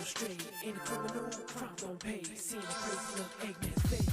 straight. Ain't a criminal, crime don't pay. Seeing a crazy look, Eggman's fake.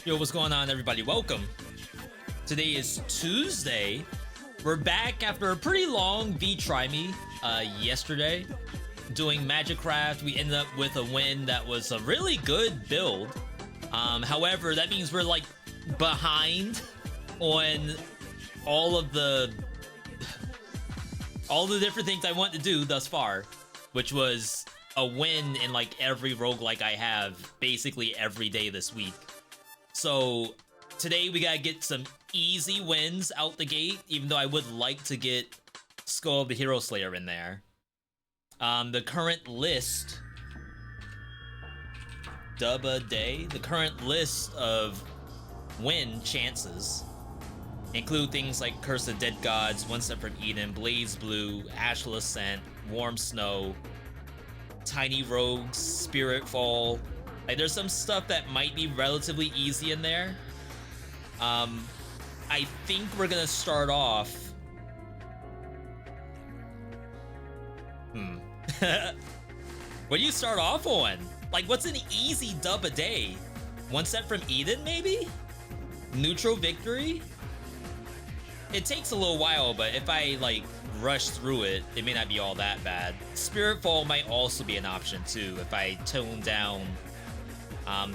Yo, what's going on, everybody? Welcome. Today is Tuesday. We're back after a pretty long VeeTryMe yesterday doing Magicraft. We ended up with a win that was a really good build. However, that means we're like behind on all the different things I want to do thus far, which was a win in like every roguelike I have basically every day this week. So today we gotta get some easy wins out the gate, even though I would like to get Skul the Hero Slayer in there. The current list, the current list of win chances include things like Curse of Dead Gods, One Step from Eden, Blaze Blue, Ashla Ascent, Warm Snow, Tiny Rogues, Spirit Fall. Like, there's some stuff that might be relatively easy in there. I think we're gonna start off. What do you start off on? Like, what's an easy dub a day? One Step from Eden, maybe? Neutral Victory? It takes a little while, but if I, like, rush through it, it may not be all that bad. Spirit Fall might also be an option, too, if I tone down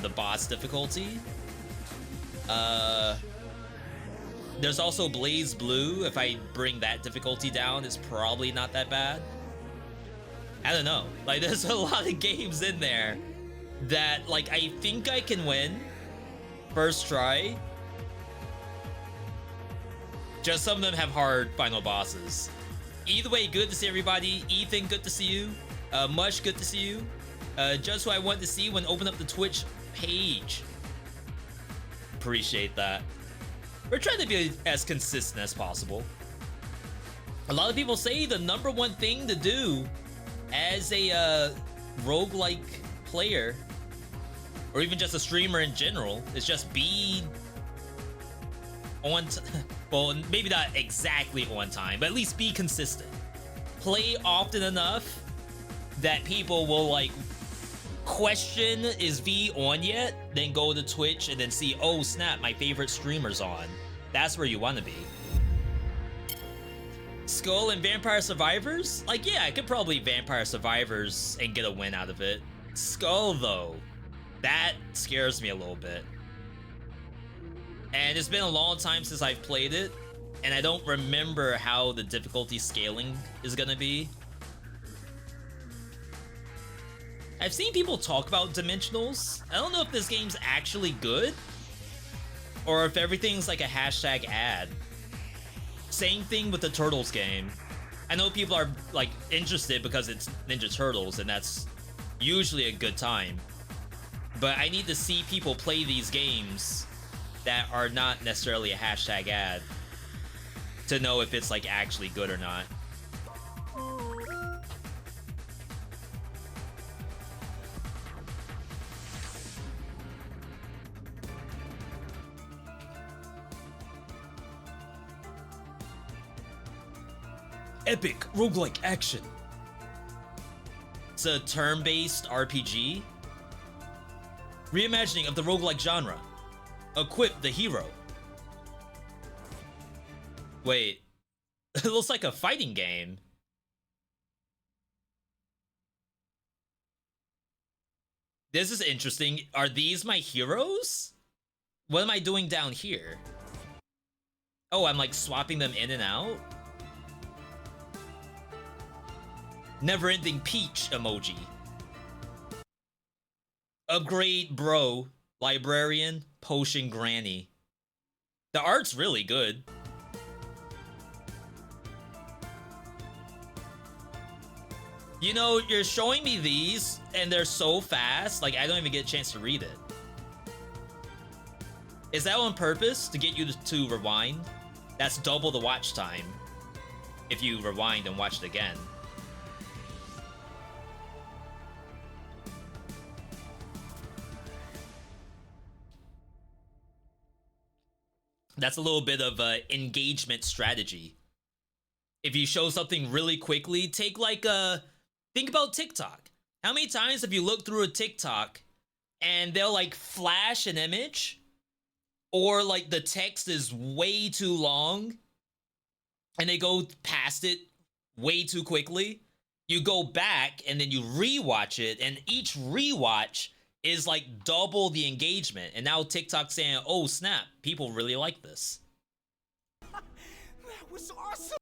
the boss difficulty. There's also Blaze Blue. If I bring that difficulty down, it's probably not that bad. I don't know. Like, there's a lot of games in there that, like, I think I can win first try. Just some of them have hard final bosses. Either way, good to see everybody. Ethan, good to see you. Mush, good to see you. Just who I want to see when open up the Twitch page. Appreciate that. We're trying to be as consistent as possible. A lot of people say the #1 thing to do as a roguelike player, or even just a streamer in general, is just be on well, maybe not exactly on time, but at least be consistent. Play often enough that people will, like, question, is V on yet? Then go to Twitch and then see, oh snap, my favorite streamer's on. That's where you want to be. Skul and Vampire Survivors? Like, yeah, I could probably Vampire Survivors and get a win out of it. Skul, though, that scares me a little bit. And it's been a long time since I've played it, and I don't remember how the difficulty scaling is gonna be. I've seen people talk about dimensionals. I don't know if this game's actually good, or if everything's like a hashtag ad. Same thing with the Turtles game. I know people are like interested because it's Ninja Turtles and that's usually a good time. But I need to see people play these games that are not necessarily a hashtag ad to know if it's like actually good or not. Epic roguelike action. It's a turn-based RPG. Reimagining of the roguelike genre. Equip the hero. Wait. It looks like a fighting game. This is interesting. Are these my heroes? What am I doing down here? Oh, I'm like swapping them in and out? Never-ending Peach emoji. Upgrade bro. Librarian. Potion granny. The art's really good. You know, you're showing me these and they're so fast, like I don't even get a chance to read it. Is that on purpose to get you to rewind? That's double the watch time if you rewind and watch it again. That's a little bit of engagement strategy. If you show something really quickly, take like think about TikTok. How many times have you looked through a TikTok and they'll like flash an image or like the text is way too long and they go past it way too quickly? You go back and then you rewatch it, and each rewatch is like double the engagement. And now TikTok's saying, oh snap, people really like this. That was awesome.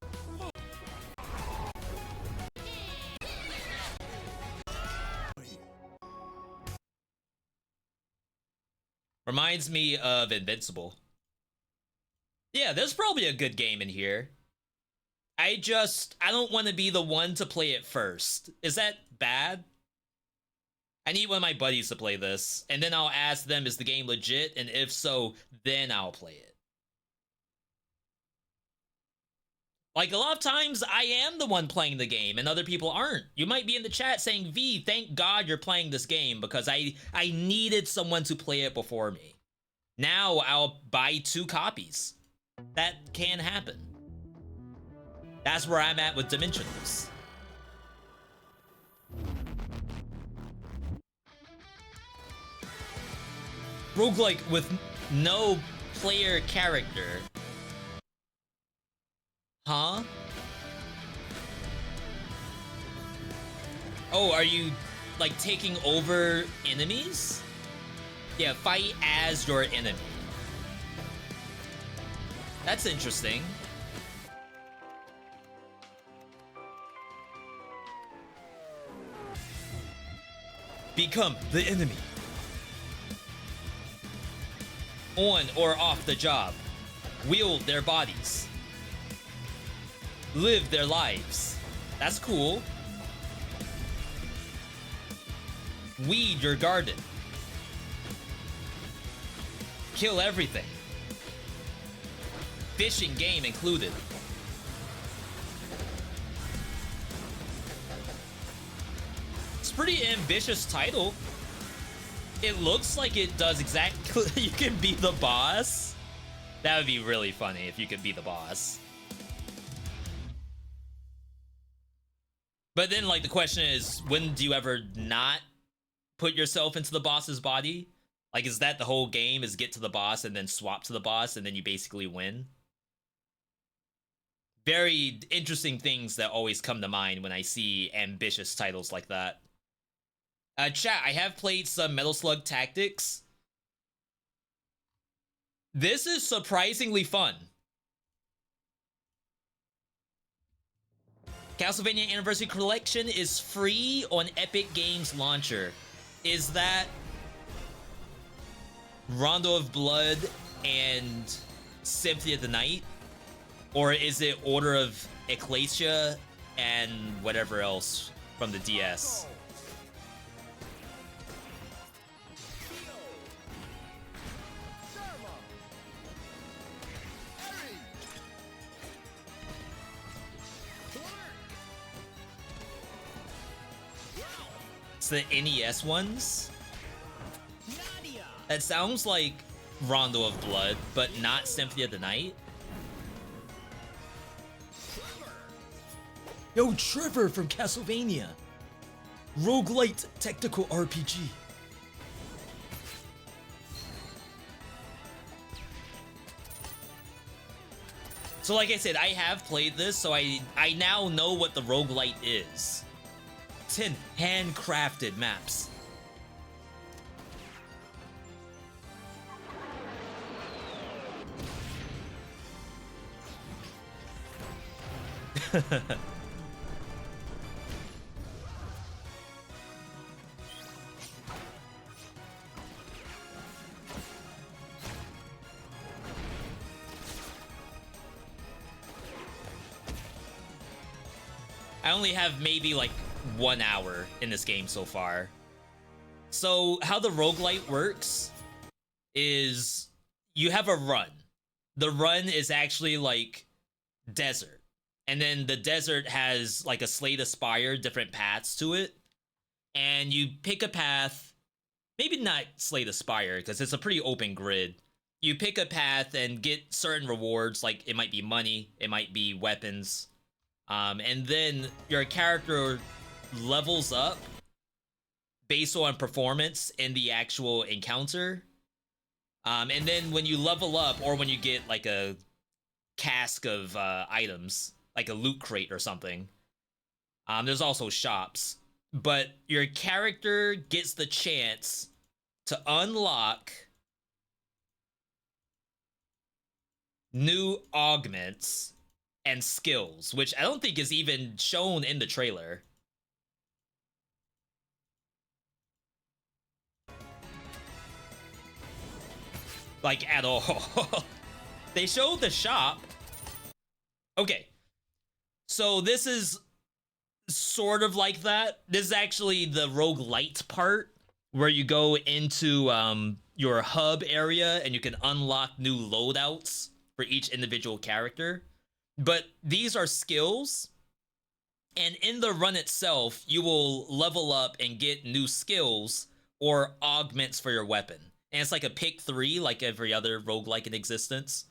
Reminds me of Invincible. Yeah, there's probably a good game in here. I don't want to be the one to play it first. Is that bad? I need one of my buddies to play this, and then I'll ask them, is the game legit? And if so, then I'll play it. Like, a lot of times, I am the one playing the game, and other people aren't. You might be in the chat saying, V, thank God you're playing this game, because I needed someone to play it before me. Now, I'll buy 2 copies. That can happen. That's where I'm at with Dimensionals. Roguelike with no player character. Huh? Oh, are you like taking over enemies? Yeah, fight as your enemy. That's interesting. Become the enemy. On or off the job. Wield their bodies. Live their lives. That's cool. Weed your garden. Kill everything. Fishing game included. It's a pretty ambitious title. It looks like it does exactly. You can be the boss. That would be really funny if you could be the boss. But then, like, the question is, when do you ever not put yourself into the boss's body? Like, is that the whole game, is get to the boss and then swap to the boss and then you basically win? Very interesting things that always come to mind when I see ambitious titles like that. Chat, I have played some Metal Slug Tactics. This is surprisingly fun. Castlevania Anniversary Collection is free on Epic Games Launcher. Is that Rondo of Blood and Symphony of the Night? Or is it Order of Ecclesia and whatever else from the DS? It's the NES ones? That sounds like Rondo of Blood, but not Symphony of the Night. Yo, Trevor from Castlevania. Roguelite tactical RPG. So like I said, I have played this, so I now know what the roguelite is. 10 handcrafted maps. I only have maybe like 1 hour in this game so far. So how the roguelite works is you have a run. The run is actually like desert. And then the desert has like a Slay the Spire, different paths to it. And you pick a path, maybe not Slay the Spire because it's a pretty open grid. You pick a path and get certain rewards, like it might be money, it might be weapons. And then your character levels up based on performance in the actual encounter. And then when you level up, or when you get like a cask of items, like a loot crate or something, there's also shops. But your character gets the chance to unlock new augments and skills, which I don't think is even shown in the trailer. Like, at all. They showed the shop. Okay. So this is sort of like that. This is actually the roguelite part, where you go into your hub area and you can unlock new loadouts for each individual character. But these are skills, and in the run itself, you will level up and get new skills or augments for your weapon. And it's like a pick 3, like every other roguelike in existence.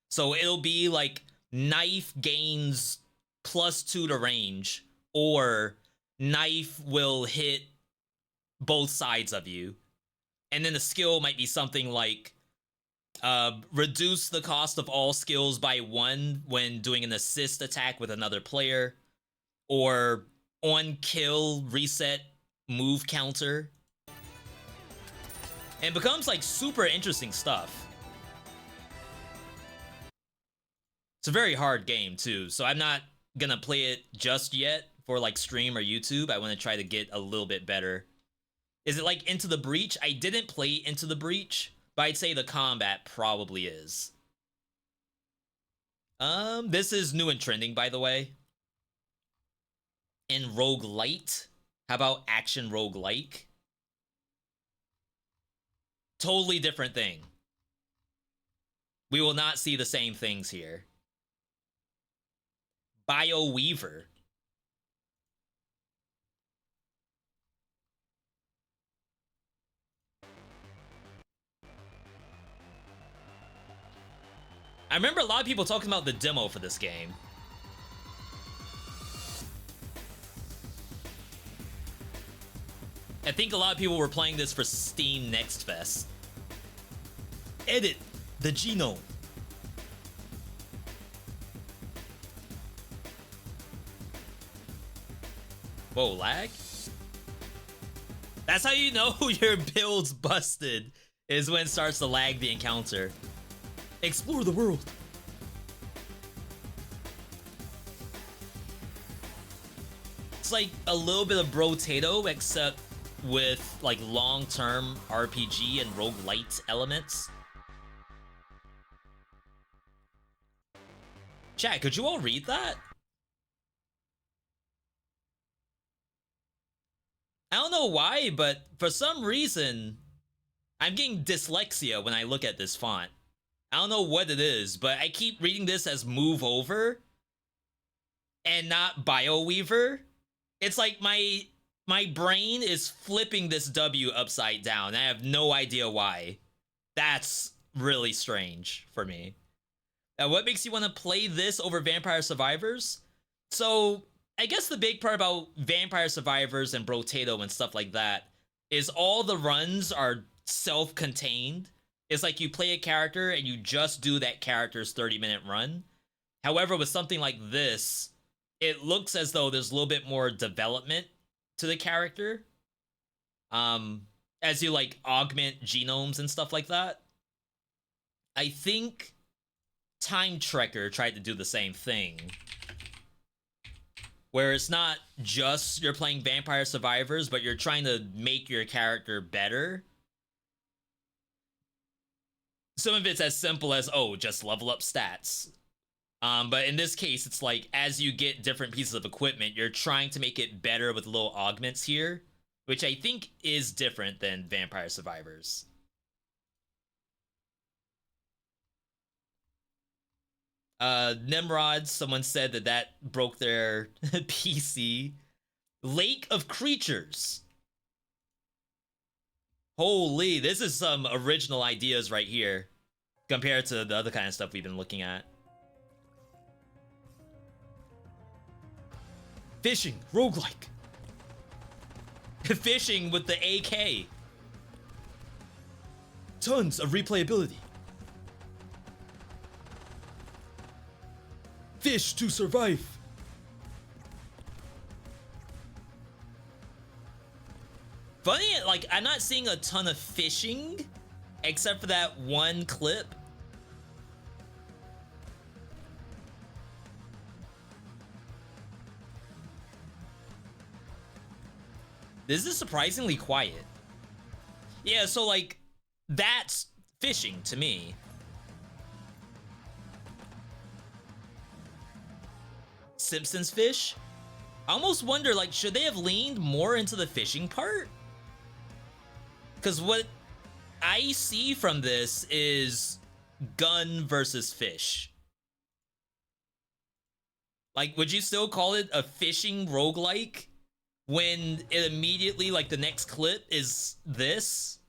So it'll be like knife gains +2 to range, or knife will hit both sides of you. And then the skill might be something like reduce the cost of all skills by 1 when doing an assist attack with another player, or on kill reset move counter. And it becomes like super interesting stuff. It's a very hard game too, so I'm not gonna play it just yet for like stream or YouTube. I want to try to get a little bit better. Is it like Into the Breach? I didn't play Into the Breach, but I'd say the combat probably is. This is new and trending, by the way. In roguelite, how about action roguelike? Totally different thing. We will not see the same things here. BioWeaver. I remember a lot of people talking about the demo for this game. I think a lot of people were playing this for Steam Next Fest. Edit the genome. Whoa, lag? That's how you know your build's busted, is when it starts to lag the encounter. Explore the world. It's like a little bit of Brotato, except with like long-term RPG and roguelite elements. Chat, could you all read that? I don't know why, but for some reason, I'm getting dyslexia when I look at this font. I don't know what it is, but I keep reading this as move over and not BioWeaver. It's like my brain is flipping this W upside down. I have no idea why. That's really strange for me. What makes you want to play this over Vampire Survivors? So, I guess the big part about Vampire Survivors and Brotato and stuff like that is all the runs are self-contained. It's like you play a character and you just do that character's 30-minute run. However, with something like this, it looks as though there's a little bit more development to the character. As you like augment genomes and stuff like that. I think Time Trekker tried to do the same thing. Where it's not just you're playing Vampire Survivors, but you're trying to make your character better. Some of it's as simple as, oh, just level up stats. But in this case, it's like, as you get different pieces of equipment, you're trying to make it better with little augments here, which I think is different than Vampire Survivors. Nimrod, someone said that broke their PC. Lake of Creatures. Holy, this is some original ideas right here compared to the other kind of stuff we've been looking at. Fishing, roguelike. Fishing with the AK. Tons of replayability. Fish to survive. Funny, like, I'm not seeing a ton of fishing, except for that one clip. This is surprisingly quiet. Yeah, so, like, that's fishing to me. Simpsons fish? I almost wonder, like, should they have leaned more into the fishing part? Because what I see from this is gun versus fish. Like, would you still call it a fishing roguelike when it immediately, like, the next clip is this?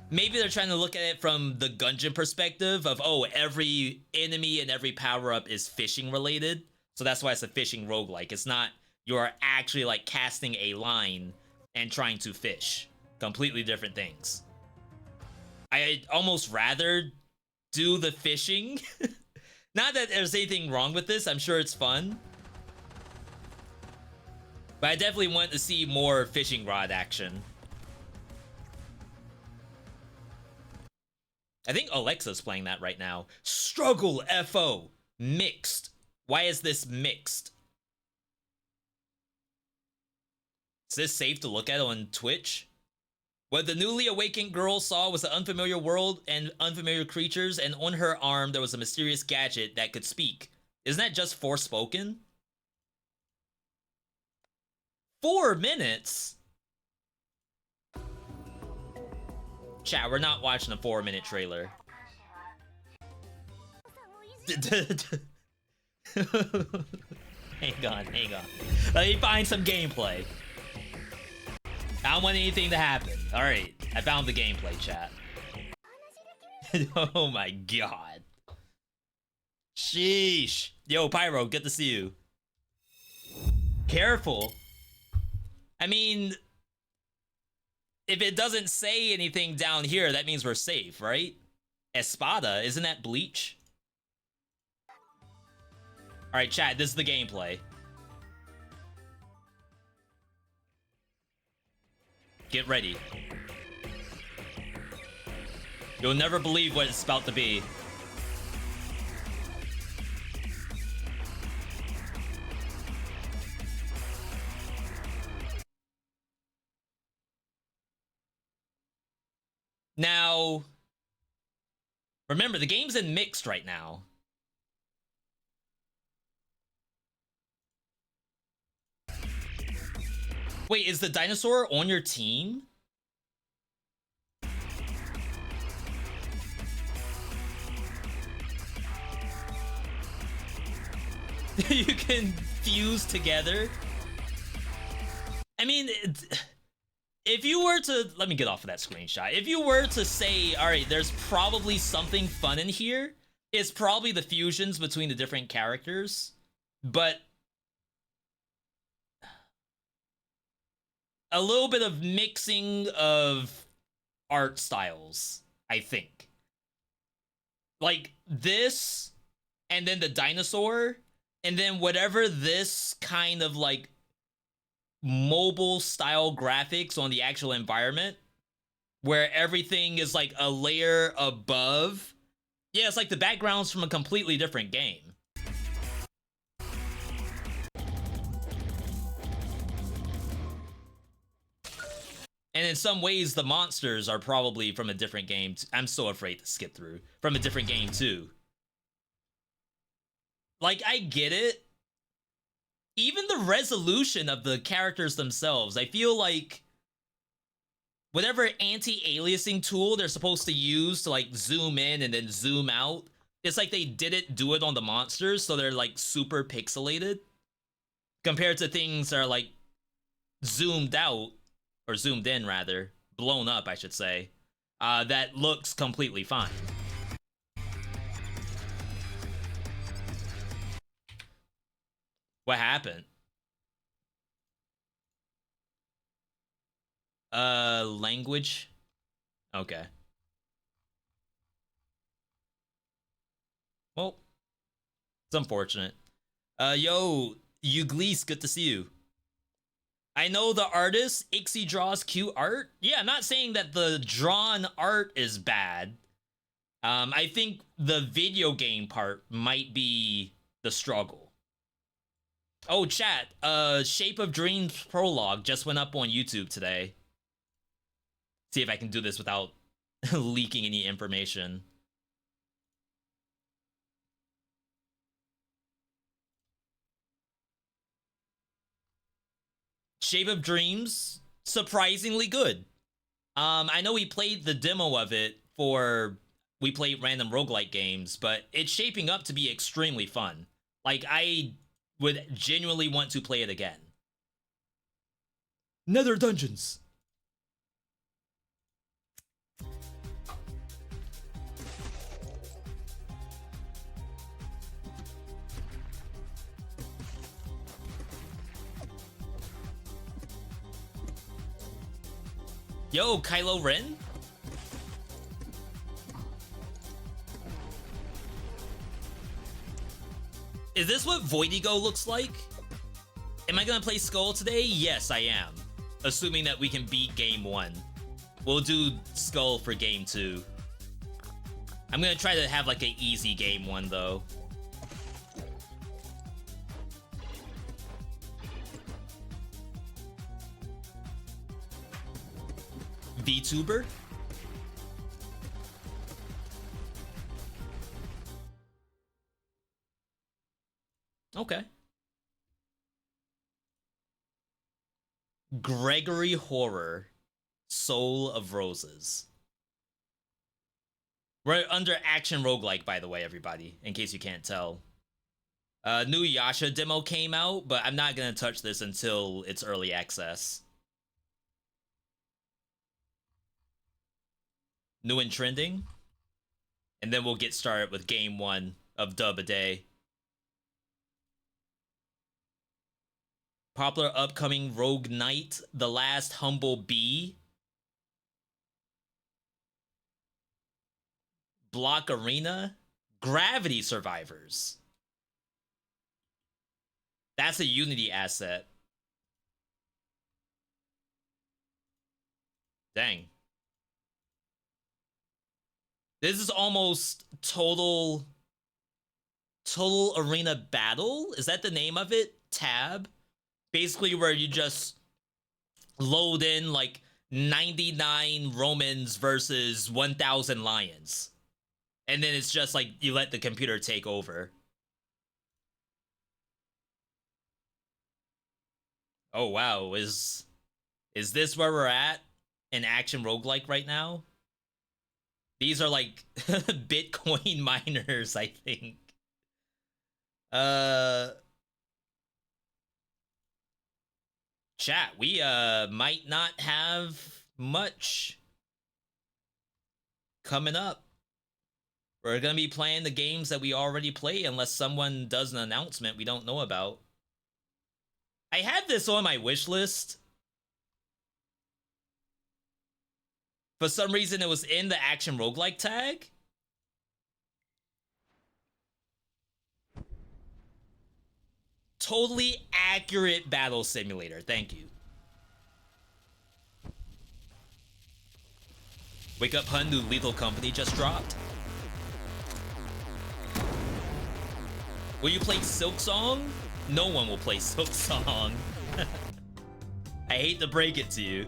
Maybe they're trying to look at it from the Gungeon perspective of, oh, every enemy and every power-up is fishing related. So that's why it's a fishing roguelike. It's not you're actually like casting a line and trying to fish. Completely different things. I'd almost rather do the fishing. Not that there's anything wrong with this. I'm sure it's fun. But I definitely want to see more fishing rod action. I think Alexa's playing that right now. Struggle FO. Mixed. Why is this mixed? Is this safe to look at on Twitch? What the newly awakened girl saw was an unfamiliar world and unfamiliar creatures, and on her arm there was a mysterious gadget that could speak. Isn't that just Forspoken? 4 minutes? Chat, we're not watching a 4-minute trailer. Hang on. Let me find some gameplay. I don't want anything to happen. Alright, I found the gameplay, chat. Oh my god. Sheesh. Yo, Pyro, good to see you. Careful. I mean, if it doesn't say anything down here, that means we're safe, right? Espada, isn't that Bleach? Alright, chat, this is the gameplay. Get ready. You'll never believe what it's about to be. Now, remember, the game's in mixed right now. Wait, is the dinosaur on your team? You can fuse together? I mean, if you were to... Let me get off of that screenshot. If you were to say, all right, there's probably something fun in here, it's probably the fusions between the different characters. But a little bit of mixing of art styles, I think. Like this, and then the dinosaur, and then whatever this kind of like mobile style graphics on the actual environment, where everything is like a layer above. Yeah, it's like the background's from a completely different game. And in some ways, the monsters are probably from a different game. I'm so afraid to skip through. From a different game, too. Like, I get it. Even the resolution of the characters themselves, I feel like whatever anti-aliasing tool they're supposed to use to, like, zoom in and then zoom out, it's like they didn't do it on the monsters, so they're, like, super pixelated. Compared to things that are, like, zoomed out, or zoomed in, rather. Blown up, I should say. That looks completely fine. What happened? Language? Okay. Well, it's unfortunate. Yo, Ugleese, good to see you. I know the artist, Ixie draws cute art. Yeah, I'm not saying that the drawn art is bad. I think the video game part might be the struggle. Oh, chat, Shape of Dreams prologue just went up on YouTube today. See if I can do this without leaking any information. Shape of Dreams, surprisingly good. I know we played the demo of it for... We played random roguelike games, but it's shaping up to be extremely fun. Like, I would genuinely want to play it again. Nether Dungeons. Yo, Kylo Ren? Is this what Voidigo looks like? Am I gonna play Skul today? Yes, I am. Assuming that we can beat game 1. We'll do Skul for game 2. I'm gonna try to have like an easy game 1 though. VTuber? Okay. Gregory Horror, Soul of Roses. We're under action roguelike, by the way, everybody, in case you can't tell. New Yasha demo came out, but I'm not gonna touch this until it's early access. New and trending. And then we'll get started with game 1 of Dub a Day. Popular upcoming Rogue Knight, The Last Humble Bee. Block Arena. Gravity Survivors. That's a Unity asset. Dang. This is almost Total Arena Battle? Is that the name of it? Tab? Basically where you just load in like 99 Romans versus 1,000 lions. And then it's just like you let the computer take over. Oh wow, is this where we're at in action roguelike right now? These are like Bitcoin miners, I think. Chat, we might not have much coming up. We're gonna be playing the games that we already play unless someone does an announcement we don't know about. I had this on my wish list. For some reason, it was in the action roguelike tag. Totally accurate battle simulator. Thank you. Wake Up Hun, new Lethal Company just dropped. Will you play Silk Song? No one will play Silk Song. I hate to break it to you.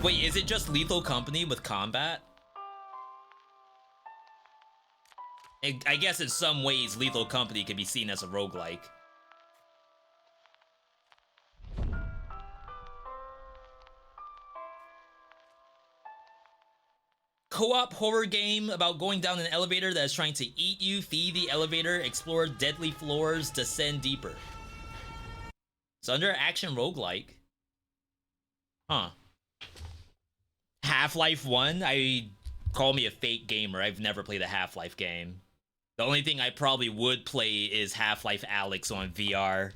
Wait, is it just Lethal Company with combat? I guess in some ways, Lethal Company can be seen as a roguelike. Co-op horror game about going down an elevator that is trying to eat you, feed the elevator, explore deadly floors, descend deeper. It's under action roguelike. Huh. Half-Life 1? Call me a fake gamer. I've never played a Half-Life game. The only thing I probably would play is Half-Life Alyx on VR.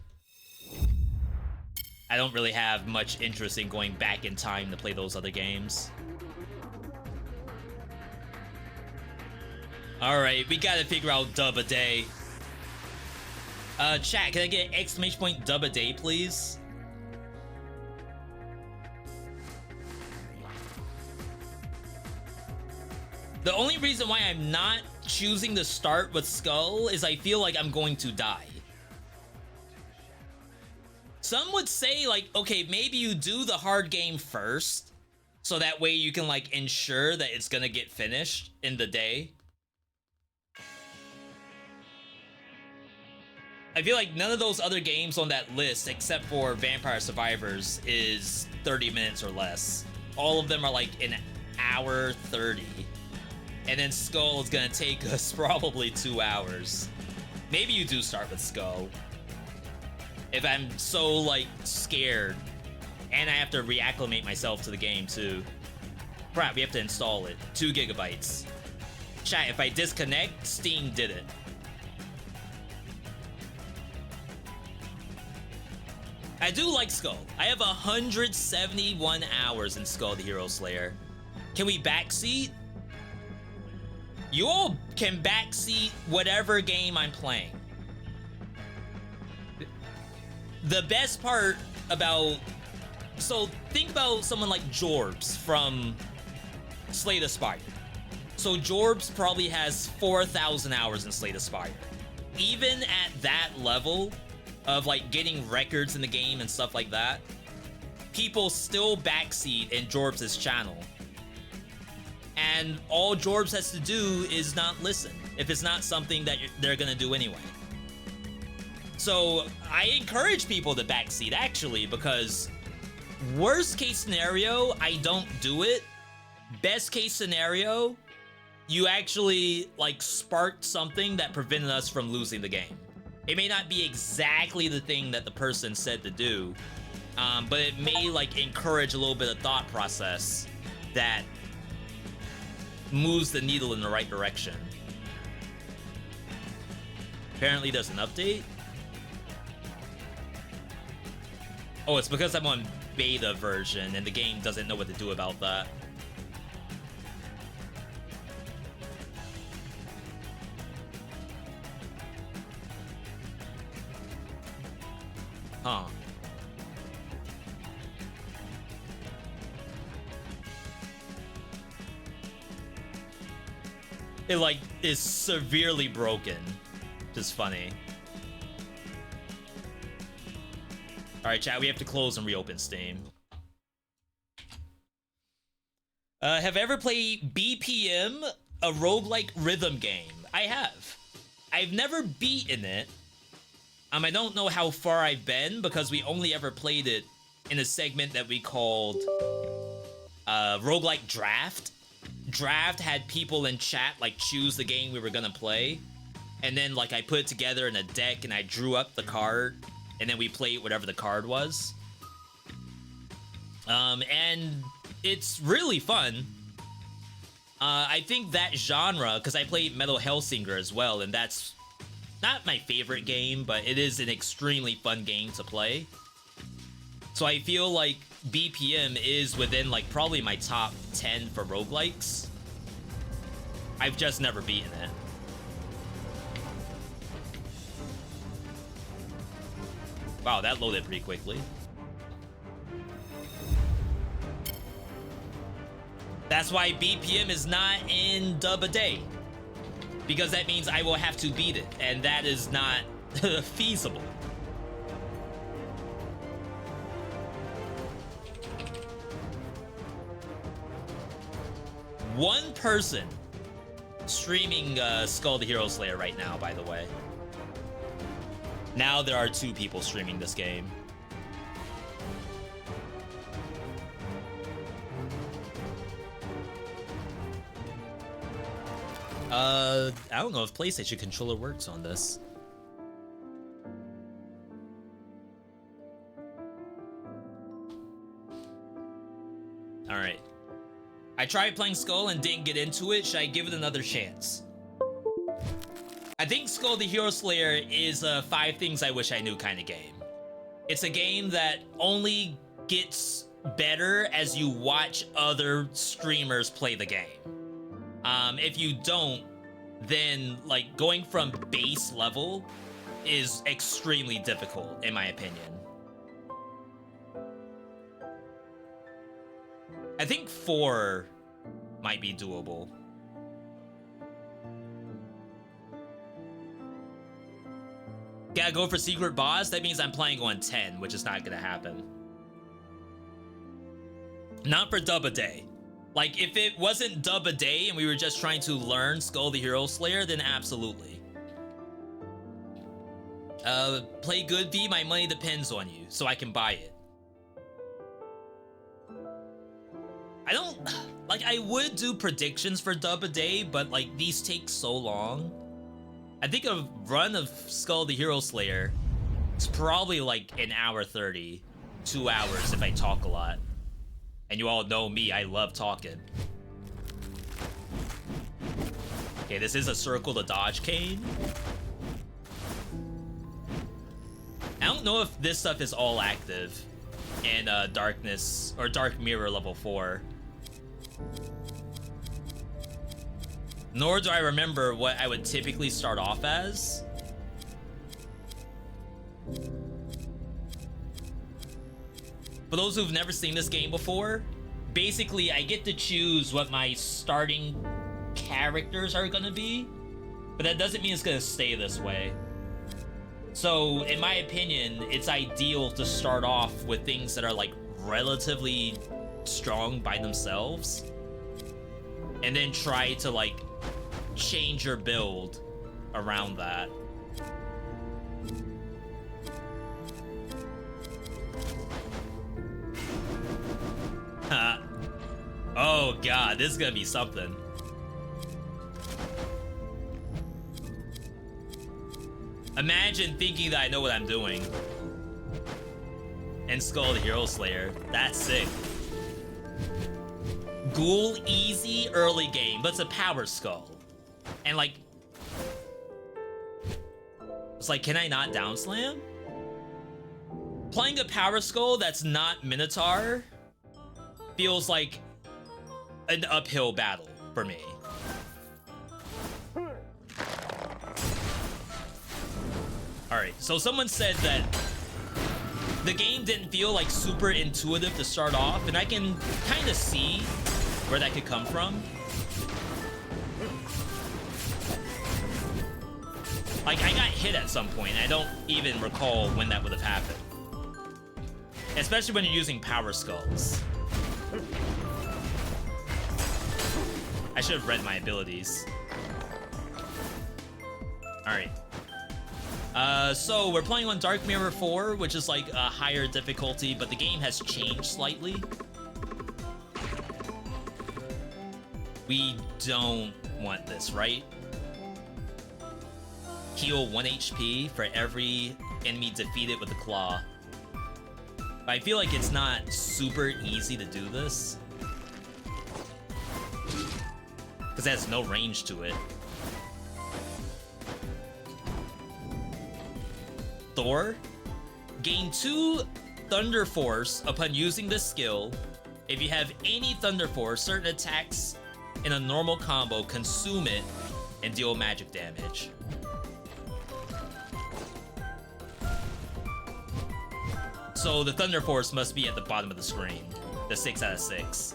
I don't really have much interest in going back in time to play those other games. Alright, we gotta figure out dub a day. Chat, can I get exclamation point dub a day, please? The only reason why I'm not choosing to start with Skul is I feel like I'm going to die. Some would say, like, okay, maybe you do the hard game first, so that way you can, like, ensure that it's gonna get finished in the day. I feel like none of those other games on that list, except for Vampire Survivors, is 30 minutes or less. All of them are like an hour 30. And then Skul is gonna take us probably 2 hours. Maybe you do start with Skul. If I'm so, like, scared. And I have to reacclimate myself to the game, too. Crap, we have to install it. 2 gigabytes. Chat, if I disconnect, Steam did it. I do like Skul. I have 171 hours in Skul the Hero Slayer. Can we backseat? You all can backseat whatever game I'm playing. The best part about... So, think about someone like Jorbs from Slay the Spire. So, Jorbs probably has 4,000 hours in Slay the Spire. Even at that level of, like, getting records in the game and stuff like that, people still backseat in Jorbs' channel. And all Jorbs has to do is not listen, if it's not something that they're gonna do anyway. So I encourage people to backseat, actually, because worst case scenario, I don't do it. Best case scenario, you actually, like, sparked something that prevented us from losing the game. It may not be exactly the thing that the person said to do, but it may, like, encourage a little bit of thought process that moves the needle in the right direction. Apparently there's an update. Oh, it's because I'm on beta version and the game doesn't know what to do about that. Huh. It, like, is severely broken. Just funny. Alright, chat, we have to close and reopen Steam. Have I ever played BPM, a roguelike rhythm game? I have. I've never beaten it. I don't know how far I've been because we only ever played it in a segment that we called roguelike draft. Draft had people in chat like choose the game we were gonna play, and then like I put it together in a deck and I drew up the card, and then we played whatever the card was. And it's really fun. I think that genre, because I played Metal Hellsinger as well, and that's not my favorite game, but it is an extremely fun game to play. So I feel like BPM is within like probably my top 10 for roguelikes. I've just never beaten it. Wow, that loaded pretty quickly. That's why BPM is not in Dub a Day. Because that means I will have to beat it, and that is not feasible. One person streaming Skul the Hero Slayer right now, by the way. Now there are 2 people streaming this game. I don't know if PlayStation controller works on this. Alright. I tried playing Skul and didn't get into it. Should I give it another chance? I think Skul the Hero Slayer is a 5 things I wish I knew kind of game. It's a game that only gets better as you watch other streamers play the game. If you don't, then like going from base level is extremely difficult, in my opinion. I think 4 might be doable. Gotta go for secret boss? That means I'm playing on 10, which is not gonna happen. Not for Dub a Day. Like, if it wasn't Dub a Day and we were just trying to learn Skul the Hero Slayer, then absolutely. Play good, V, my money depends on you, so I can buy it. I don't... Like, I would do predictions for Dub a Day, but, like, these take so long. I think a run of Skul the Hero Slayer is probably, like, an hour 30. 2 hours if I talk a lot. And you all know me, I love talking. Okay, this is a circle to dodge cane. I don't know if this stuff is all active in Darkness or Dark Mirror level 4. Nor do I remember what I would typically start off as. For those who've never seen this game before, basically I get to choose what my starting characters are gonna be, but that doesn't mean it's gonna stay this way. So, in my opinion, it's ideal to start off with things that are like relatively strong by themselves, and then try to like change your build around that. Oh god, this is gonna be something. Imagine thinking that I know what I'm doing. And Skul the Hero Slayer. That's sick. Ghoul easy early game, but it's a power skull. And like... It's like, can I not down slam? Playing a power skull that's not Minotaur feels like an uphill battle for me. Alright, so someone said that the game didn't feel like super intuitive to start off, and I can kind of see where that could come from. Like, I got hit at some point, and I don't even recall when that would have happened. especially when you're using power skulls. I should have read my abilities. Alright. So we're playing on Dark Mirror 4, which is like a higher difficulty, but the game has changed slightly. We don't want this, right? Heal 1 HP for every enemy defeated with a claw. But I feel like it's not super easy to do this, because it has no range to it. Thor, gain 2 Thunder Force upon using this skill. If you have any Thunder Force, certain attacks in a normal combo consume it and deal magic damage. So the Thunder Force must be at the bottom of the screen. The 6 out of 6.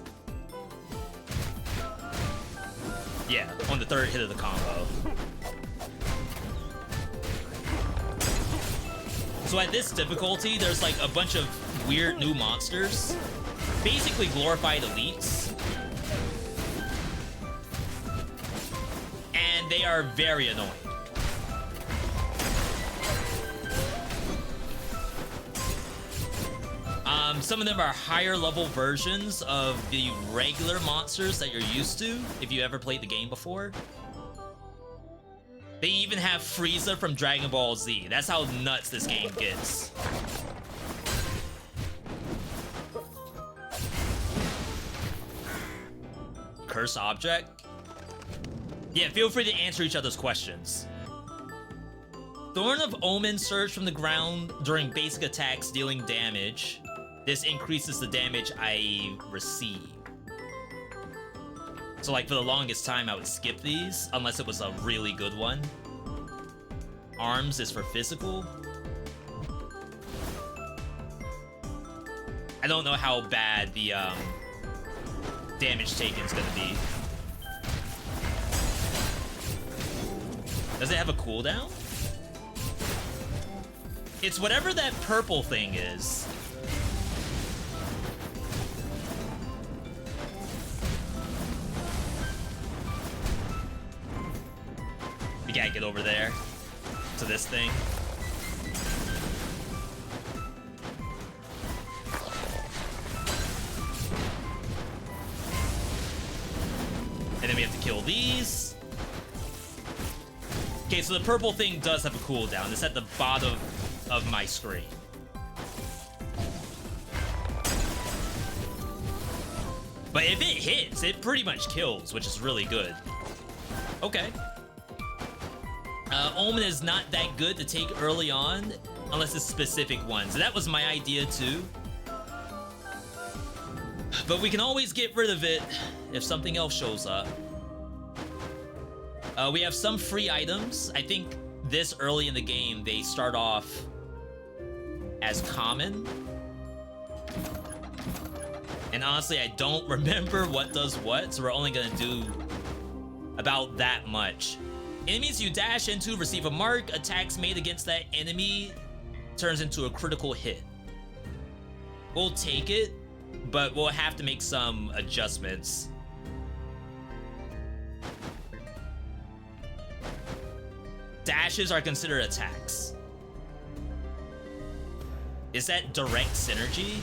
Yeah, on the 3rd hit of the combo. So at this difficulty, there's like a bunch of weird new monsters. Basically glorified elites. And they are very annoying. Some of them are higher level versions of the regular monsters that you're used to, if you ever played the game before. They even have Frieza from Dragon Ball Z. That's how nuts this game gets. Curse object? Yeah, feel free to answer each other's questions. Thorn of Omen surge from the ground during basic attacks, dealing damage. This increases the damage I receive. So like for the longest time I would skip these unless it was a really good one. Arms is for physical. I don't know how bad the damage taken is gonna be. Does it have a cooldown? It's whatever that purple thing is. We gotta get over there to this thing. And then we have to kill these. Okay, so the purple thing does have a cooldown. It's at the bottom of my screen. But if it hits, it pretty much kills, which is really good. Okay. Omen is not that good to take early on, unless it's specific ones. That was my idea too. But we can always get rid of it if something else shows up. We have some free items. I think this early in the game, they start off as common. And honestly, I don't remember what does what, so we're only gonna do about that much. Enemies you dash into receive a mark. Attacks made against that enemy turns into a critical hit. We'll take it, but we'll have to make some adjustments. Dashes are considered attacks. Is that direct synergy?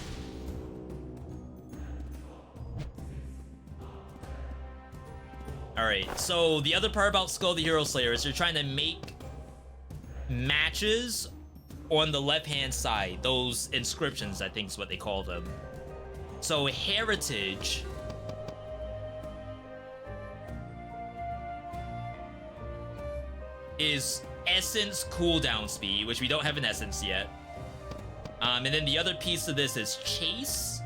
Alright, so the other part about Skul the Hero Slayer is you're trying to make matches on the left-hand side. Those inscriptions, I think is what they call them. So heritage is essence cooldown speed, which we don't have an essence yet. And then the other piece of this is chase.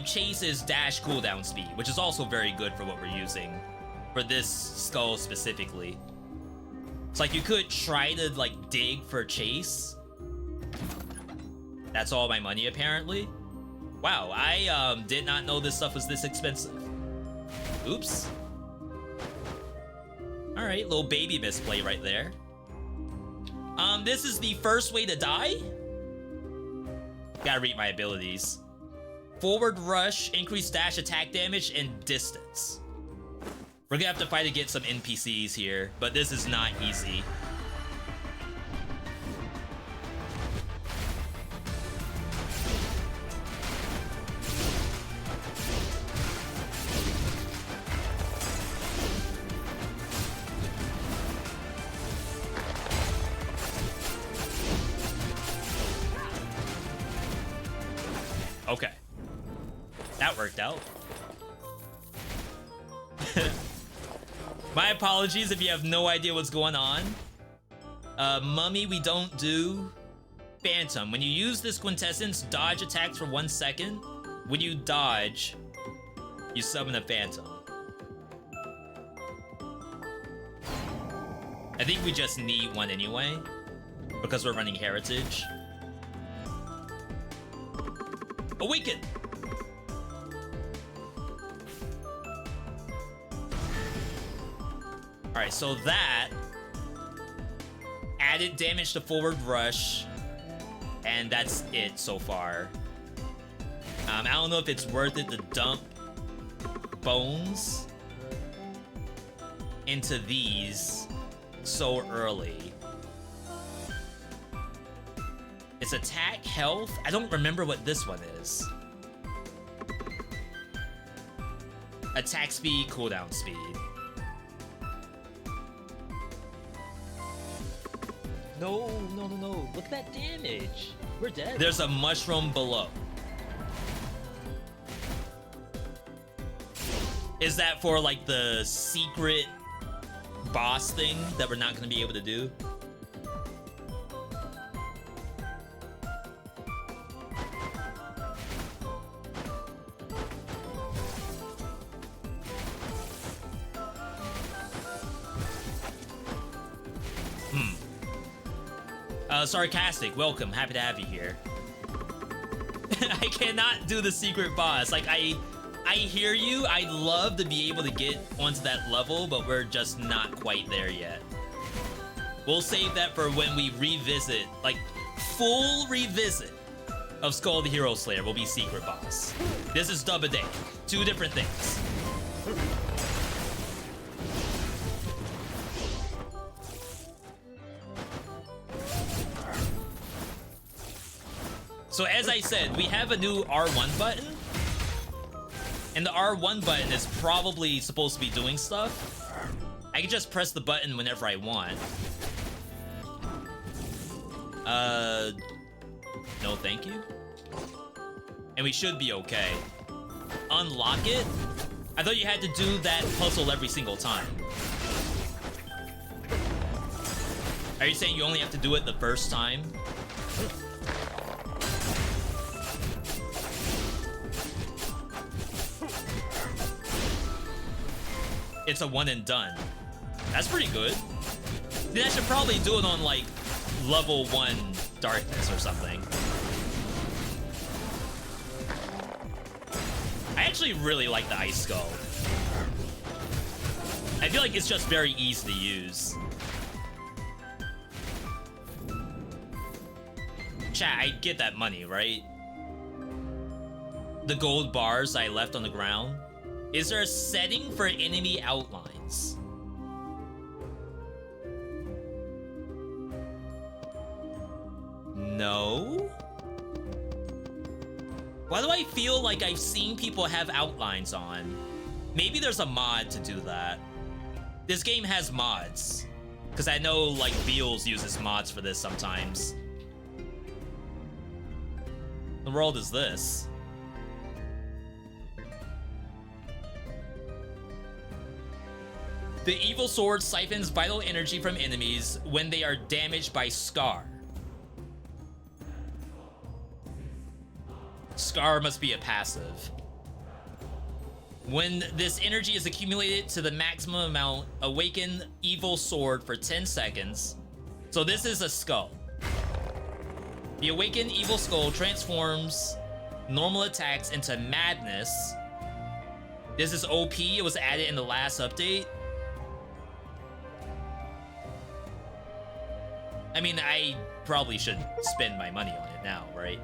Chase is dash cooldown speed, which is also very good for what we're using for this skull specifically. It's like you could try to like dig for chase. That's all my money apparently. Wow, I did not know this stuff was this expensive. Oops. All right, little baby misplay right there. This is the first way to die. Gotta read my abilities. Forward rush, increased dash attack damage, and distance. We're gonna have to fight against some NPCs here, but this is not easy. Okay. That worked out. My apologies if you have no idea what's going on. Mummy, we don't do Phantom. When you use this quintessence, dodge attacks for 1 second. When you dodge, you summon a Phantom. I think we just need one anyway, because we're running Heritage. Awaken! Alright, so that added damage to forward rush, and that's it so far. I don't know if it's worth it to dump bones into these so early. It's attack, health. I don't remember what this one is. Attack speed, cooldown speed. No. Look at that damage. We're dead. There's a mushroom below. Is that for like the secret boss thing that we're not gonna be able to do? Sarcastic, welcome. Happy to have you here. I cannot do the secret boss. Like, I hear you. I'd love to be able to get onto that level, but we're just not quite there yet. We'll save that for when we revisit, like, full revisit of Skull the Hero Slayer will be secret boss. This is double day. 2 different things. So as I said, we have a new R1 button. And the R1 button is probably supposed to be doing stuff. I can just press the button whenever I want. No thank you. And we should be okay. Unlock it? I thought you had to do that puzzle every single time. Are you saying you only have to do it the first time? It's a one and done. That's pretty good. Then I should probably do it on like level 1 darkness or something. I actually really like the Ice Skull. I feel like it's just very easy to use. Chat, I get that money, right? The gold bars I left on the ground. Is there a setting for enemy outlines? No? Why do I feel like I've seen people have outlines on? Maybe there's a mod to do that. This game has mods. Because I know, like, Beals uses mods for this sometimes. The world is this? The evil sword siphons vital energy from enemies when they are damaged by Scar. Scar must be a passive. When this energy is accumulated to the maximum amount, awaken evil sword for 10 seconds. So this is a skull. The awakened evil skull transforms normal attacks into madness. This is OP. It was added in the last update. I mean, I probably should spend my money on it now, right?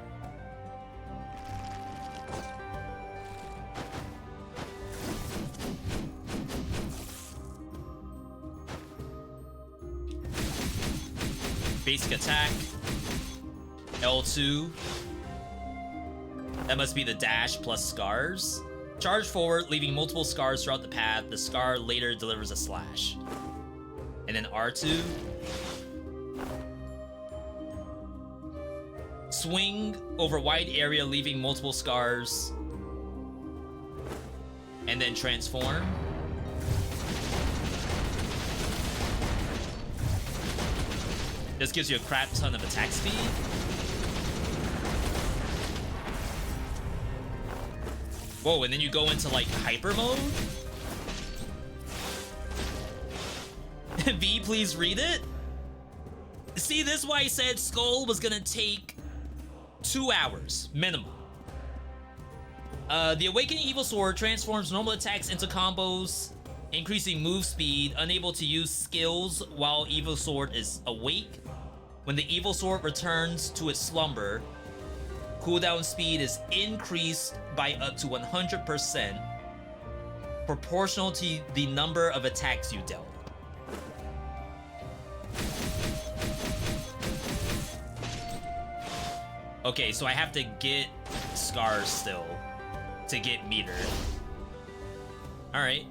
basic attack. L2. That must be the dash plus scars. Charge forward, leaving multiple scars throughout the path. The scar later delivers a slash. And then R2. Swing over wide area, leaving multiple scars. And then transform. This gives you a crap ton of attack speed. Whoa, and then you go into like hyper mode? V, please read it. See, this is why I said Skul was gonna take 2 hours minimum. The Awakening Evil Sword transforms normal attacks into combos, increasing move speed, unable to use skills while Evil Sword is awake. When the Evil Sword returns to its slumber, cooldown speed is increased by up to 100%, proportional to the number of attacks you dealt. Okay, so I have to get scars still to get meter. Alright.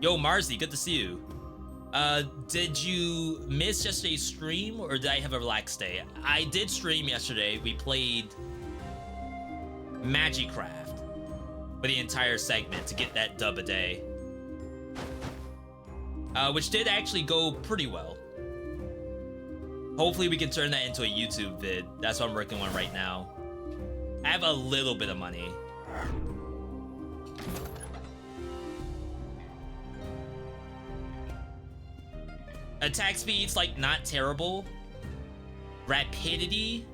Yo, Marzi, good to see you. Did you miss yesterday's stream, or did I have a relaxed day? I did stream yesterday. We played Magicraft for the entire segment to get that dub a day. Which did actually go pretty well. Hopefully we can turn that into a YouTube vid. That's what I'm working on right now. I have a little bit of money. Attack speed's like not terrible. Rapidity.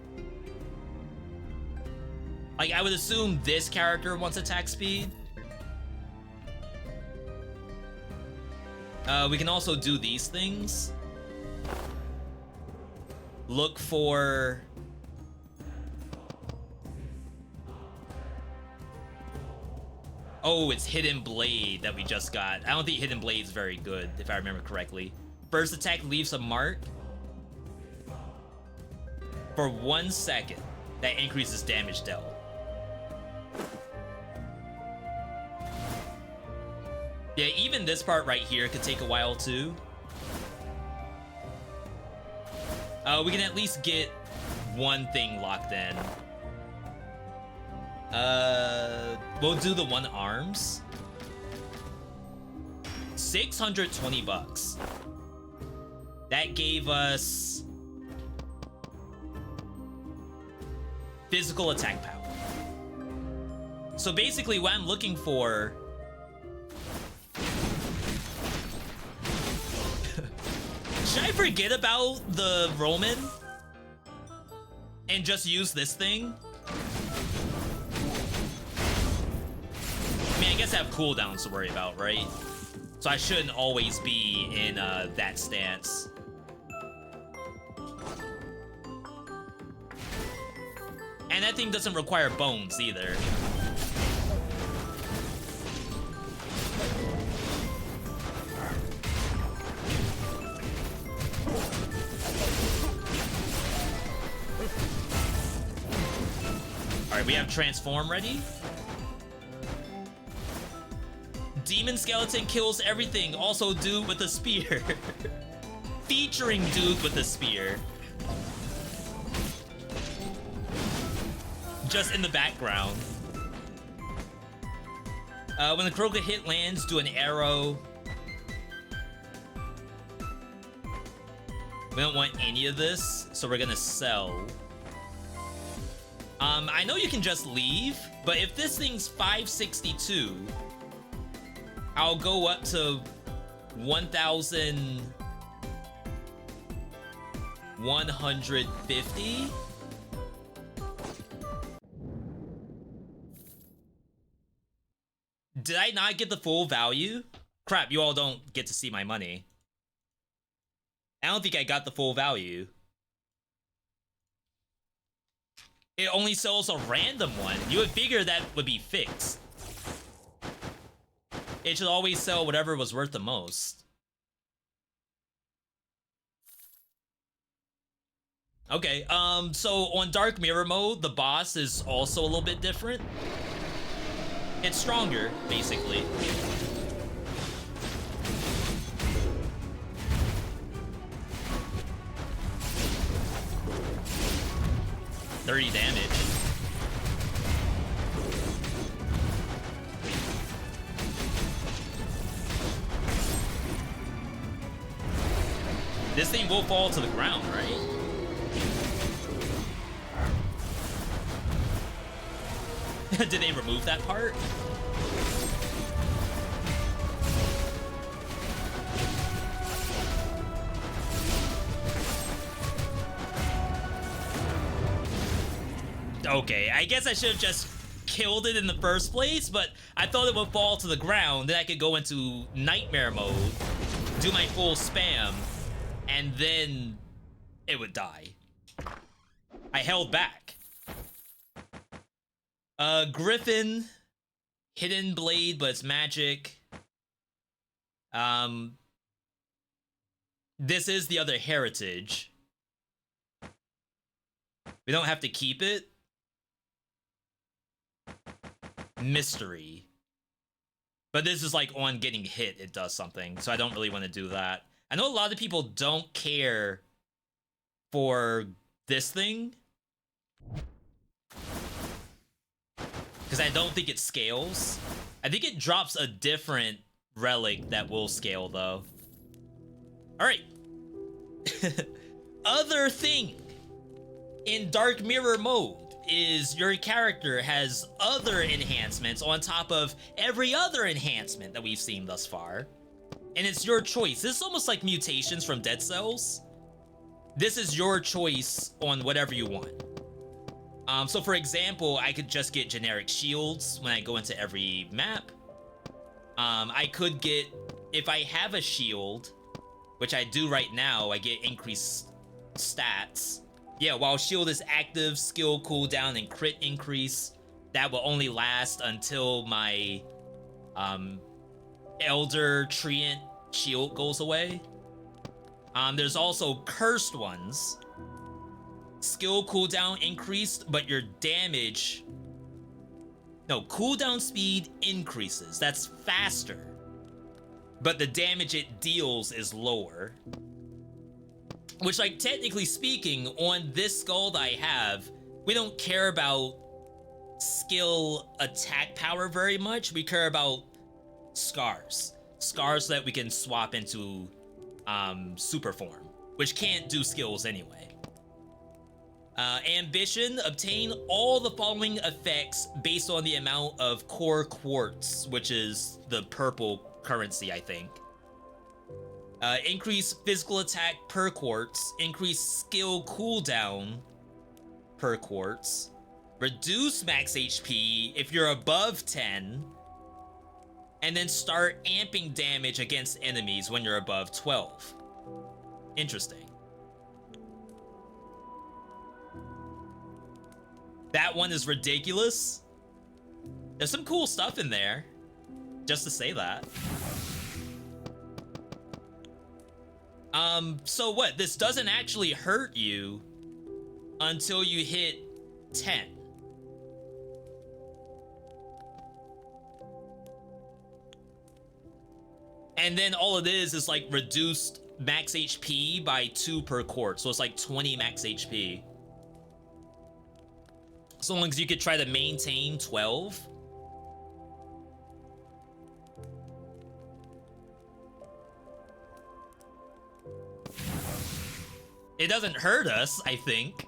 Like I would assume this character wants attack speed. We can also do these things. Look for... Oh, it's Hidden Blade that we just got. I don't think Hidden Blade's very good, if I remember correctly. First attack leaves a mark for 1 second. That increases damage dealt. Yeah, even this part right here could take a while too. We can at least get one thing locked in. We'll do the one arms. 620 bucks. That gave us physical attack power. So basically what I'm looking for... Should I forget about the Roman and just use this thing? I mean, I guess I have cooldowns to worry about, right? So I shouldn't always be in that stance. And that thing doesn't require bones either. Alright, we have Transform ready. Demon Skeleton kills everything. Also dude with a spear. Featuring dude with a spear. Just in the background. When the critical hit lands, do an arrow. We don't want any of this, so we're gonna sell. I know you can just leave, but if this thing's 562, I'll go up to 1,150. Did I not get the full value? Crap, you all don't get to see my money. I don't think I got the full value. It only sells a random one. You would figure that would be fixed. It should always sell whatever was worth the most. Okay, so on Dark Mirror mode, the boss is also a little bit different. It's stronger, basically. $30 damage. This thing will fall to the ground, right? Did they remove that part? Okay, I guess I should have just killed it in the first place, but I thought it would fall to the ground, then I could go into nightmare mode, do my full spam, and then it would die. I held back. Griffin, hidden blade, but it's magic. This is the other heritage. We don't have to keep it. Mystery. But this is like on getting hit, it does something, so I don't really want to do that. I know a lot of people don't care for this thing, because I don't think it scales. I think it drops a different relic that will scale, though. Alright. Other thing in Dark Mirror mode is your character has other enhancements on top of every other enhancement that we've seen thus far. And it's your choice. This is almost like mutations from Dead Cells. This is your choice on whatever you want. So for example, I could just get generic shields when I go into every map. I could get, if I have a shield, which I do right now, I get increased stats. Yeah, while shield is active, skill cooldown and crit increase. That will only last until my Elder Treant shield goes away. There's also cursed ones. Skill cooldown increased, but your damage... No, cooldown speed increases. That's faster. But the damage it deals is lower. Which, like, technically speaking, on this skull that I have, we don't care about skill attack power very much. We care about scars. Scars that we can swap into super form, which can't do skills anyway. Ambition, obtain all the following effects based on the amount of core quartz, which is the purple currency, I think. Increase physical attack per quartz, increase skill cooldown per quartz, reduce max HP if you're above 10, and then start amping damage against enemies when you're above 12. Interesting. That one is ridiculous. There's some cool stuff in there, just to say that. So what? This doesn't actually hurt you until you hit 10. And then all it is like reduced max HP by 2 per quartz. So it's like 20 max HP. So long as you could try to maintain 12. It doesn't hurt us, I think.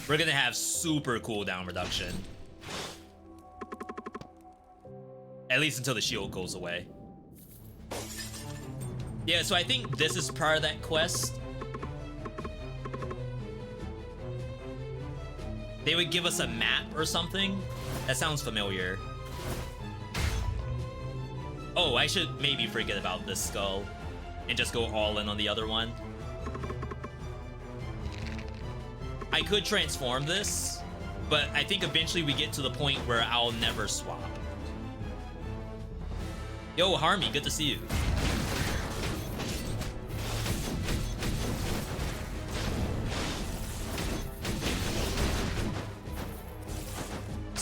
We're gonna have super cooldown reduction. At least until the shield goes away. Yeah, so I think this is part of that quest. They would give us a map or something. That sounds familiar. Oh, I should maybe forget about this skull and just go all in on the other one. I could transform this, but I think eventually we get to the point where I'll never swap. Yo, Harmy, good to see you.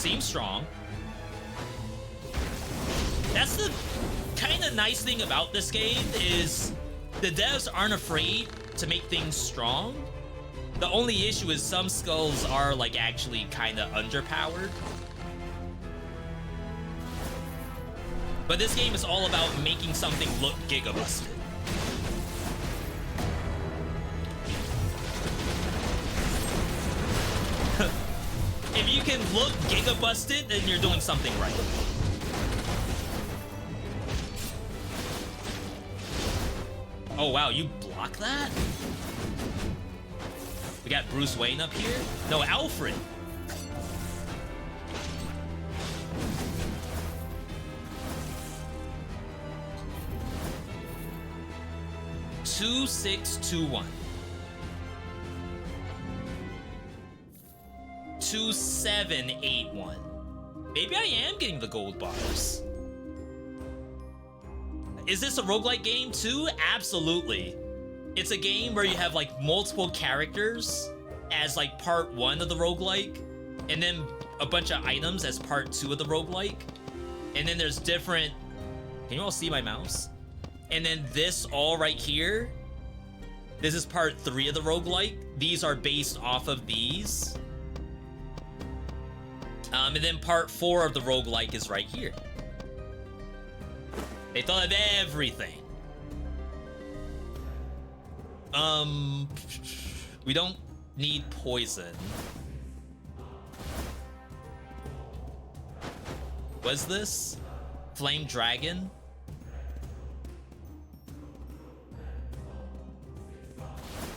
Seems strong. That's the kind of nice thing about this game is the devs aren't afraid to make things strong. The only issue is some skulls are like actually kind of underpowered. But this game is all about making something look gigabusted. If you can look gigabusted, then you're doing something right. Oh wow, you block that? We got Bruce Wayne up here? No, Alfred. Two, 6, 2, 1. 2, 7, 8, 1. Maybe I am getting the gold bars. Is this a roguelike game too? Absolutely. It's a game where you have like multiple characters as like part 1 of the roguelike, and then a bunch of items as part 2 of the roguelike. And then there's different... Can you all see my mouse? And then this all right here, this is part 3 of the roguelike. These are based off of these. And then part 4 of the roguelike is right here. They thought of everything. We don't need poison. What's this? Flame Dragon?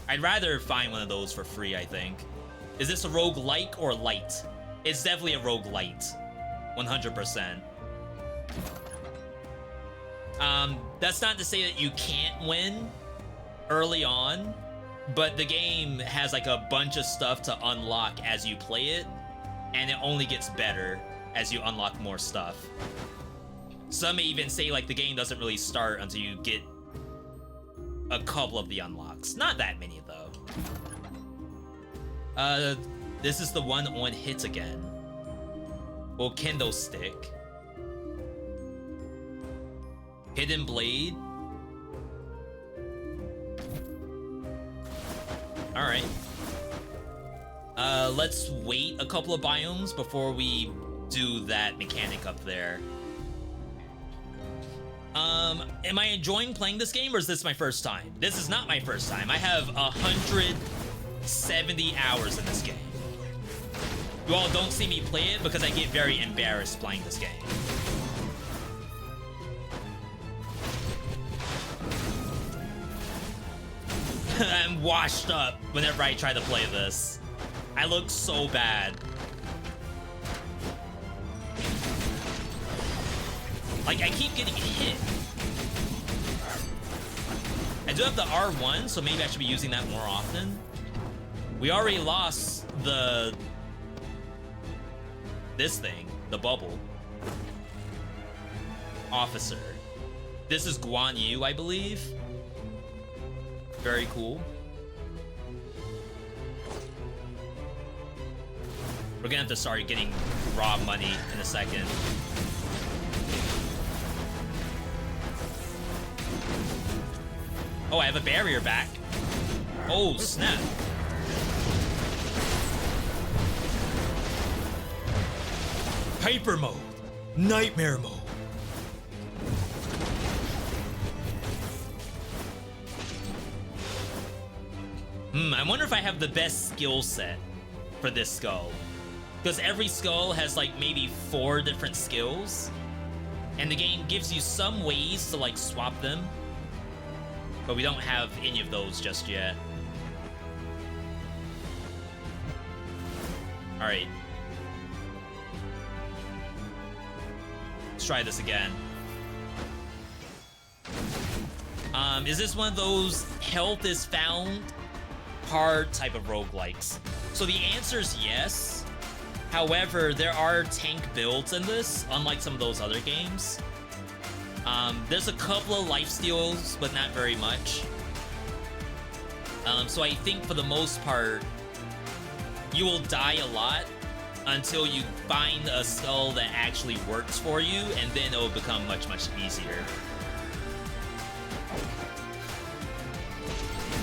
I'd rather find one of those for free, I think. Is this a roguelike or light? It's definitely a roguelite. 100%. That's not to say that you can't win early on, but the game has like a bunch of stuff to unlock as you play it, and it only gets better as you unlock more stuff. Some may even say like the game doesn't really start until you get a couple of the unlocks. Not that many though. This is the one on hits again. Well, Kendo Stick. Hidden Blade. Alright. Let's wait a couple of biomes before we do that mechanic up there. Am I enjoying playing this game, or is this my first time? This is not my first time. I have 170 hours in this game. You all don't see me play it because I get very embarrassed playing this game. I'm washed up whenever I try to play this. I look so bad. Like, I keep getting hit. I do have the R1, so maybe I should be using that more often. We already lost this thing, the bubble. Officer. This is Guan Yu, I believe. Very cool. We're gonna have to start getting raw money in a second. Oh, I have a barrier back. Oh, snap. Hyper mode. Nightmare mode. I wonder if I have the best skill set for this skull. Because every skull has like maybe 4 different skills. And the game gives you some ways to like swap them. But we don't have any of those just yet. Alright. Let's try this again. Is this one of those health is found hard type of roguelikes? So the answer is yes. However, there are tank builds in this, unlike some of those other games. There's a couple of life steals, but not very much. So I think for the most part, you will die a lot, until you find a skull that actually works for you, and then it will become much, much easier.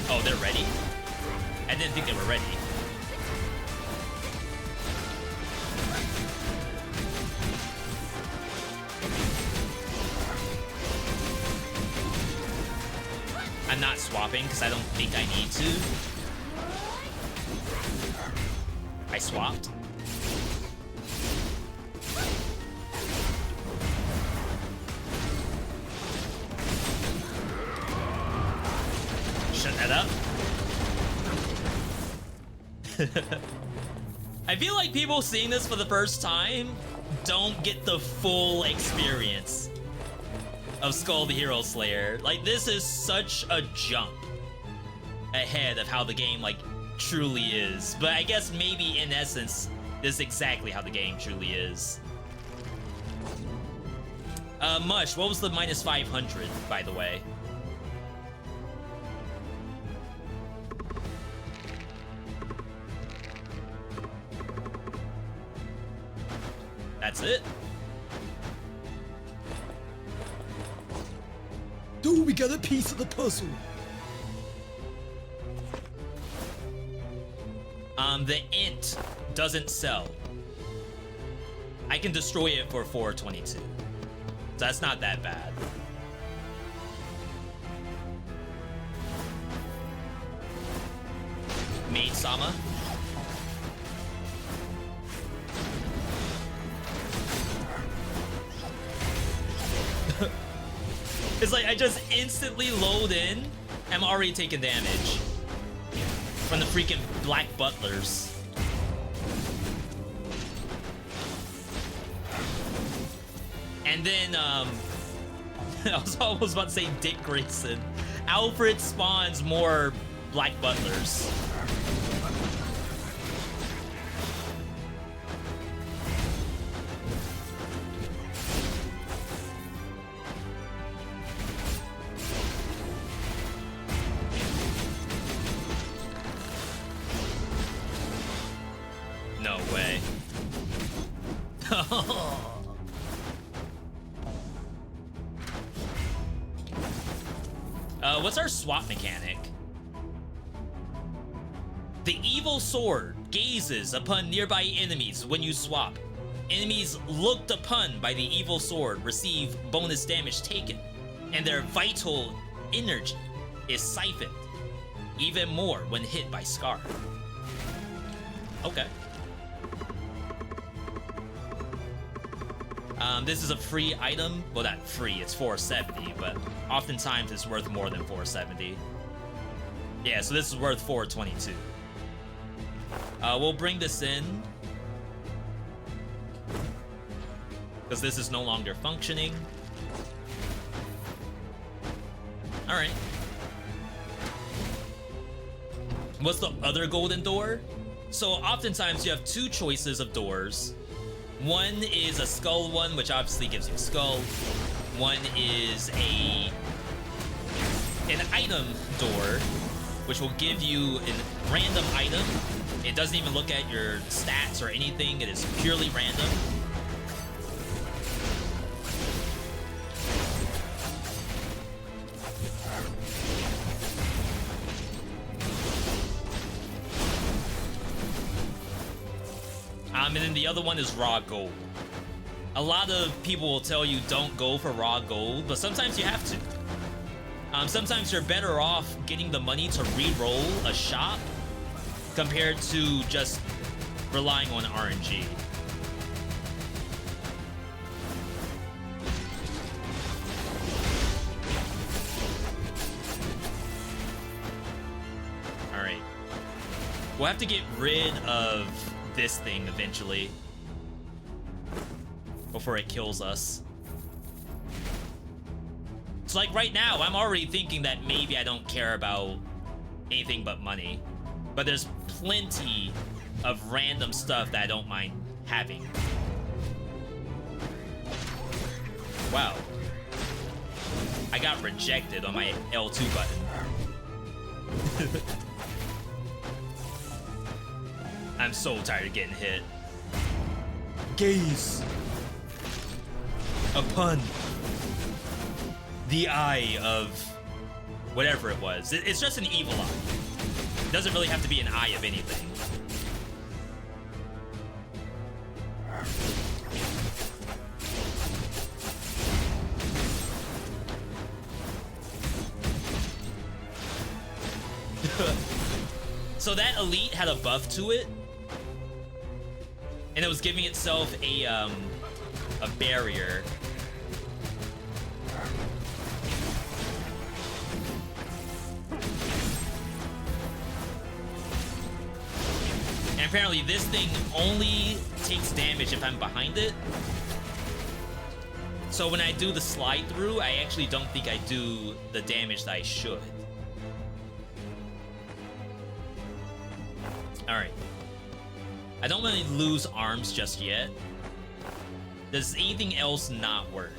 Oh, they're ready? I didn't think they were ready. I'm not swapping because I don't think I need to. I swapped. Shut that up. I feel like people seeing this for the first time don't get the full experience of Skul the Hero Slayer. Like, this is such a jump ahead of how the game, like, truly is. But I guess maybe in essence, this is exactly how the game truly is. Mush, what was the minus 500, by the way? That's it. Dude, we got a piece of the puzzle. The int doesn't sell. I can destroy it for 422. So that's not that bad. Maid Sama. It's like I just instantly load in. I'm already taking damage from the freaking black butlers. And then, I was almost about to say Dick Grayson. Alfred spawns more black butlers. No way. What's our swap mechanic? The evil sword gazes upon nearby enemies when you swap. Enemies looked upon by the evil sword receive bonus damage taken, and their vital energy is siphoned even more when hit by Scar. Okay. This is a free item. Well, not free, it's 470, but oftentimes it's worth more than 470. Yeah, so this is worth 422. We'll bring this in, because this is no longer functioning. Alright. What's the other golden door? So oftentimes you have two choices of doors. One is a skull one, which obviously gives you a skull. One is an item door, which will give you a random item. It doesn't even look at your stats or anything. It is purely random. And then the other one is raw gold. A lot of people will tell you don't go for raw gold, but sometimes you have to. Sometimes you're better off getting the money to re-roll a shop compared to just relying on RNG. Alright. We'll have to get rid of this thing eventually before it kills us. So like right now, I'm already thinking that maybe I don't care about anything but money, but there's plenty of random stuff that I don't mind having. Wow. I got rejected on my L2 button. I'm so tired of getting hit. gaze upon the eye of whatever it was. It's just an evil eye. It doesn't really have to be an eye of anything. So that elite had a buff to it, and it was giving itself a barrier. And apparently this thing only takes damage if I'm behind it. So when I do the slide through, I actually don't think I do the damage that I should. Alright. I don't want to lose arms just yet. Does anything else not work?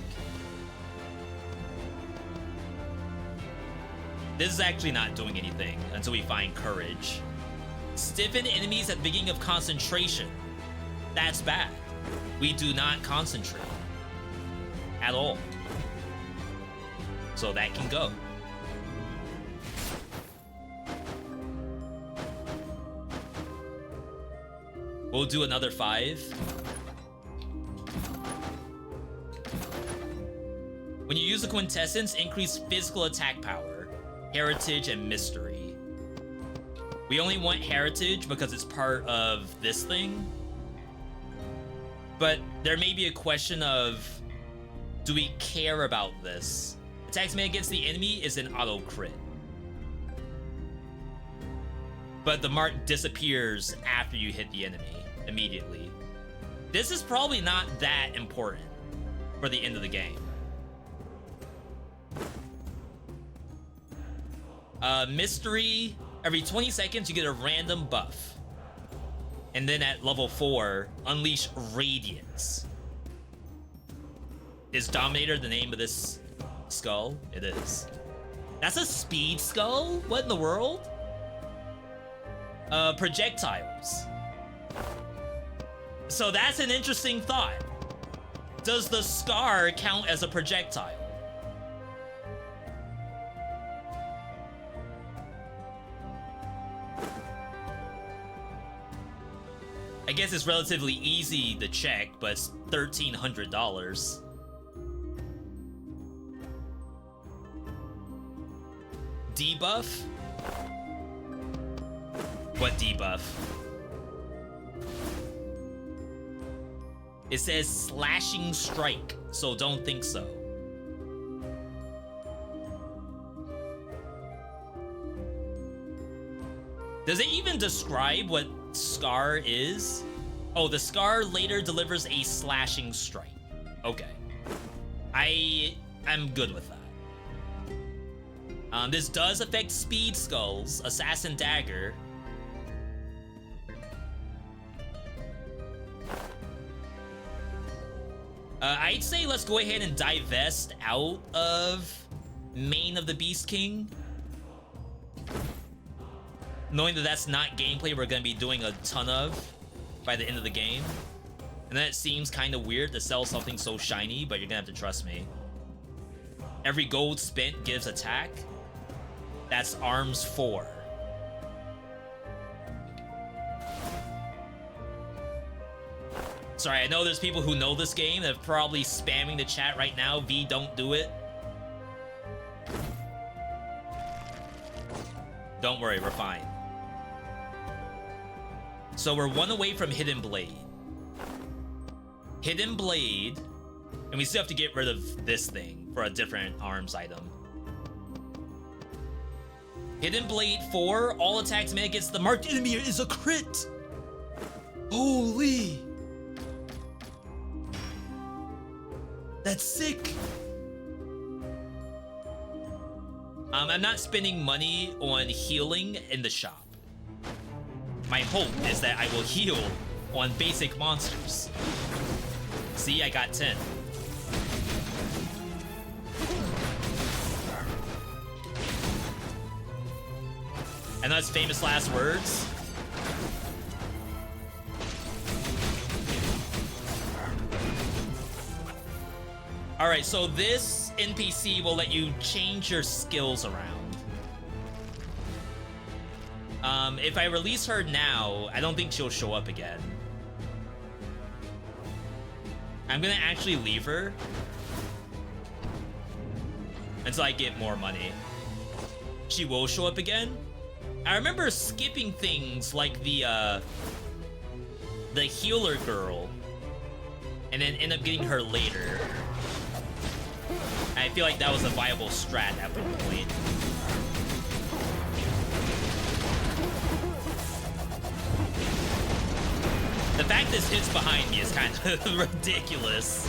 This is actually not doing anything until we find courage. Stiffen enemies at the beginning of concentration. That's bad. We do not concentrate at all. So that can go. We'll do another 5. When you use the quintessence, increase physical attack power, heritage, and mystery. We only want heritage because it's part of this thing. But there may be a question of, do we care about this? Attacks made against the enemy is an auto crit. But the mark disappears after you hit the enemy immediately. This is probably not that important for the end of the game. Mystery, every 20 seconds you get a random buff. And then at level 4, unleash Radiance. Is Dominator the name of this skull? It is. That's a speed skull? What in the world? Projectiles. So that's an interesting thought. Does the scar count as a projectile? I guess it's relatively easy to check, but it's $1,300. Debuff? What debuff? It says slashing strike, so don't think so. Does it even describe what Scar is? Oh, the Scar later delivers a slashing strike. Okay. I'm good with that. This does affect Speed Skulls, Assassin Dagger. I'd say let's go ahead and divest out of Mane of the Beast King. Knowing that that's not gameplay we're going to be doing a ton of by the end of the game. And then it seems kind of weird to sell something so shiny, but you're going to have to trust me. Every gold spent gives attack. That's arms 4. Sorry, I know there's people who know this game that are probably spamming the chat right now. V, don't do it. Don't worry, we're fine. So we're 1 away from Hidden Blade. Hidden Blade, and we still have to get rid of this thing for a different arms item. Hidden Blade 4, all attacks made against the marked enemy is a crit. Holy! That's sick! I'm not spending money on healing in the shop. My hope is that I will heal on basic monsters. See, I got 10. And that's famous last words. Alright, so this NPC will let you change your skills around. If I release her now, I don't think she'll show up again. I'm gonna actually leave her until I get more money. She will show up again. I remember skipping things like the healer girl and then end up getting her later. I feel like that was a viable strat at one point. The fact this hits behind me is kind of ridiculous.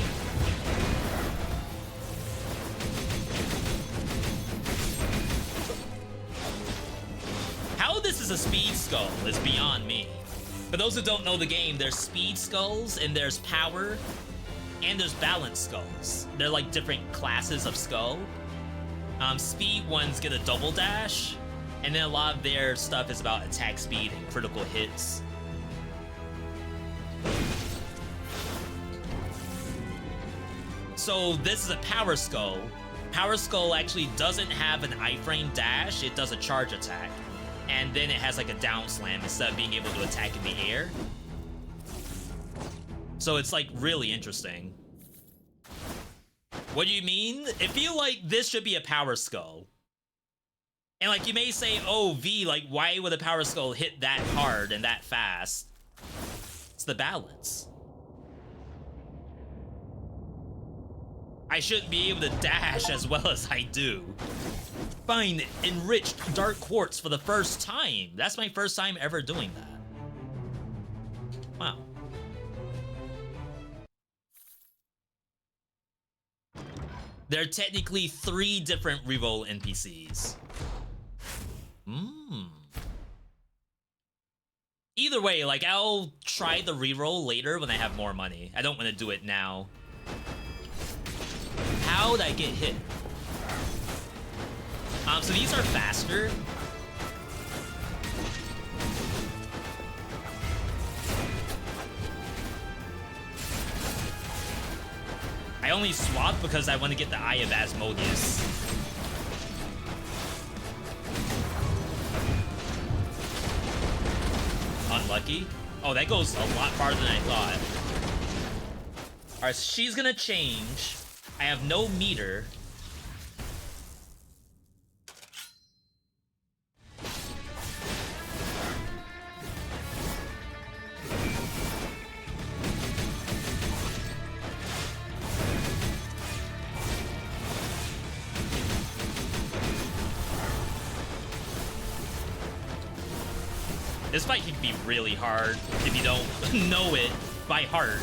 How this is a speed skull is beyond me. For those who don't know the game, there's speed skulls and there's power and there's balance skulls. They're like different classes of skull. Speed ones get a double dash, and then a lot of their stuff is about attack speed and critical hits. So this is a power skull. Power skull actually doesn't have an iframe dash, it does a charge attack. And then it has like a down slam instead of being able to attack in the air. So it's like really interesting. What do you mean? I feel like this should be a power skull. And like you may say, oh V, like why would a power skull hit that hard and that fast? It's the balance. I shouldn't be able to dash as well as I do. Find enriched dark quartz for the first time. That's my first time ever doing that. Wow. There are technically 3 different reroll NPCs. Either way, like I'll try the reroll later when I have more money. I don't want to do it now. How'd I get hit? So these are faster. I only swapped because I want to get the Eye of Asmodeus. Unlucky. Oh, that goes a lot farther than I thought. Alright, so she's gonna change. I have no meter. This fight can be really hard if you don't know it by heart.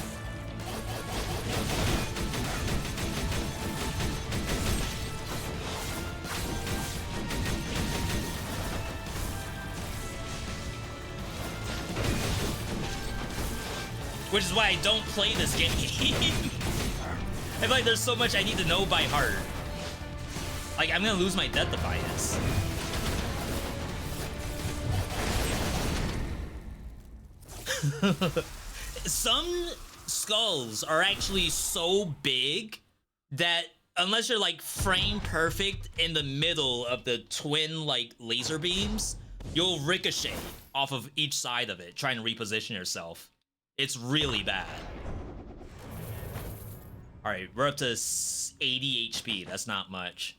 Which is why I don't play this game. I feel like there's so much I need to know by heart. Like, I'm gonna lose my Death Defiance. Some skulls are actually so big that unless you're like frame perfect in the middle of the twin like laser beams, you'll ricochet off of each side of it trying to reposition yourself. It's really bad. All right, we're up to 80 HP. That's not much.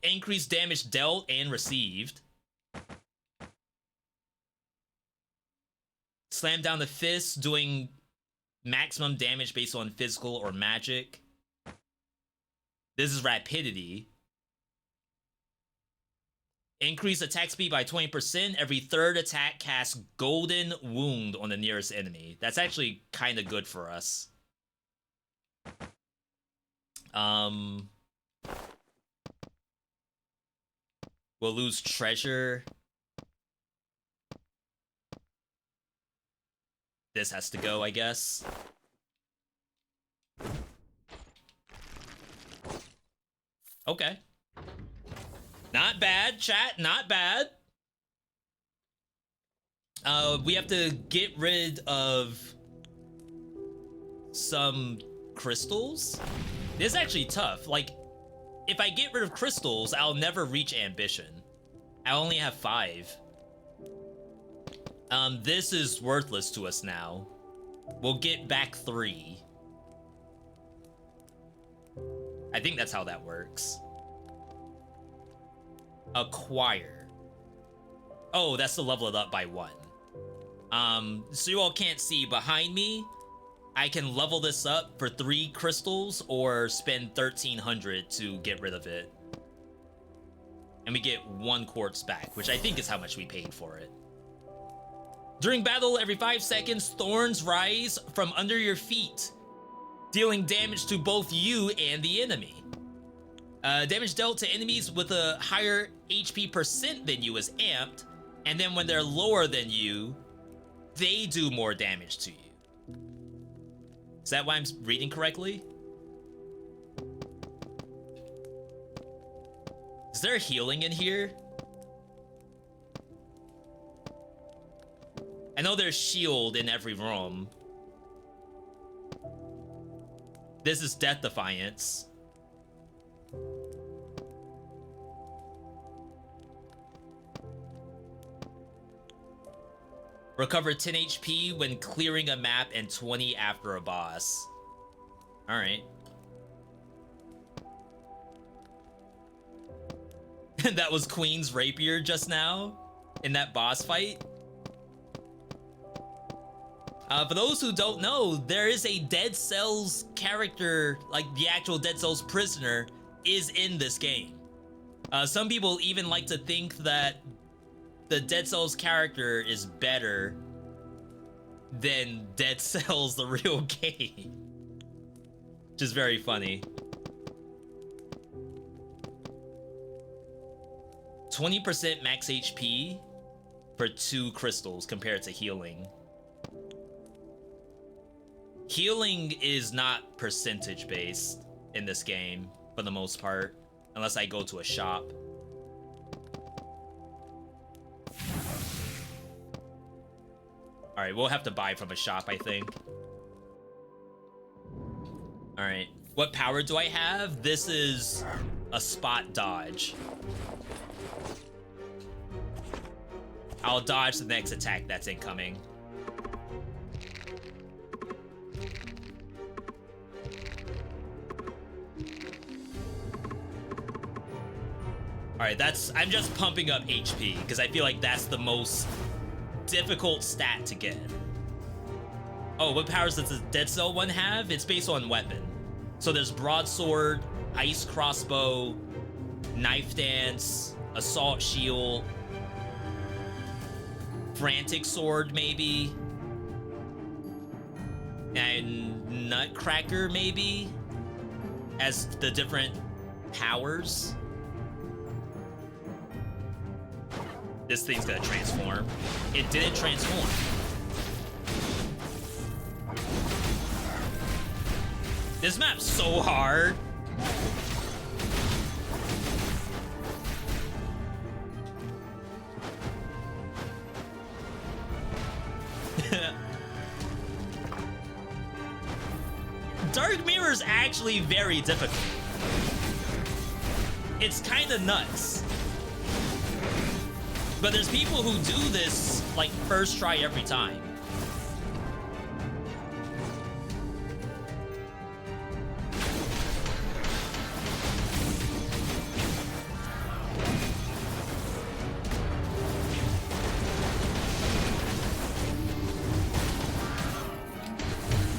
Increased damage dealt and received. Slam down the fist, doing maximum damage based on physical or magic. This is rapidity. Increase attack speed by 20%. Every third attack casts golden wound on the nearest enemy. That's actually kind of good for us. We'll lose treasure. This has to go, I guess. Okay. Not bad, chat. Not bad. We have to get rid of some crystals? This is actually tough. Like, if I get rid of crystals, I'll never reach ambition. I only have 5. This is worthless to us now. We'll get back 3. I think that's how that works. Acquire. Oh, that's to level it up by 1. So you all can't see behind me. I can level this up for 3 crystals or spend 1,300 to get rid of it. And we get 1 quartz back, which I think is how much we paid for it. During battle, every 5 seconds, thorns rise from under your feet, dealing damage to both you and the enemy. Damage dealt to enemies with a higher HP percent than you is amped, and then when they're lower than you, they do more damage to you. Is that why I'm reading correctly? Is there healing in here? I know there's shield in every room. This is Death Defiance. Recover 10 HP when clearing a map and 20 after a boss. Alright. That was Queen's Rapier just now in that boss fight. For those who don't know, there is a Dead Cells character, like the actual Dead Cells prisoner, is in this game. Some people even like to think that the Dead Cells character is better than Dead Cells, the real game. Which is very funny. 20% max HP for 2 crystals compared to healing. Healing is not percentage based in this game for the most part, unless I go to a shop. Alright, we'll have to buy from a shop, I think. Alright, what power do I have? This is a spot dodge. I'll dodge the next attack that's incoming. Alright, I'm just pumping up HP, because I feel like that's the most difficult stat to get. Oh, what powers does the Dead Cell one have? It's based on weapon. So there's Broadsword, Ice Crossbow, Knife Dance, Assault Shield, Frantic Sword maybe, and Nutcracker maybe, as the different powers. This thing's gonna transform. It didn't transform. This map's so hard. Dark Mirror is actually very difficult. It's kind of nuts. But there's people who do this, like, first try every time.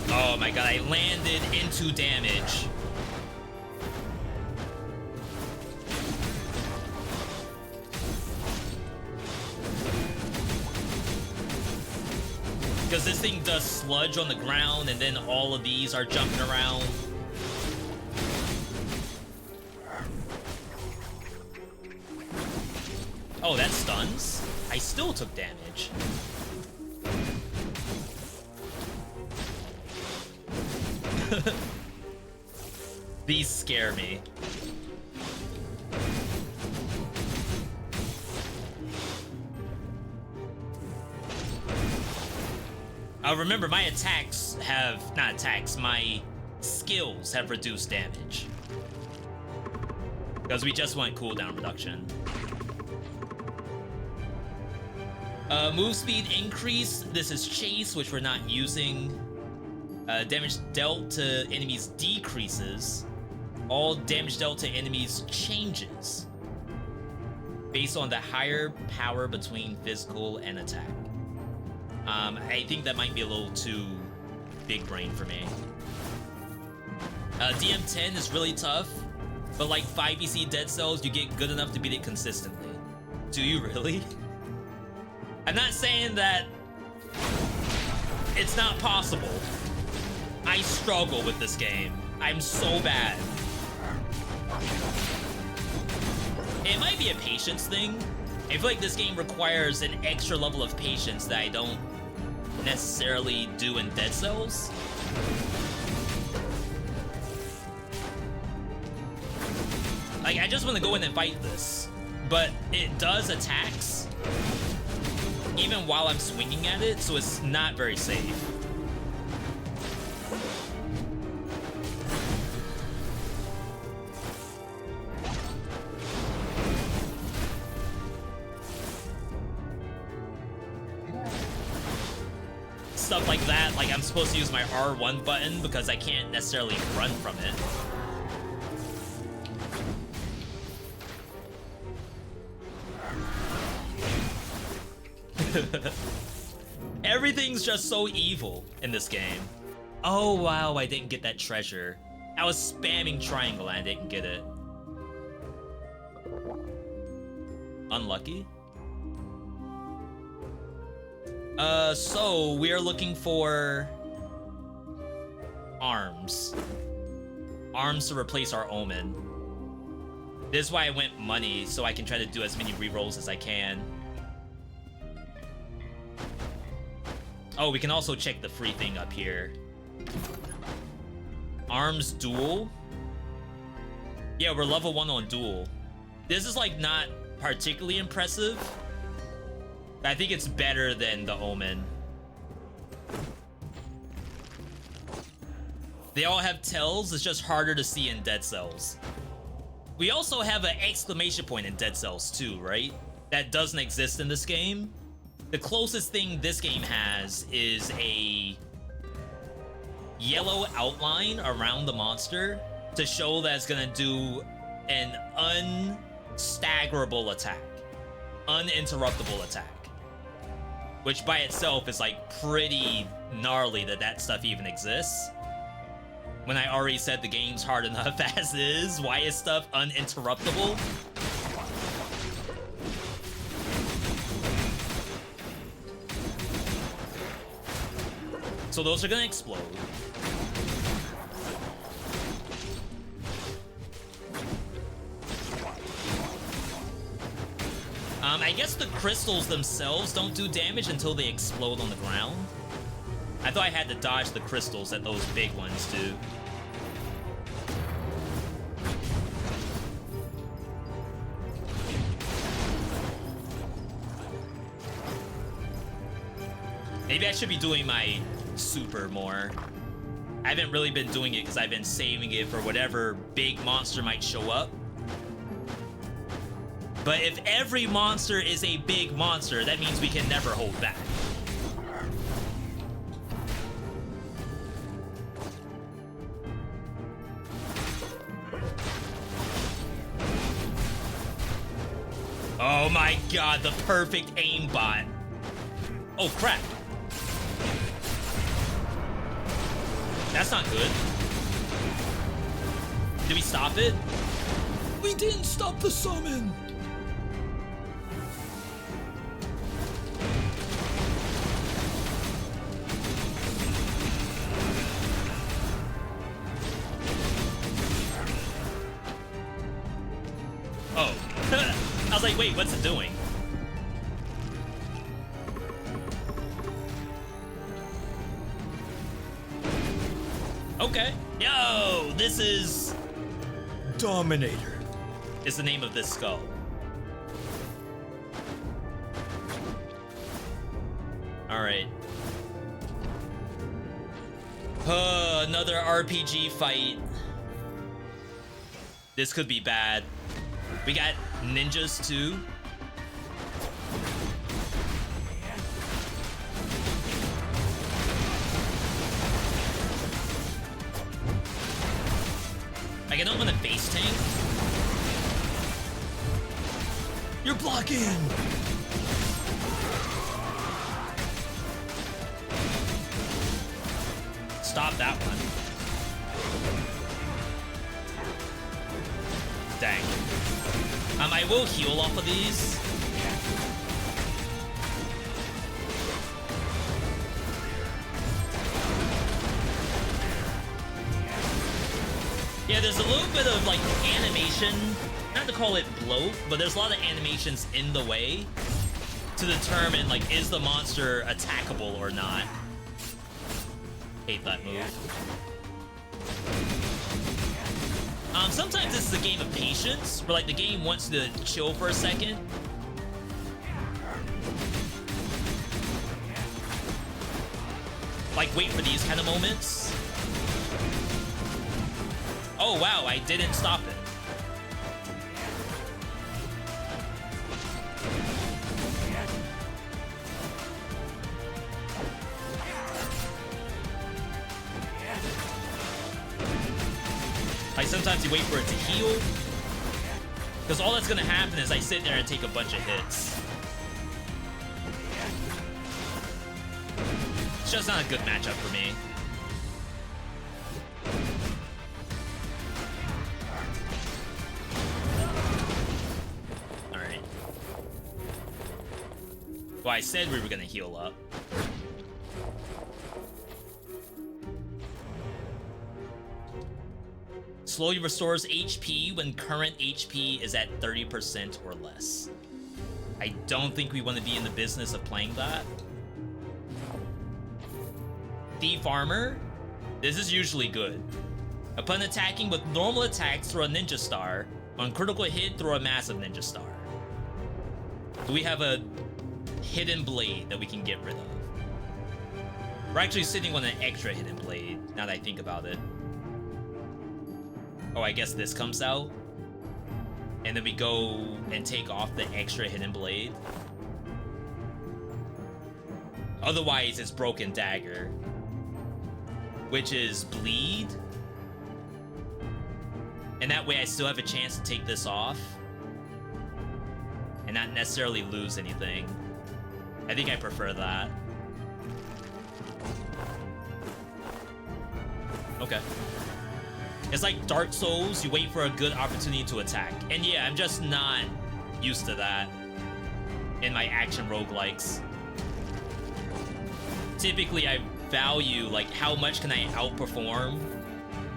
Oh my god, I landed into damage. Because this thing does sludge on the ground, and then all of these are jumping around. Oh, that stuns? I still took damage. These scare me. Remember, my attacks have, not attacks, my skills have reduced damage. Because we just want cooldown reduction. Move speed increase. This is chase, which we're not using. Damage dealt to enemies decreases. All damage dealt to enemies changes based on the higher power between physical and attack. I think that might be a little too big brain for me. DM10 is really tough, but like 5EC Dead Cells, you get good enough to beat it consistently. Do you really? I'm not saying that it's not possible. I struggle with this game. I'm so bad. It might be a patience thing. I feel like this game requires an extra level of patience that I don't necessarily do in Dead Cells. Like, I just want to go in and fight this, but it does attacks even while I'm swinging at it, so it's not very safe. Stuff like that, like I'm supposed to use my R1 button because I can't necessarily run from it. Everything's just so evil in this game. Oh wow, I didn't get that treasure. I was spamming triangle and I didn't get it. Unlucky? So we are looking for arms. Arms to replace our omen. This is why I went money, so I can try to do as many rerolls as I can. Oh, we can also check the free thing up here. Arms duel. Yeah, we're level 1 on duel. This is like not particularly impressive. I think it's better than the Omen. They all have tells, it's just harder to see in Dead Cells. We also have an exclamation point in Dead Cells too, right? That doesn't exist in this game. The closest thing this game has is a yellow outline around the monster to show that it's gonna do an unstaggerable attack. Uninterruptible attack. Which by itself is like pretty gnarly that that stuff even exists. When I already said the game's hard enough as is, why is stuff uninterruptible? So those are gonna explode. I guess the crystals themselves don't do damage until they explode on the ground. I thought I had to dodge the crystals that those big ones do. Maybe I should be doing my super more. I haven't really been doing it because I've been saving it for whatever big monster might show up. But if every monster is a big monster, that means we can never hold back. Oh my god, the perfect aimbot. Oh crap. That's not good. Did we stop it? We didn't stop the summon. Oh. I was like, wait, what's it doing? Okay. Yo, this is Dominator the name of this skull. All right. Another RPG fight. This could be bad. We got ninjas too. Like, I don't want to base tank. You're blocking! Stop that one. Dang. I will heal off of these. Yeah, there's a little bit of like animation, not to call it bloat, but there's a lot of animations in the way to determine like, is the monster attackable or not. Hate that move. Sometimes this is a game of patience, where like the game wants to chill for a second. Like, wait for these kind of moments. Oh wow, I didn't stop it. Like, sometimes you wait for it to heal, because all that's gonna happen is I sit there and take a bunch of hits. It's just not a good matchup for me. Alright. Well, I said we were gonna heal up. Slowly restores HP when current HP is at 30% or less. I don't think we want to be in the business of playing that. Thief Armor. This is usually good. Upon attacking with normal attacks, throw a Ninja Star. On critical hit, throw a massive Ninja Star. Do we have a Hidden Blade that we can get rid of? We're actually sitting on an extra Hidden Blade, now that I think about it. Oh, I guess this comes out. And then we go and take off the extra Hidden Blade. Otherwise, it's Broken Dagger, which is Bleed. And that way I still have a chance to take this off and not necessarily lose anything. I think I prefer that. Okay. It's like Dark Souls, you wait for a good opportunity to attack. And yeah, I'm just not used to that in my action roguelikes. Typically, I value, like, how much can I outperform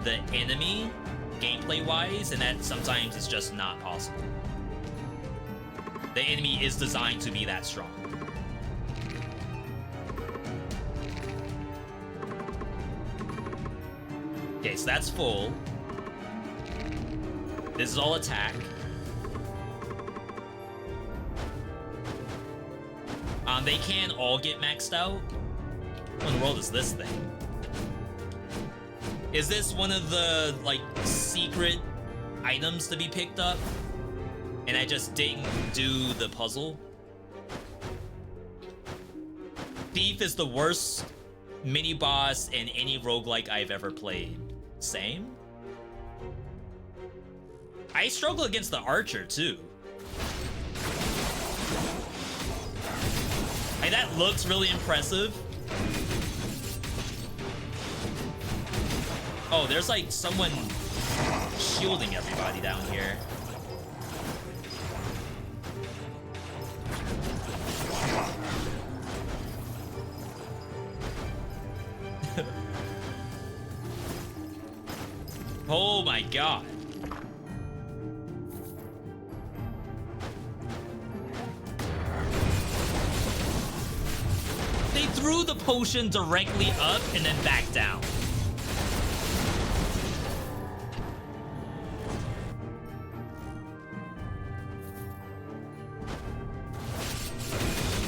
the enemy gameplay-wise, and that sometimes is just not possible. The enemy is designed to be that strong. Okay, so that's full. This is all attack. They can all get maxed out. What in the world is this thing? Is this one of the, like, secret items to be picked up? And I just didn't do the puzzle? Thief is the worst mini-boss in any roguelike I've ever played. Same? I struggle against the Archer, too. Like, that looks really impressive. Oh, there's, like, someone shielding everybody down here. Oh my god. They threw the potion directly up and then back down.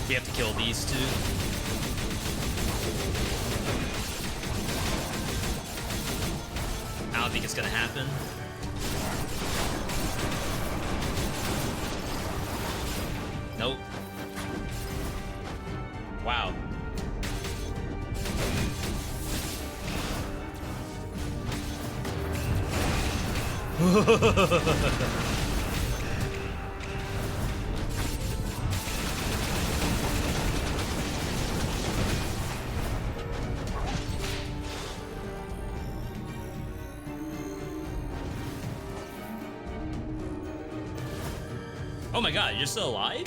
We have to kill these two. don't think it's gonna happen. Nope. Wow. Oh my god, you're still alive?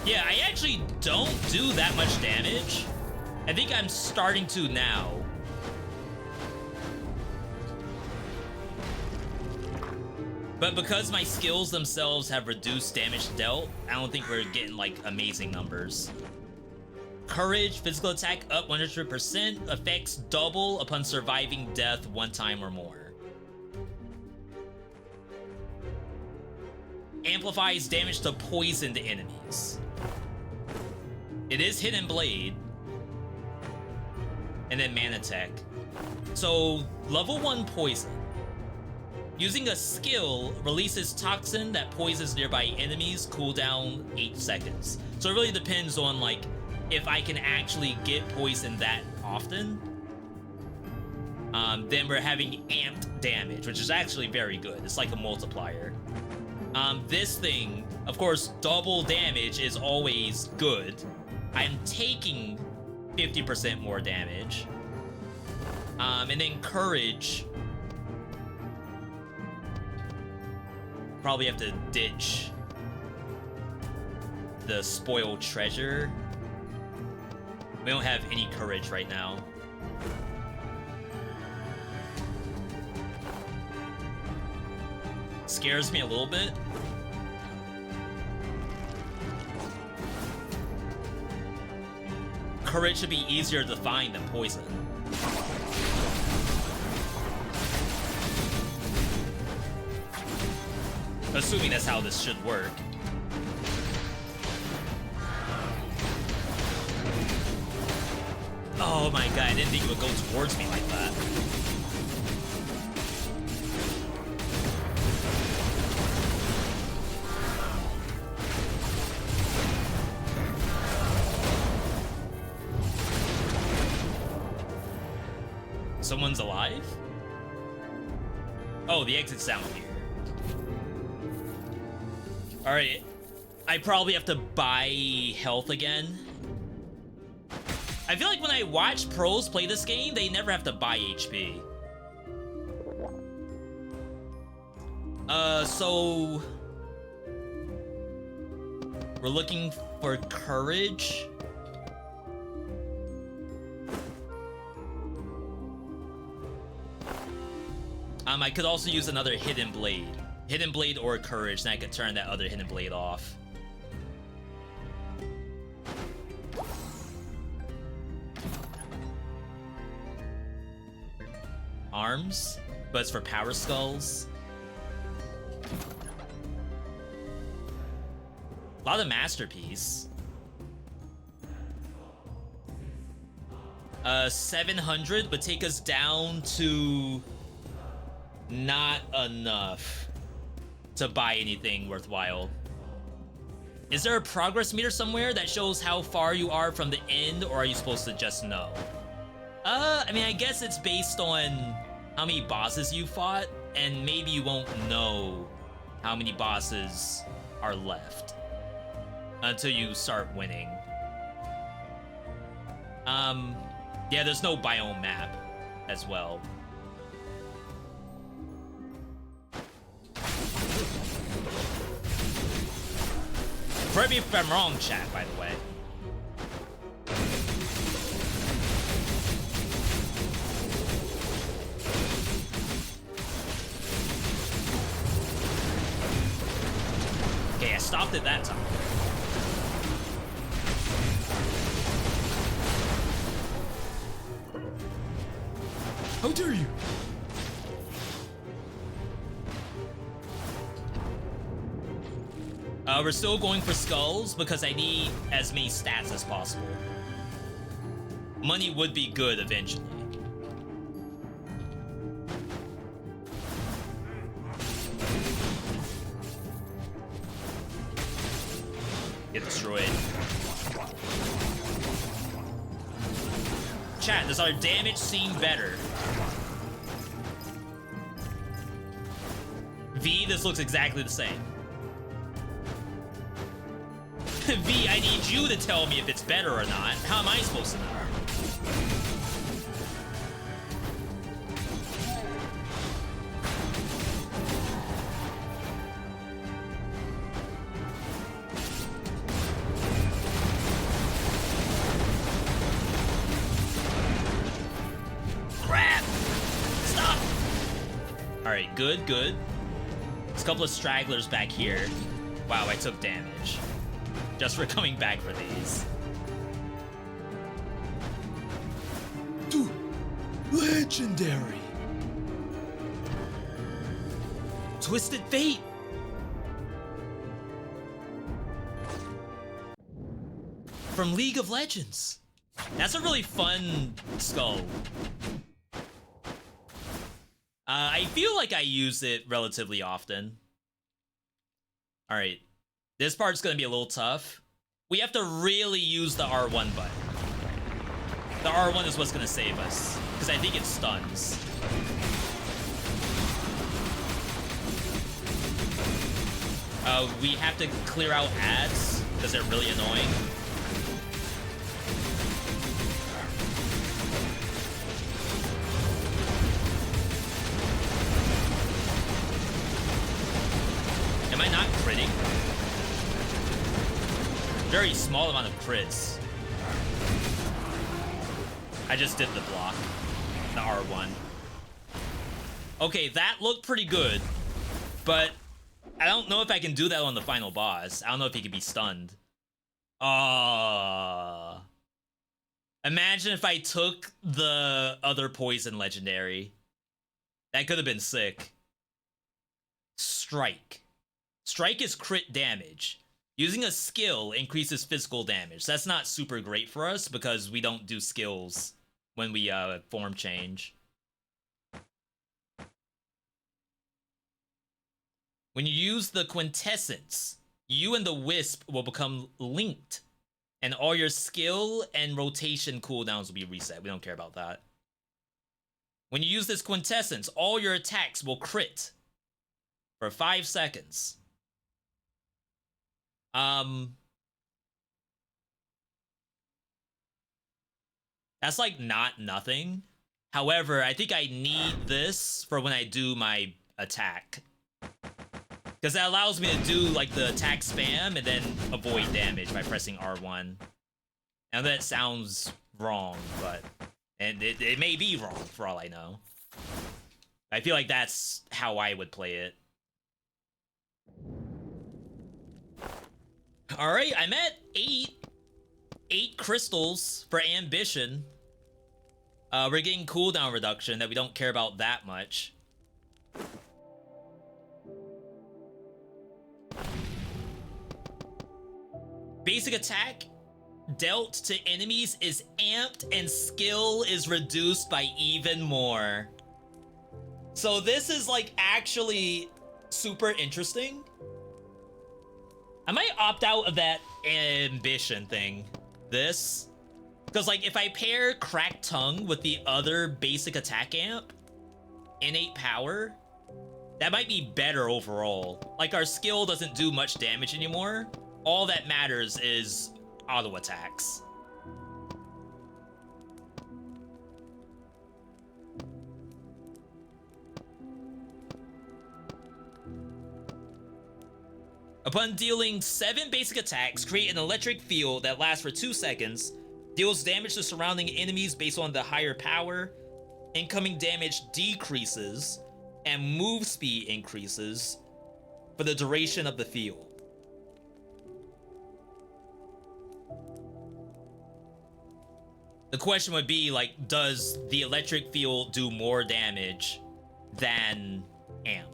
Yeah, I actually don't do that much damage. I think I'm starting to now. But because my skills themselves have reduced damage dealt, I don't think we're getting like amazing numbers. Courage, physical attack up 100%, effects double upon surviving death one time or more. Amplifies damage to poisoned enemies. It is Hidden Blade. And then Mana Tech. So, level 1 poison. Using a skill releases toxin that poisons nearby enemies, cooldown 8 seconds. So it really depends on like if I can actually get poisoned that often. Then we're having amped damage, which is actually very good. It's like a multiplier. This thing, of course, double damage is always good. I'm taking 50% more damage. And then courage. Probably have to ditch the spoiled treasure. We don't have any courage right now. Scares me a little bit. Courage should be easier to find than poison. Assuming that's how this should work. Oh my god, I didn't think it would go towards me like that. Someone's alive? Oh, the exit's down here. Alright, I probably have to buy health again. I feel like when I watch pros play this game, they never have to buy HP. So... we're looking for courage. I could also use another hidden blade. Hidden blade or courage, then I could turn that other hidden blade off. Arms, but it's for power skulls. A lot of masterpiece. 700 would take us down to not enough to buy anything worthwhile. Is there a progress meter somewhere that shows how far you are from the end, or are you supposed to just know? I mean, I guess it's based on how many bosses you fought, and maybe you won't know how many bosses are left until you start winning. Yeah, there's no biome map as well. Correct me if I'm wrong, chat, by the way. Okay, I stopped it that time. How dare you? We're still going for skulls because I need as many stats as possible. money would be good eventually. Get destroyed. Chat, does our damage seem better? V, this looks exactly the same. V, I need you to tell me if it's better or not. How am I supposed to know? Crap! Stop! Alright, good, good. There's a couple of stragglers back here. Wow, I took damage. Just for coming back for these. Dude, legendary. Twisted Fate. From League of Legends. That's a really fun skull. I feel like I use it relatively often. All right. This part's gonna be a little tough. We have to really use the R1 button. The R1 is what's gonna save us, because I think it stuns. We have to clear out ads, because they're really annoying. Am I not critting? Very small amount of crits. I just did the block. The R1. Okay, that looked pretty good. But I don't know if I can do that on the final boss. I don't know if he can be stunned. Imagine if I took the other poison legendary. That could have been sick. Strike. Strike is crit damage. Using a skill increases physical damage. That's not super great for us because we don't do skills when we form change. When you use the quintessence, you and the wisp will become linked, and all your skill and rotation cooldowns will be reset. We don't care about that. When you use this quintessence, all your attacks will crit for 5 seconds. That's like not nothing. However, I think I need this for when I do my attack. Because that allows me to do like the attack spam and then avoid damage by pressing R1. Now that sounds wrong, but... And it may be wrong for all I know. I feel like that's how I would play it. Alright, I'm at 8 crystals for ambition. We're getting cooldown reduction that we don't care about that much. Basic attack dealt to enemies is amped and skill is reduced by even more. So this is like actually super interesting. I might opt out of that ambition thing. This. Because like if I pair Cracked Tongue with the other basic attack amp, innate power, that might be better overall. Like our skill doesn't do much damage anymore. All that matters is auto attacks. Upon dealing 7 basic attacks, create an electric field that lasts for 2 seconds, deals damage to surrounding enemies based on the higher power, incoming damage decreases, and move speed increases for the duration of the field. The question would be, like, does the electric field do more damage than amp?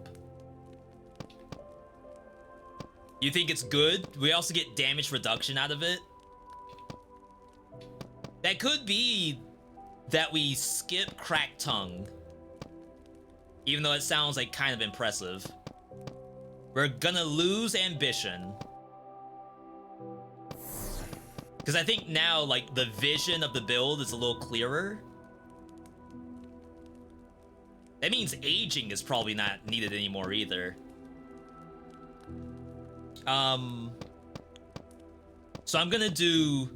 You think it's good? We also get damage reduction out of it. That could be that we skip Cracked Tongue. Even though it sounds like kind of impressive. We're gonna lose Ambition. Because I think now, like, the vision of the build is a little clearer. That means aging is probably not needed anymore either. So I'm gonna do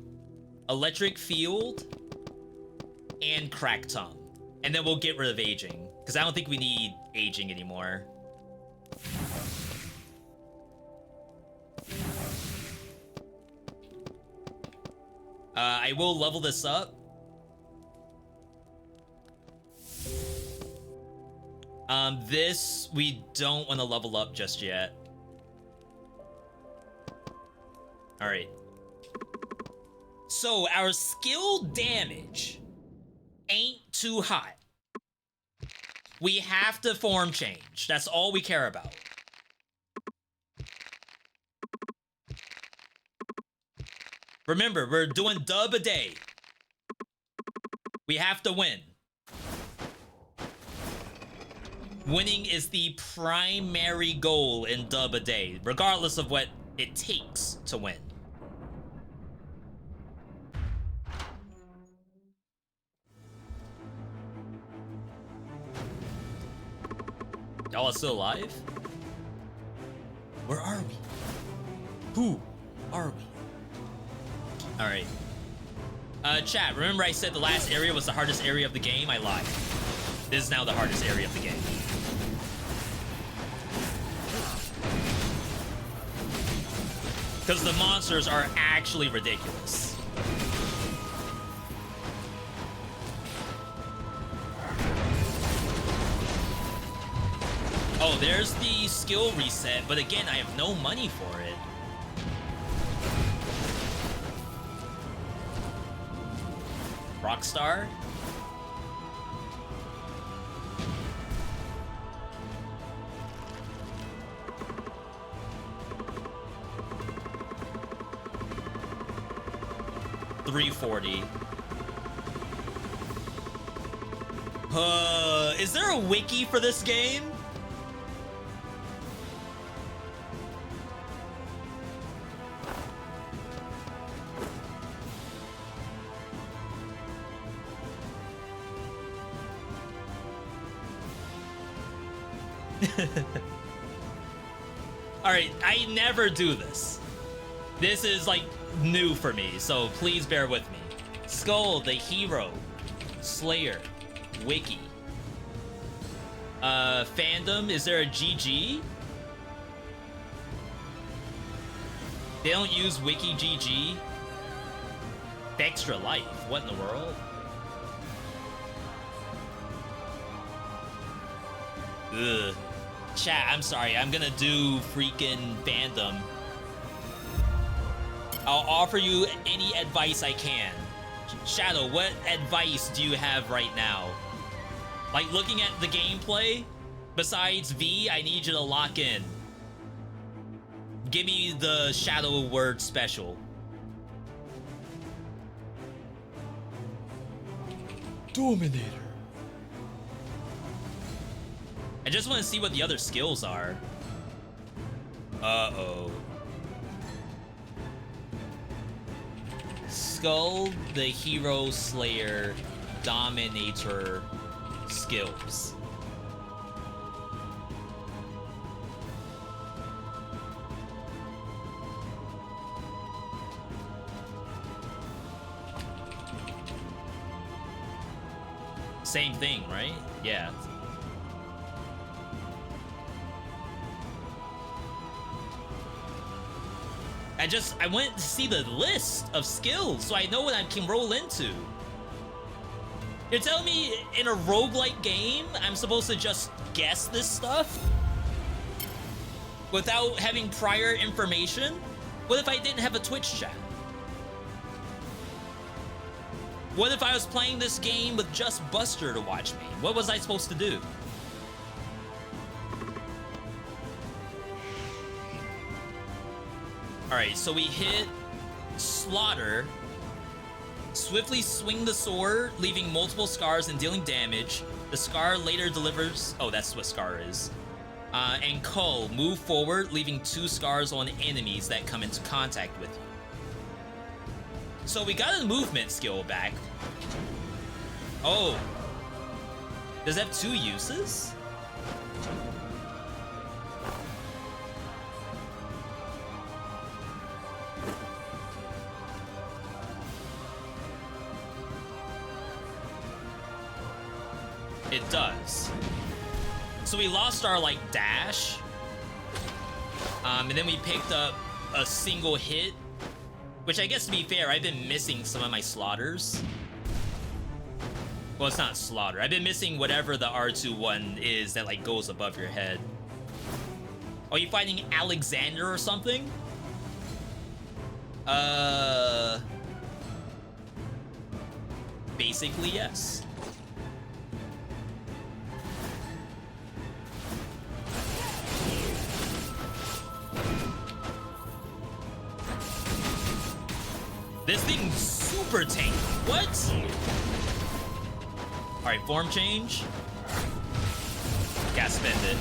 Electric Field and Cracked Tongue. And then we'll get rid of aging. Because I don't think we need aging anymore. I will level this up. This we don't want to level up just yet. All right. So our skill damage ain't too hot. We have to form change. That's all we care about. Remember, we're doing dub a day. We have to win. Winning is the primary goal in dub a day, regardless of what it takes to win. Y'all are still alive? Where are we? Who are we? Alright. Chat, remember I said the last area was the hardest area of the game? I lied. This is now the hardest area of the game. Because the monsters are actually ridiculous. Oh, there's the skill reset, but again, I have no money for it. Rockstar? $340. Is there a wiki for this game? Alright, I never do this. This is like new for me, so please bear with me. Skul, the hero. Slayer. Wiki. Fandom, is there a GG? They don't use Wiki GG? Extra life, what in the world? Ugh. Chat, I'm sorry, I'm gonna do freaking fandom. I'll offer you any advice I can. Shadow, what advice do you have right now? Like, looking at the gameplay, besides V, I need you to lock in. Give me the Shadow word special. Dominator. I just want to see what the other skills are. Uh-oh. Skul, the hero, slayer, dominator skills. Same thing, right? Yeah. I went to see the list of skills so I know what I can roll into. You're telling me in a roguelike game, I'm supposed to just guess this stuff? Without having prior information? What if I didn't have a Twitch chat? What if I was playing this game with just Buster to watch me? What was I supposed to do? Alright, so we hit Slaughter. Swiftly swing the sword, leaving multiple scars and dealing damage. The scar later delivers... Oh, that's what scar is. And Cull, move forward, leaving 2 scars on enemies that come into contact with you. So we got a movement skill back. Oh. Does it have 2 uses? It does. So we lost our, like, dash. And then we picked up a single hit. Which I guess, to be fair, I've been missing some of my slaughters. Well, it's not slaughter. I've been missing whatever the R2 one is that, like, goes above your head. Are you fighting Alexander or something? Basically, yes. This thing's super tanky. What? Alright, form change. Gotta spend it.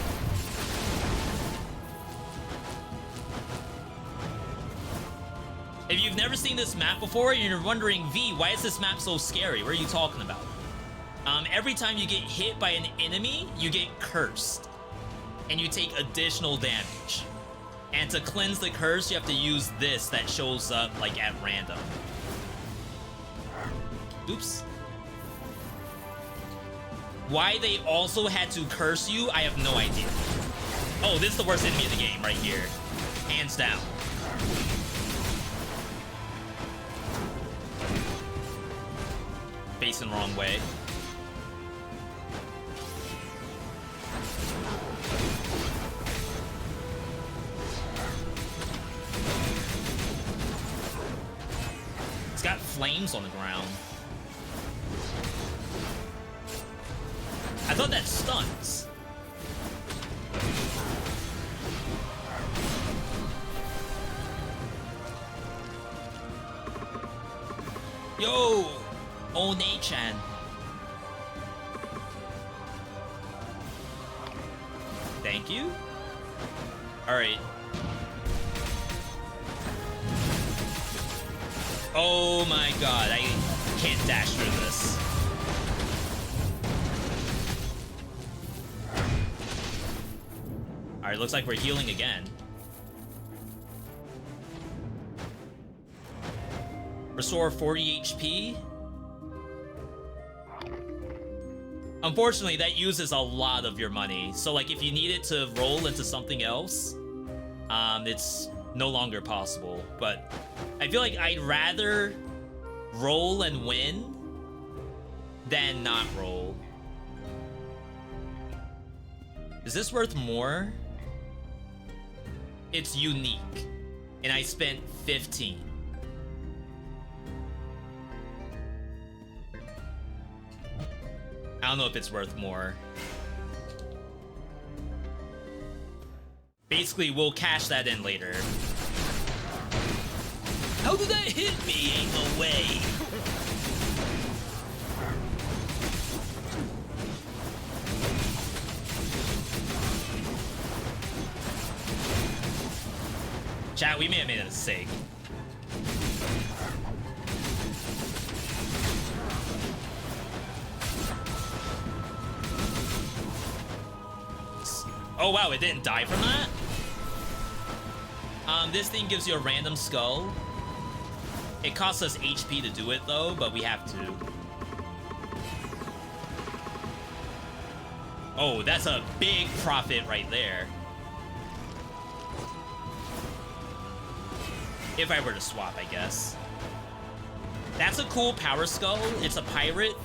If you've never seen this map before and you're wondering, V, why is this map so scary? What are you talking about? Every time you get hit by an enemy, you get cursed. And you take additional damage. And to cleanse the curse, you have to use this that shows up, like, at random. Oops. Why they also had to curse you, I have no idea. Oh, this is the worst enemy of the game right here. Hands down. Facing the wrong way. It's got flames on the ground. I thought that stuns. Yo! One-chan. Thank you. Alright. Oh my god, I can't dash through this. Alright, looks like we're healing again. Restore 40 HP. Unfortunately, that uses a lot of your money. So, like, if you need it to roll into something else, it's no longer possible. But I feel like I'd rather roll and win than not roll. Is this worth more? It's unique. And I spent 15. I don't know if it's worth more. Basically, we'll cash that in later. How did that hit me? Ain't no way. Chat, we may have made a mistake. Oh wow, it didn't die from that? This thing gives you a random skull. It costs us HP to do it though, but we have to. Oh, that's a big profit right there. If I were to swap, I guess. That's a cool power skull. It's a pirate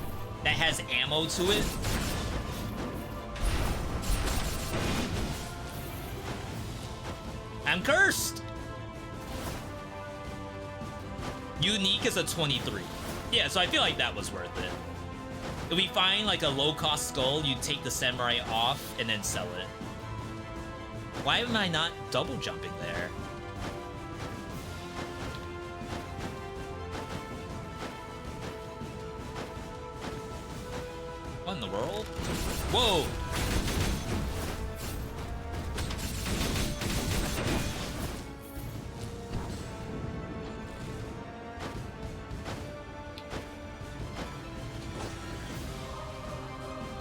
that has ammo to it. I'm cursed! Unique is a 23. Yeah, so I feel like that was worth it. If we find like a low-cost skull, you take the samurai off and then sell it. Why am I not double jumping there? What in the world? Whoa!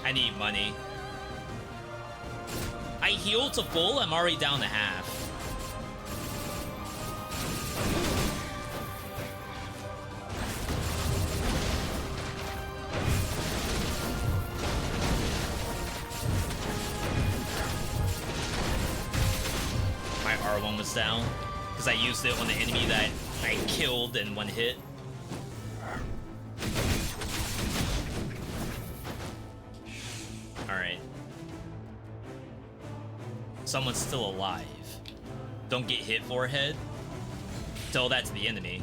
I need money. I healed to full, I'm already down to half. My R1 was down, because I used it on the enemy that I killed in one hit. Alright. Someone's still alive. Don't get hit forehead. Tell that to the enemy.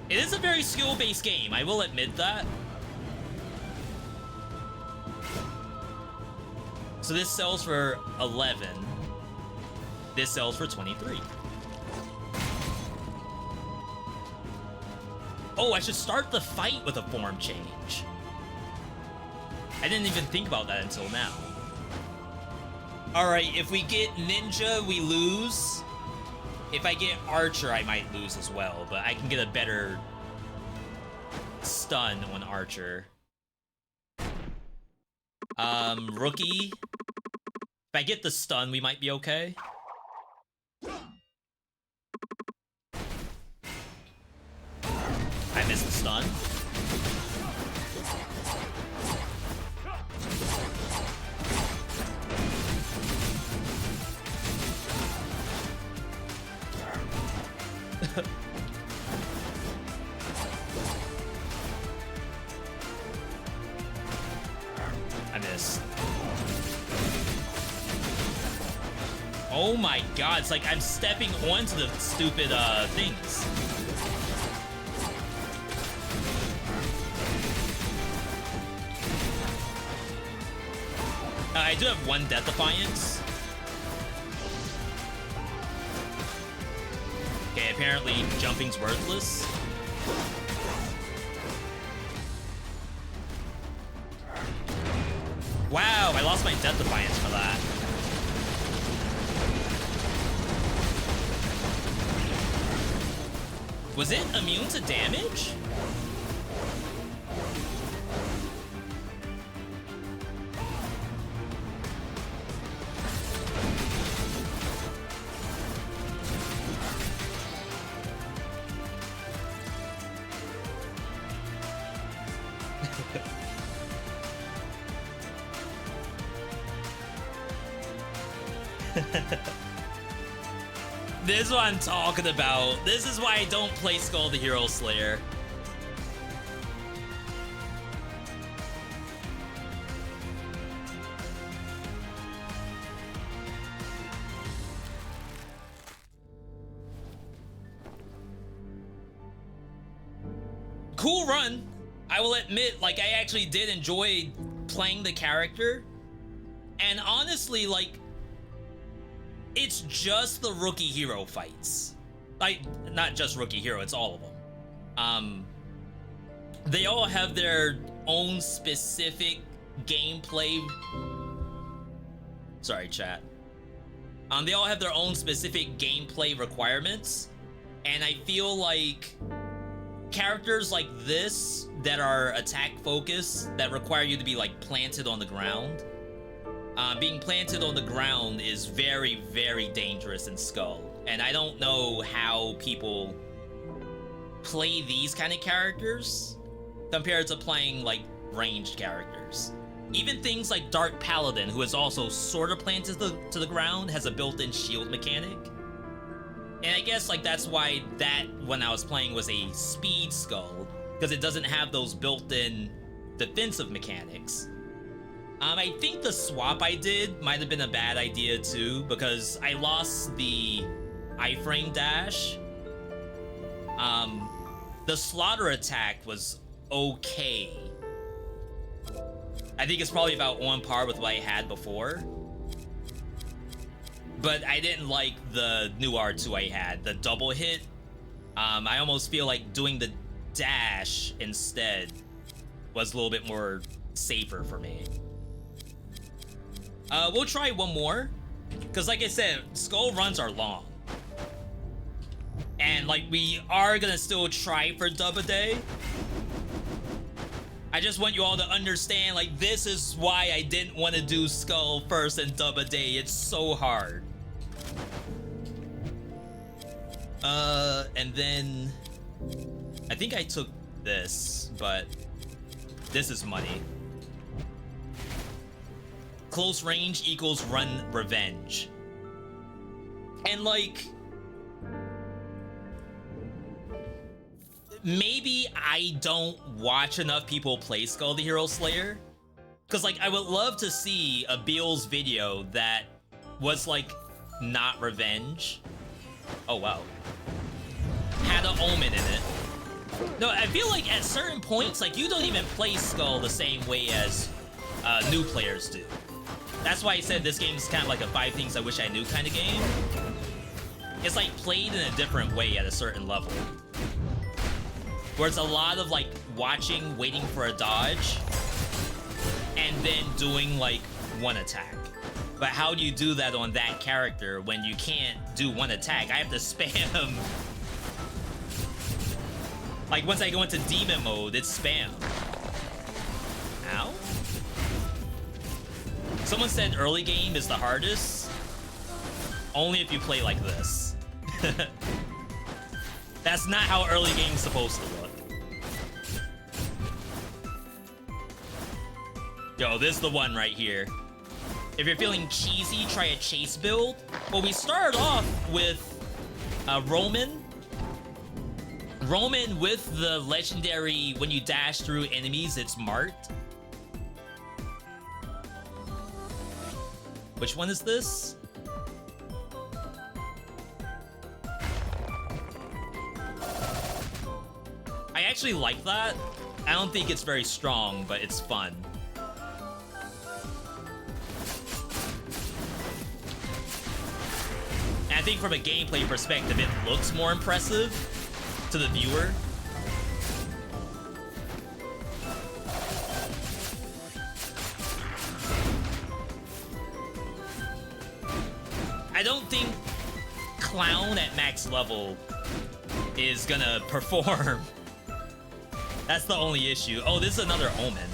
It is a very skill-based game, I will admit that. So this sells for 11. This sells for 23. Oh, I should start the fight with a form change. I didn't even think about that until now. Alright, if we get Ninja, we lose. If I get Archer, I might lose as well, but I can get a better stun on Archer. Rookie. If I get the stun, we might be okay. I missed the stun. I missed. Oh my god, it's like I'm stepping onto the stupid things. I do have one Death Defiance. Okay, apparently jumping's worthless. Wow, I lost my Death Defiance for that. Was it immune to damage? This is what I'm talking about. This is why I don't play Skul the Hero Slayer. Cool run. I will admit, like, I actually did enjoy playing the character. And honestly, like, it's just the rookie hero fights. Like, not just rookie hero, it's all of them. They all have their own specific gameplay. Sorry, chat. They all have their own specific gameplay requirements. And I feel like characters like this that are attack focused, that require you to be like planted on the ground. Being planted on the ground is very, very dangerous in Skul. And I don't know how people play these kind of characters compared to playing like ranged characters. Even things like Dark Paladin, who is also sort of planted to the ground, has a built-in shield mechanic. And I guess like that's why that, when I was playing, was a speed Skul, because it doesn't have those built-in defensive mechanics. I think the swap I did might have been a bad idea too, because I lost the iframe dash. The slaughter attack was okay. I think it's probably about on par with what I had before. But I didn't like the new R2 I had, the double hit. I almost feel like doing the dash instead was a little bit more safer for me. We'll try one more, because like I said, Skul runs are long. And like we are gonna still try for dub a day. I just want you all to understand, like, this is why I didn't want to do Skul first and dub a day. It's so hard. And then I think I took this, but this is money. Close range equals run revenge. And like, maybe I don't watch enough people play Skul the Hero Slayer, because like I would love to see a Beals video that was like not revenge. Oh wow, had an omen in it. No, I feel like at certain points, like you don't even play Skul the same way as new players do. That's why I said this game is kind of like a 5 things I wish I knew kind of game. It's like played in a different way at a certain level, where it's a lot of like watching, waiting for a dodge, and then doing like one attack. But how do you do that on that character when you can't do one attack? I have to spam. Like once I go into demon mode, it's spam. Ow? Someone said early game is the hardest. Only if you play like this. That's not how early game's supposed to look. Yo, this is the one right here. If you're feeling cheesy, try a chase build. Well, we started off with Roman. Roman with the legendary, when you dash through enemies, it's marked. Which one is this? I actually like that. I don't think it's very strong, but it's fun. And I think from a gameplay perspective, it looks more impressive to the viewer. I don't think Clown at max level is gonna perform. That's the only issue. Oh, this is another omen.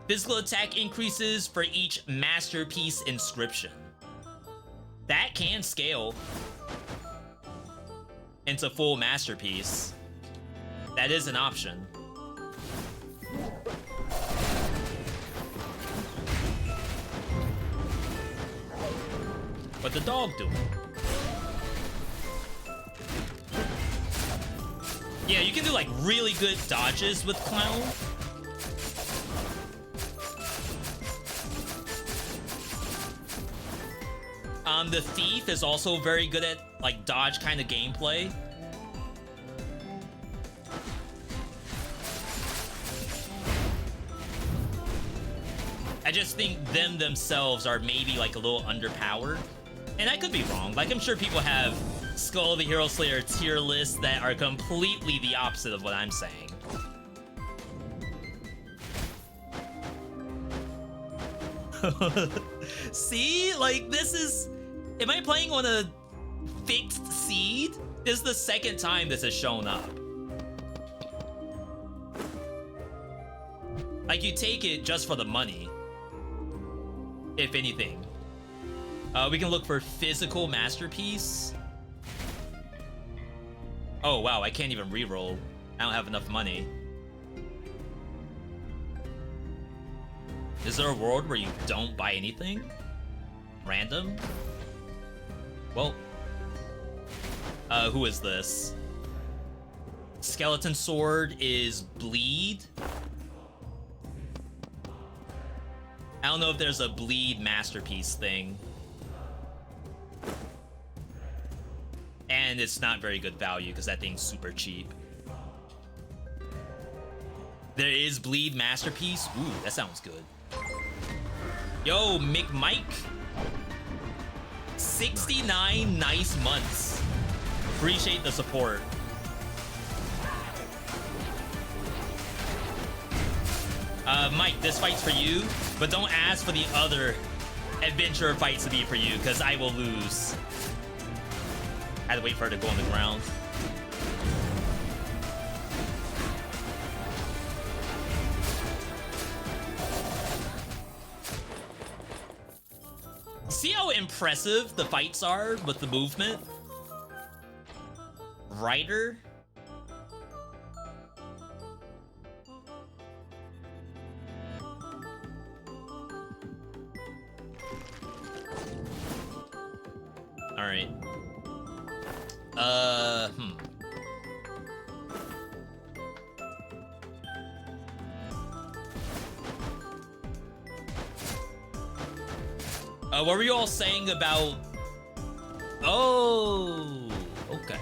Physical attack increases for each masterpiece inscription. That can scale into full masterpiece. That is an option. What the dog doing? Yeah, you can do like really good dodges with Clown. The Thief is also very good at like dodge kind of gameplay. I just think them themselves are maybe like a little underpowered. And I could be wrong. Like I'm sure people have Skul the Hero Slayer tier lists that are completely the opposite of what I'm saying. See? Like this is... Am I playing on a fixed seed? This is the second time this has shown up. Like you take it just for the money, if anything. We can look for physical masterpiece. Oh wow, I can't even reroll. I don't have enough money. Is there a world where you don't buy anything? Random? Well, who is this? Skeleton sword is bleed. I don't know if there's a bleed masterpiece thing. And it's not very good value because that thing's super cheap. There is bleed masterpiece. Ooh, that sounds good. Yo, McMike. 69 nice months. Appreciate the support. Mike, this fight's for you, but don't ask for the other adventure fights to be for you, because I will lose. I had to wait for her to go on the ground. See how impressive the fights are with the movement? Rider? Alright. What were you all saying about... Oh, okay.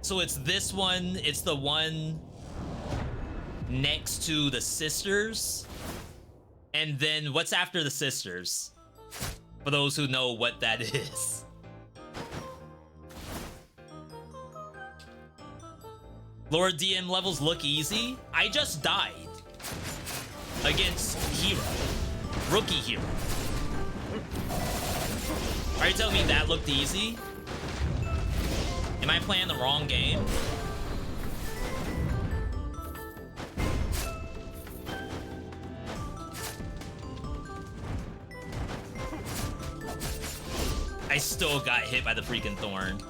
So it's this one, it's the one next to the sisters. And then what's after the sisters? For those who know what that is. Lower DM levels look easy. I just died against Hero. Rookie Hero. Are you telling me that looked easy? Am I playing the wrong game? I still got hit by the freaking thorn.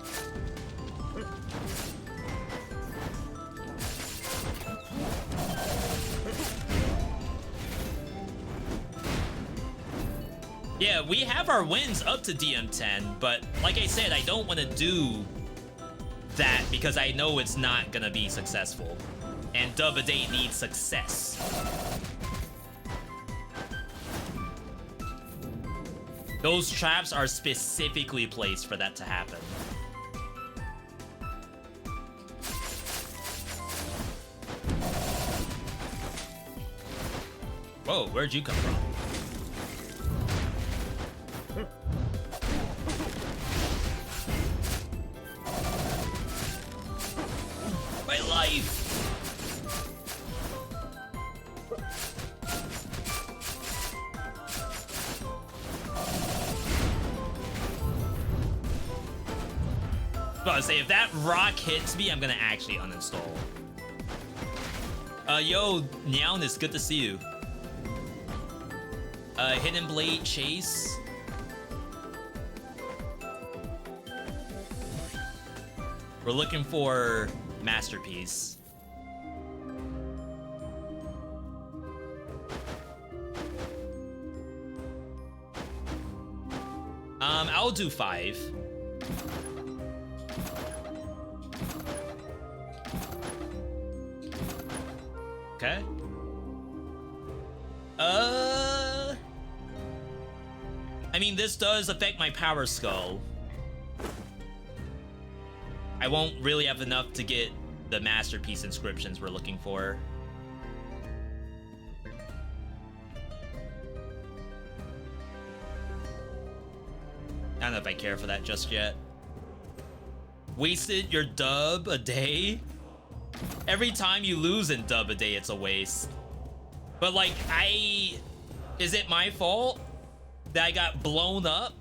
Yeah, we have our wins up to DM10, but like I said, I don't want to do that because I know it's not gonna be successful. And Dub a Day needs success. Those traps are specifically placed for that to happen. Whoa, where'd you come from? My life! I was about to say, if that rock hits me, I'm gonna actually uninstall. Yo, Nyan, it's good to see you. Hidden Blade Chase. We're looking for Masterpiece. I'll do 5. Okay. I mean, this does affect my power skull. I won't really have enough to get the masterpiece inscriptions we're looking for. I don't know if I care for that just yet. Wasted your dub a day? Every time you lose in dub a day, it's a waste. But like, is it my fault that I got blown up?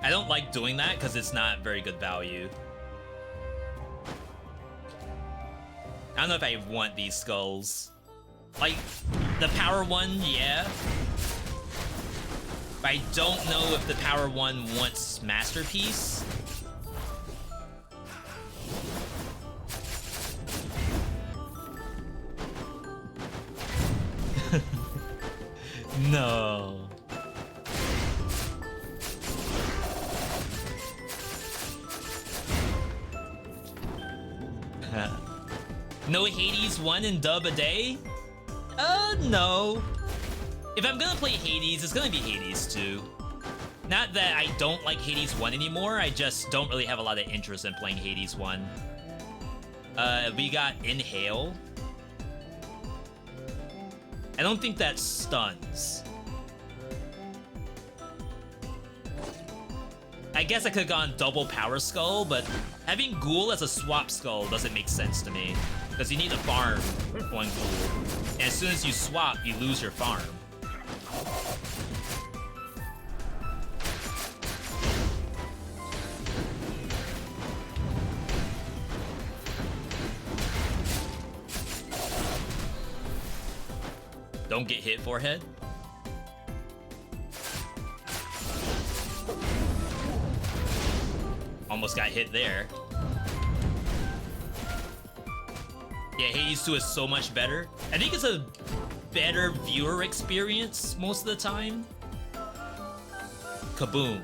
I don't like doing that because it's not very good value. I don't know if I want these skulls. Like, the power one, yeah. But I don't know if the power one wants masterpiece. No. No Hades 1 and dub a day? No. If I'm gonna play Hades, it's gonna be Hades 2. Not that I don't like Hades 1 anymore, I just don't really have a lot of interest in playing Hades 1. We got Inhale. I don't think that stuns. I guess I could've gone double Power Skull, but having Ghoul as a swap skull doesn't make sense to me. Because you need a farm on Ghoul. And as soon as you swap, you lose your farm. Don't get hit, forehead. Almost got hit there. Yeah, Hades 2 is so much better. I think it's a better viewer experience most of the time. Kaboom.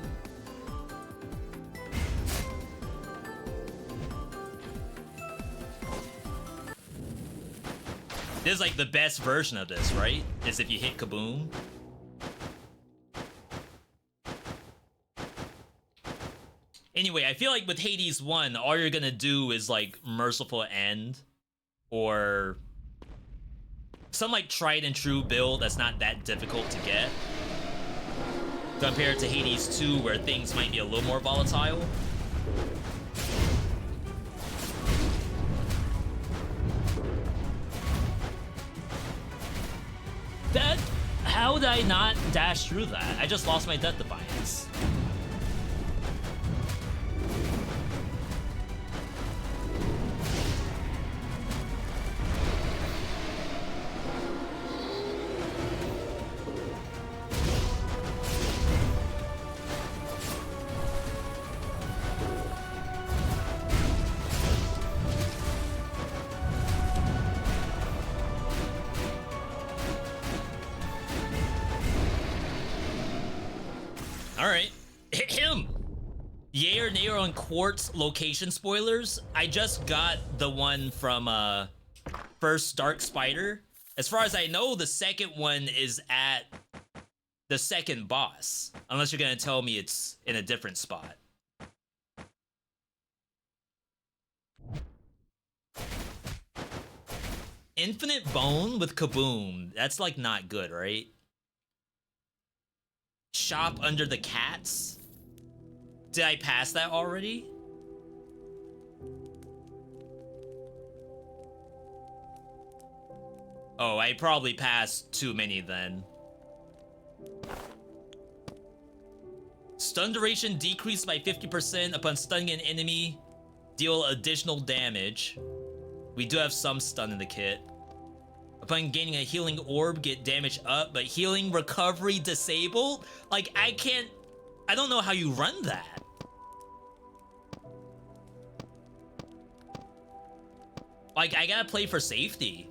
This is like the best version of this, right? Is if you hit Kaboom. Anyway, I feel like with Hades 1, all you're gonna do is like Merciful End or some like tried and true build that's not that difficult to get. Compared to Hades 2, where things might be a little more volatile. That... How did I not dash through that? I just lost my Death Defiance. Alright. Hit him! Yay or nay on Quartz location spoilers? I just got the one from first Dark Spider. As far as I know, the second one is at the second boss. Unless you're gonna tell me it's in a different spot. Infinite Bone with Kaboom. That's like not good, right? Shop under the cats? Did I pass that already? Oh, I probably passed too many then. Stun duration decreased by 50% upon stunning an enemy. Deal additional damage. We do have some stun in the kit. Upon gaining a healing orb, get damage up, but healing recovery disabled? Like, I don't know how you run that. Like, I gotta play for safety.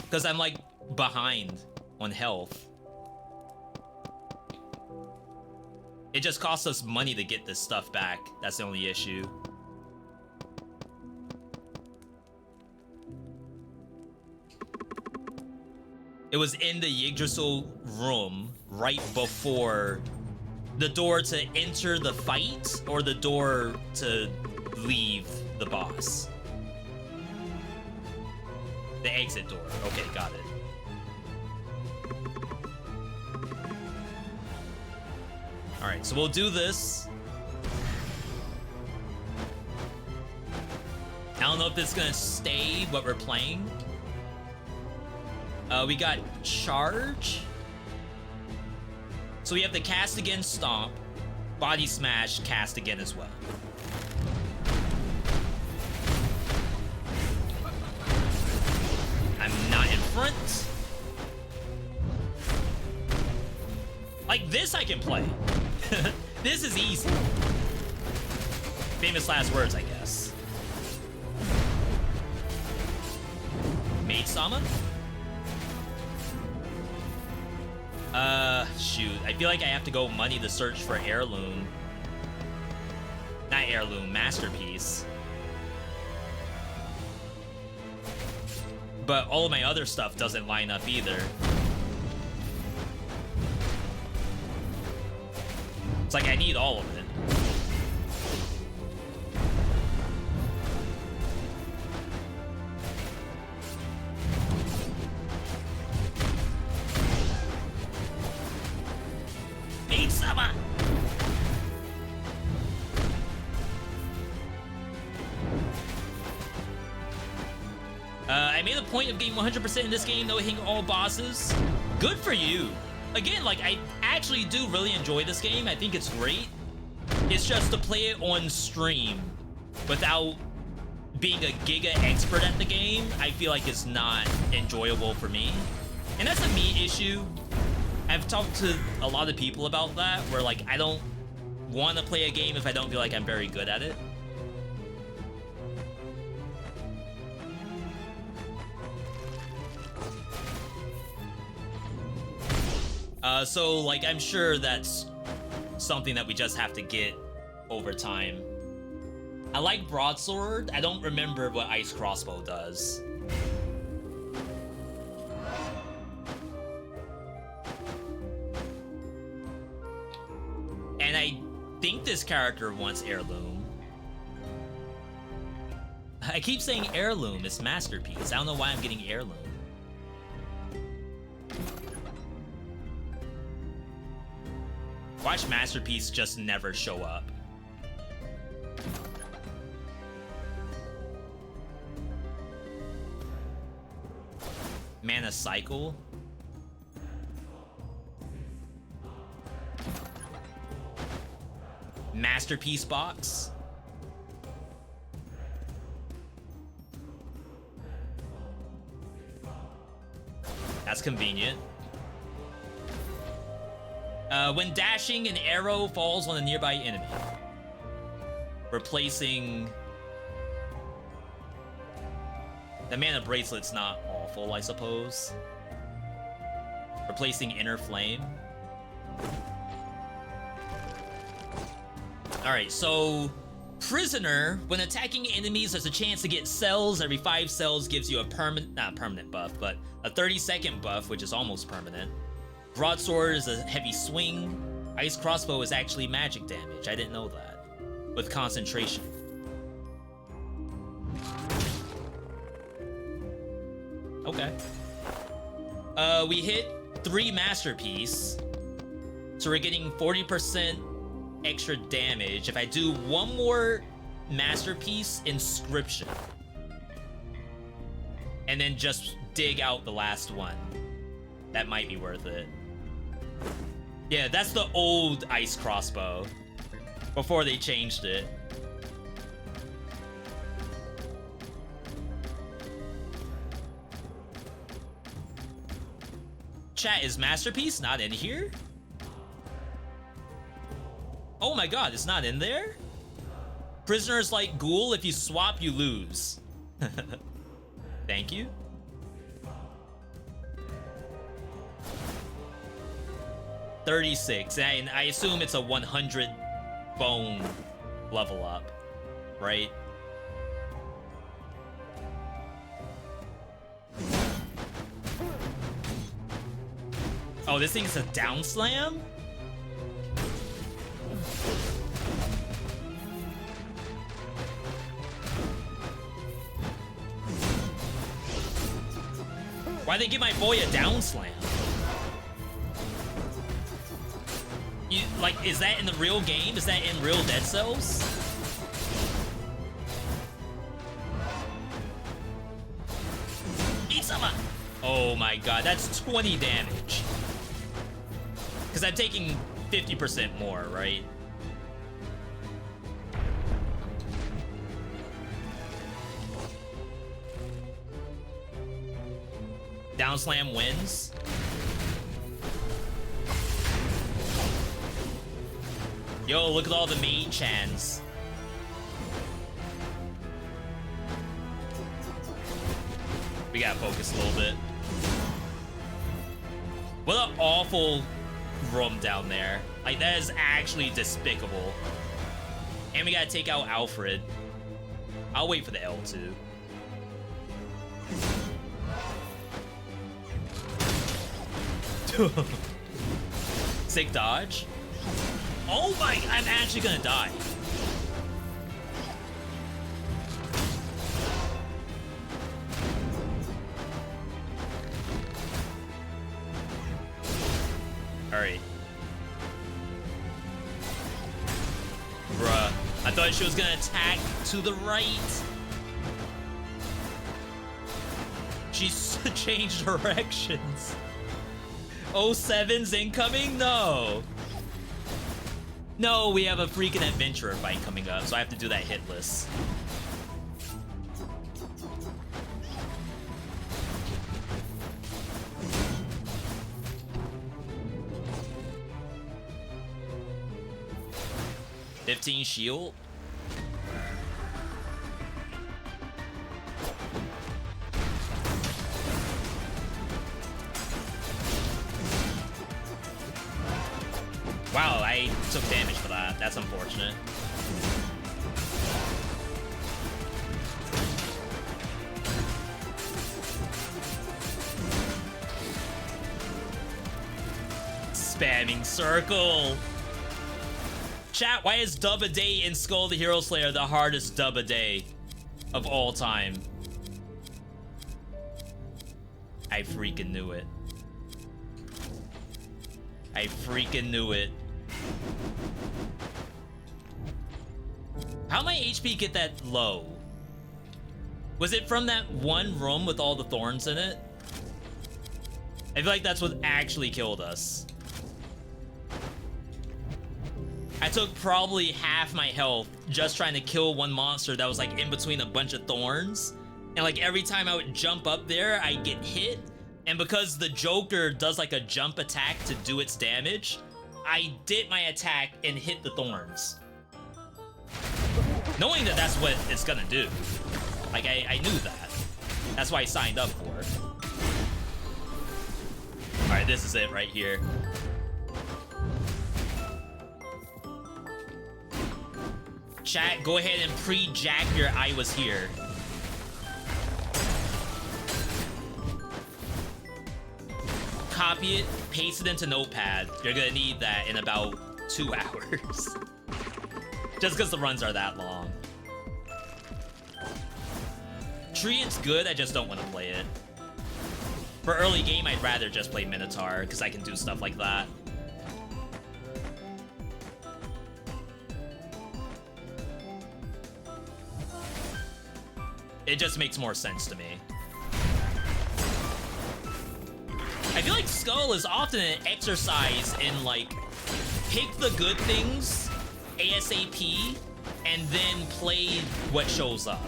Because I'm, like, behind on health. It just costs us money to get this stuff back. That's the only issue. It was in the Yggdrasil room right before the door to enter the fight or the door to leave the boss. The exit door. Okay, got it. Alright, so we'll do this. I don't know if this is gonna stay what we're playing. We got Charge. So we have the Cast Again Stomp, Body Smash, Cast Again as well. I'm not in front. Like this I can play. This is easy. Famous last words, I guess. Maid-sama? Shoot. I feel like I have to go money to search for Heirloom. Not Heirloom, Masterpiece. But all of my other stuff doesn't line up either. It's like I need all of it. Sama. I made a point of getting 100% in this game, though hitting all bosses. Good for you. Again, like, I actually do really enjoy this game. I think it's great. It's just to play it on stream without being a giga expert at the game, I feel like it's not enjoyable for me. And that's a me issue. I've talked to a lot of people about that, where like I don't want to play a game if I don't feel like I'm very good at it. So like I'm sure that's something that we just have to get over time. I like broadsword. I don't remember what ice crossbow does. And I think this character wants heirloom. I keep saying heirloom, it's masterpiece. I don't know why I'm getting heirloom. Watch masterpiece just never show up. Mana cycle. Masterpiece box. That's convenient. When dashing, an arrow falls on a nearby enemy, replacing... The mana bracelet's not awful, I suppose. Replacing inner flame. Alright, so... Prisoner, when attacking enemies, there's a chance to get cells. Every 5 cells gives you a not permanent buff, but a 30-second buff, which is almost permanent. Broadsword is a heavy swing. Ice crossbow is actually magic damage. I didn't know that. With concentration. Okay. We hit 3 masterpiece. So we're getting 40% extra damage. If I do 1 more masterpiece, inscription. And then just dig out the last one. That might be worth it. Yeah, that's the old ice crossbow. Before they changed it. Chat, is masterpiece not in here? Oh my god, it's not in there? Prisoners like ghoul, if you swap, you lose. Thank you. $36, and I assume it's a 100 bone level up, right? Oh, this thing's a down slam? Why'd they give my boy a down slam? Like, is that in the real game? Is that in real Dead Cells? Eat some! Oh my god, that's 20 damage. Because I'm taking 50% more, right? Down slam wins. Yo, look at all the main chans. We gotta focus a little bit. What an awful room down there. Like, that is actually despicable. And we gotta take out Alfred. I'll wait for the L2. Sick dodge. Oh my, I'm actually gonna die. Alright. Bruh. I thought she was gonna attack to the right. She's changed directions. 07's incoming? No. No, we have a freaking adventurer fight coming up, so I have to do that hitless. $15 shield. Wow, I took damage for that. That's unfortunate. Spamming circle. Chat, why is dub a day in Skul the Hero Slayer the hardest dub a day of all time? I freaking knew it. I freaking knew it. How'd my HP get that low? Was it from that one room with all the thorns in it? I feel like that's what actually killed us. I took probably half my health just trying to kill one monster that was like in between a bunch of thorns. And like every time I would jump up there, I'd get hit. And because the Joker does like a jump attack to do its damage, I did my attack and hit the thorns. Knowing that that's what it's gonna do. Like, I knew that. That's why I signed up for it. Alright, this is it right here. Chat, go ahead and pre-jack your I was here. Copy it, paste it into Notepad. You're gonna need that in about 2 hours. Just because the runs are that long. Treant's good, I just don't want to play it. For early game, I'd rather just play Minotaur, because I can do stuff like that. It just makes more sense to me. I feel like Skul is often an exercise in, like, pick the good things ASAP and then play what shows up.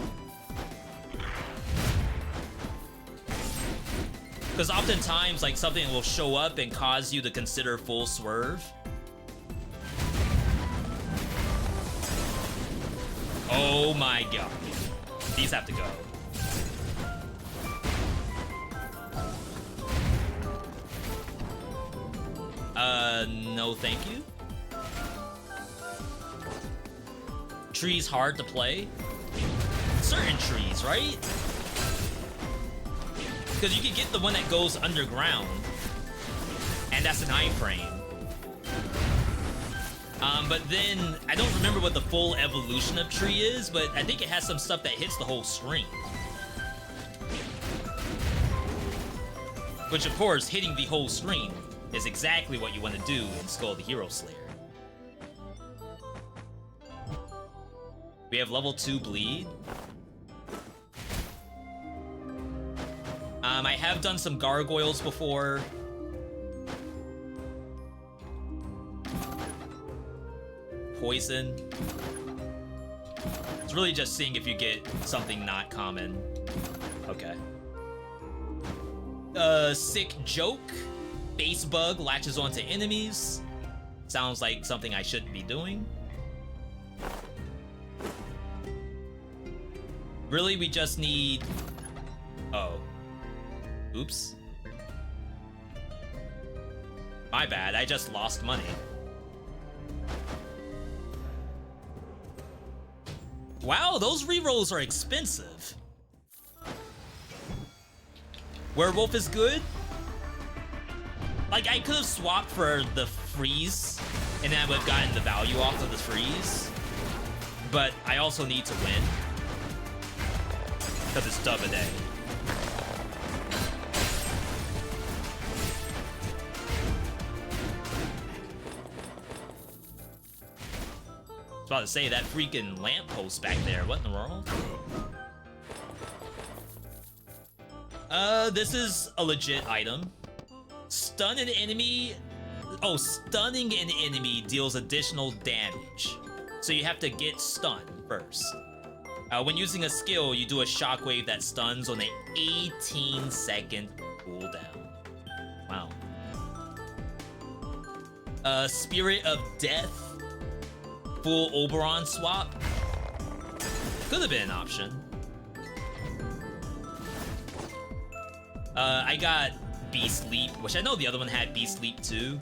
Because oftentimes, like, something will show up and cause you to consider full swerve. Oh my god. These have to go. No thank you. Trees hard to play? Certain trees, right? Because you can get the one that goes underground. And that's an iframe. But then, I don't remember what the full evolution of tree is, but I think it has some stuff that hits the whole screen. Which, of course, hitting the whole screen is exactly what you want to do in Skul the Hero Slayer. We have level 2 bleed. I have done some gargoyles before. Poison. It's really just seeing if you get something not common. Okay. Sick joke. Base bug latches onto enemies. Sounds like something I shouldn't be doing. Really, we just need... Oh. Oops. My bad, I just lost money. Wow, those rerolls are expensive. Werewolf is good. Like, I could have swapped for the freeze and then I would have gotten the value off of the freeze. But I also need to win. Because it's dub a day. I was about to say, that freaking lamppost back there. What in the world? This is a legit item. Stun an enemy. Oh, stunning an enemy deals additional damage. So you have to get stunned first. When using a skill, you do a shockwave that stuns on an 18-second cooldown. Wow. Spirit of Death. Full Oberon swap. Could have been an option. I got Beast Leap, which I know the other one had Beast Leap too.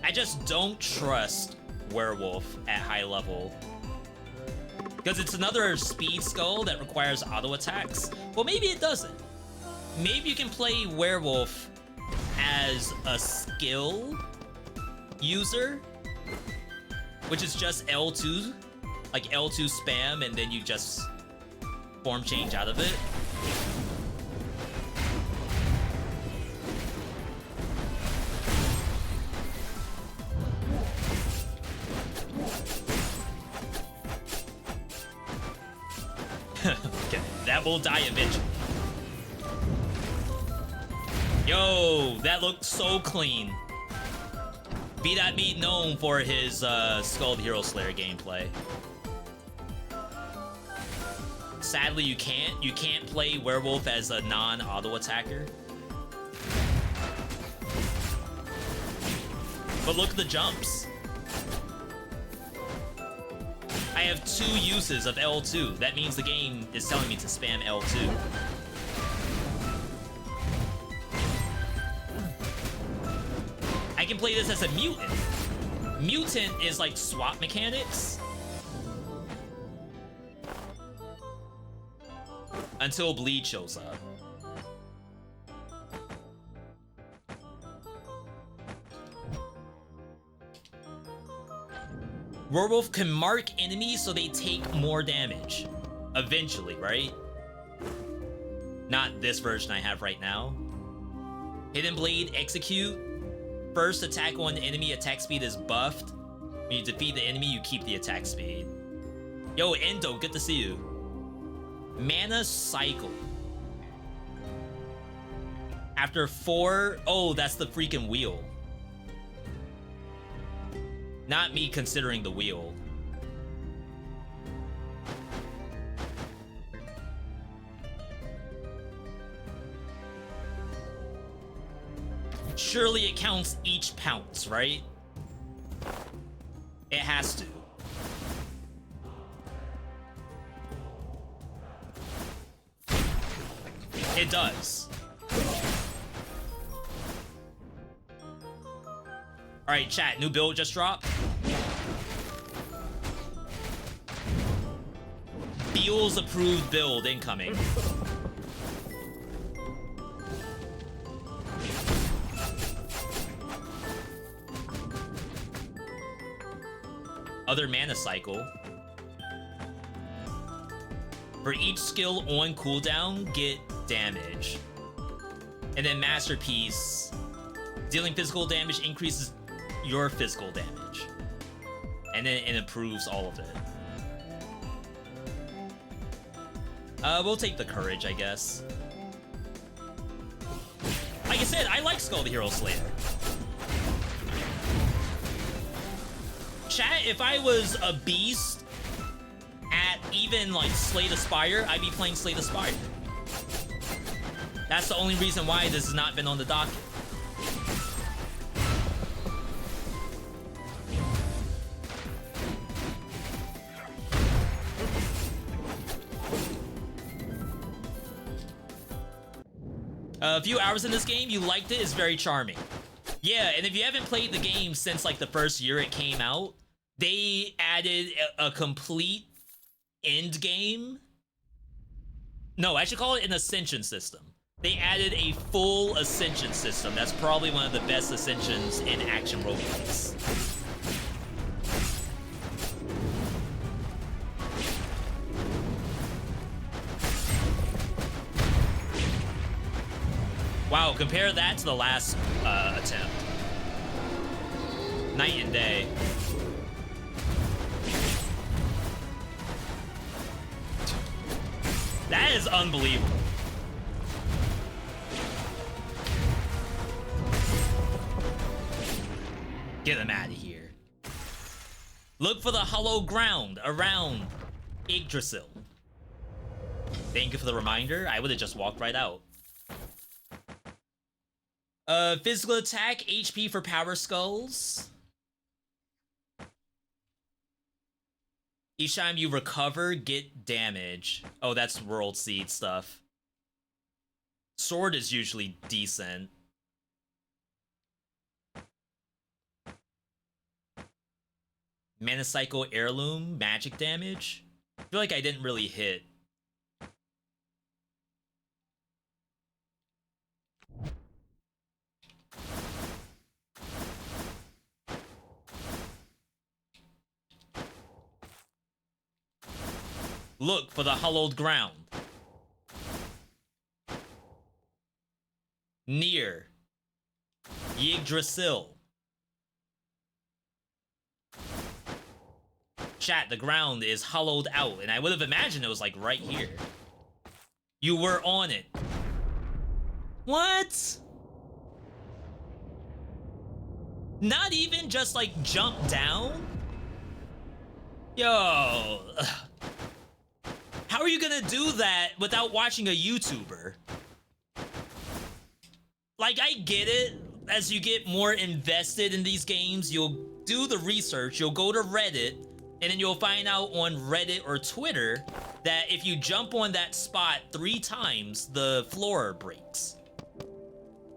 I just don't trust Werewolf at high level. Because it's another speed skull that requires auto attacks. Well, maybe it doesn't. Maybe you can play Werewolf as a skill user, which is just L2, like L2 spam, and then you just form change out of it. Okay, that will die eventually. Yo, that looked so clean. VeeDotVod known for his Skul the Hero Slayer gameplay. Sadly, you can't play Werewolf as a non-auto attacker. But look at the jumps. I have 2 uses of L2. That means the game is telling me to spam L2. I can play this as a mutant. Mutant is like swap mechanics. Until Bleed shows up. Werewolf can mark enemies so they take more damage. Eventually, right? Not this version I have right now. Hidden Blade Execute. First attack on enemy attack speed is buffed. When you defeat the enemy, you keep the attack speed. Yo, Endo, good to see you. Mana Cycle. After 4... Oh, that's the freaking wheel. Not me considering the wheel. Surely it counts each pounce, right? It has to. It does. Alright, chat, new build just dropped. Beal's approved build incoming. Other mana cycle. For each skill on cooldown, get damage. And then Masterpiece. Dealing physical damage increases your physical damage. And then it improves all of it. We'll take the Courage, I guess. Like I said, I like Skul the Hero Slayer. Chat, if I was a beast at even like Slay the Spire, I'd be playing Slay the Spire. That's the only reason why this has not been on the docket. A few hours in this game, you liked it, it's very charming. Yeah, and if you haven't played the game since like the first year it came out, they added a complete end game. No, I should call it an ascension system. They added a full ascension system. That's probably one of the best ascensions in action roguelikes. Wow, compare that to the last attempt. Night and day. That is unbelievable. Get him out of here. Look for the hollow ground around Yggdrasil. Thank you for the reminder. I would have just walked right out. Physical attack, HP for power skulls. Each time you recover, get damage. Oh, that's world seed stuff. Sword is usually decent. Manacycle heirloom, magic damage. I feel like I didn't really hit. Look for the hollowed ground. Near Yggdrasil. Chat, the ground is hollowed out, and I would have imagined it was like right here. You were on it. What? Not even just like jump down? Yo. How are you gonna do that without watching a YouTuber? Like, I get it. As you get more invested in these games, you'll do the research, you'll go to Reddit, and then you'll find out on Reddit or Twitter that if you jump on that spot 3 times, the floor breaks.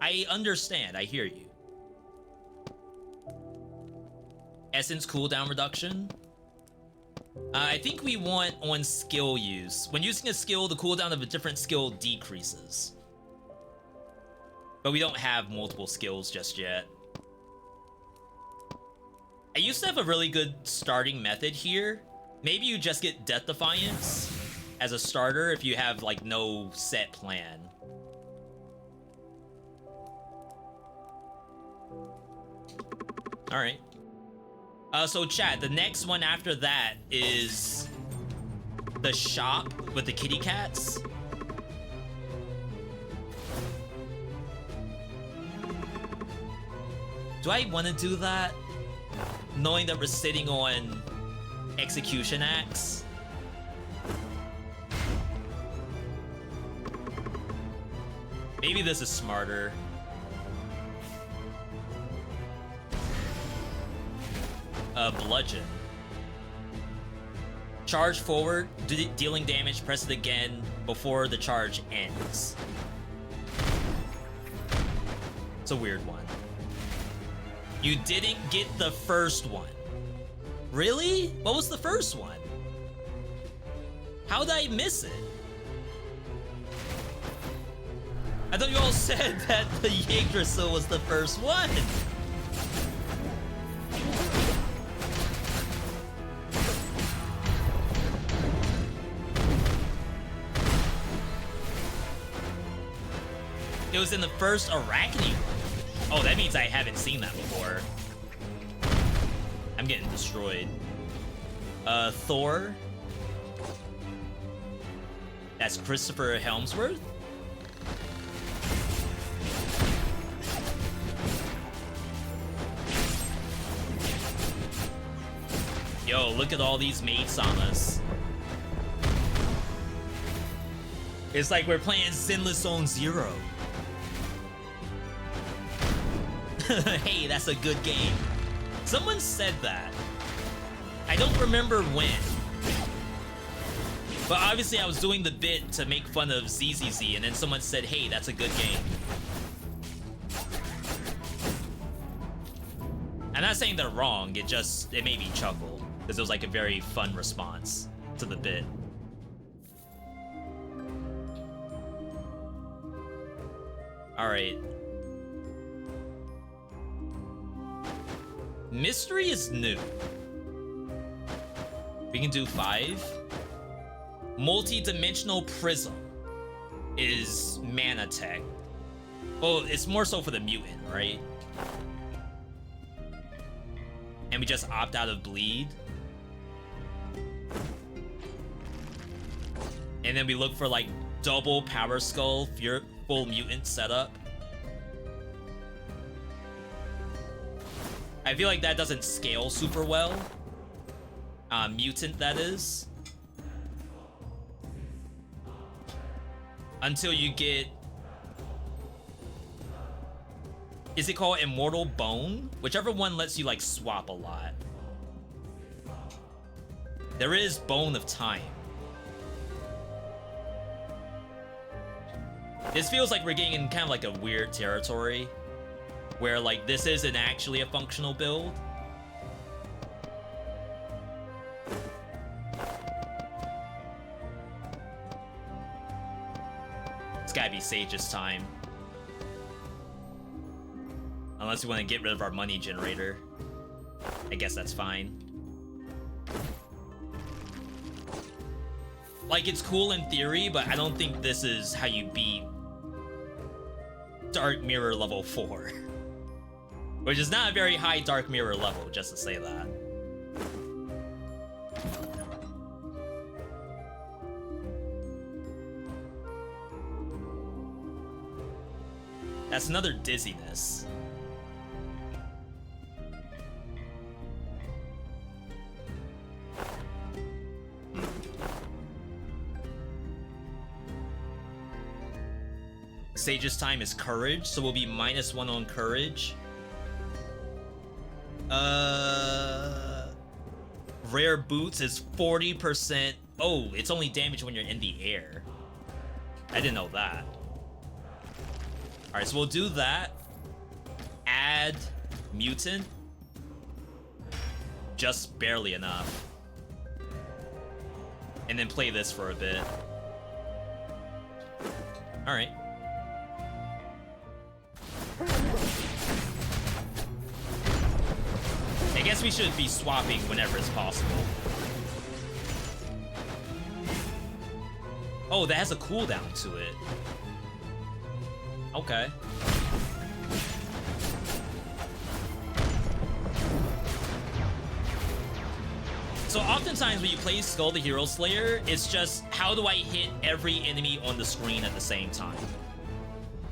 I understand, I hear you. Essence cooldown reduction. I think we want on skill use. When using a skill, the cooldown of a different skill decreases. But we don't have multiple skills just yet. I used to have a really good starting method here. Maybe you just get Death Defiance as a starter if you have like no set plan. All right. So chat, the next one after that is the shop with the kitty cats. Do I want to do that? Knowing that we're sitting on execution axe? Maybe this is smarter. Bludgeon. Charge forward, dealing damage, press it again before the charge ends. It's a weird one. You didn't get the first one. Really? What was the first one? How did I miss it? I thought you all said that the Yggdrasil was the first one. It was in the first Arachne one. Oh, that means I haven't seen that before. I'm getting destroyed. Thor. That's Christopher Helmsworth. Yo, look at all these maid samas. It's like we're playing Zenless Zone Zero. Hey, that's a good game. Someone said that. I don't remember when. But obviously I was doing the bit to make fun of ZZZ, and then someone said, hey, that's a good game. I'm not saying they're wrong, it made me chuckle, because it was like a very fun response to the bit. Alright. Mystery is new. We can do 5. Multi-dimensional prism is mana tech. Well, it's more so for the mutant, right? And we just opt out of bleed. And then we look for like double power skull, full mutant setup. I feel like that doesn't scale super well. Mutant, that is. Until you get... Is it called Immortal Bone? Whichever one lets you like swap a lot. There is Bone of Time. This feels like we're getting in kind of like a weird territory where like this isn't actually a functional build. It's gotta be Sage's time. Unless we want to get rid of our money generator. I guess that's fine. Like, it's cool in theory, but I don't think this is how you beat Dark Mirror level 4. Which is not a very high Dark Mirror level, just to say that. That's another dizziness. Sage's time is courage, so we'll be -1 on courage. Rare boots is 40%. Oh, it's only damage when you're in the air. I didn't know that. Alright, so we'll do that. Add mutant. Just barely enough. And then play this for a bit. Alright. I guess we should be swapping whenever it's possible. Oh, that has a cooldown to it. Okay. So oftentimes when you play Skul the Hero Slayer, it's just how do I hit every enemy on the screen at the same time?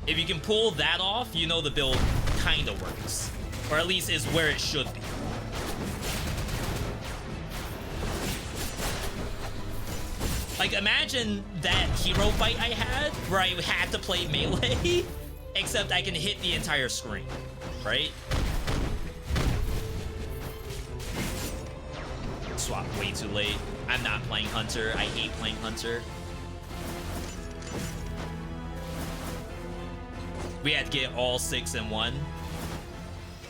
If you can pull that off, you know the build kinda works. Or at least is where it should be. Like, imagine that hero fight I had, where I had to play melee, except I can hit the entire screen, right? Swap way too late. I'm not playing Hunter. I hate playing Hunter. We had to get all 6 in one.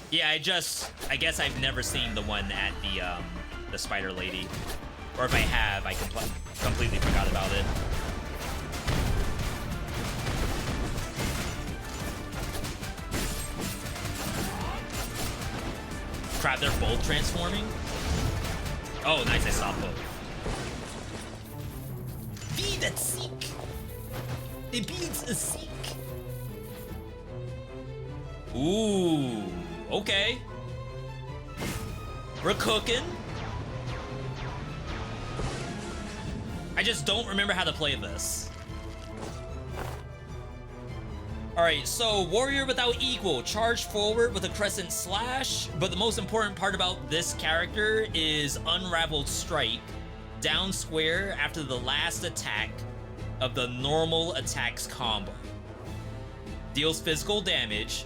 Yeah, I guess I've never seen the one at the Spider Lady. Or if I have, I completely forgot about it. Crap, they're both transforming? Oh, nice, I saw both. Be that seek! It beats a seek! Ooh, okay. We're cooking. I just don't remember how to play this. Alright, so Warrior Without Equal. Charge forward with a crescent slash, but the most important part about this character is Unraveled Strike. Down square after the last attack of the normal attacks combo. Deals physical damage.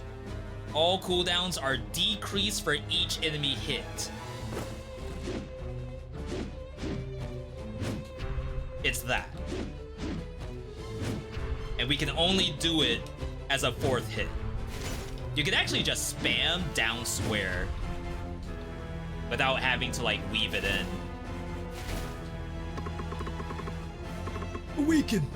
All cooldowns are decreased for each enemy hit. It's that. And we can only do it as a 4th hit. You can actually just spam down square without having to like weave it in. Awaken.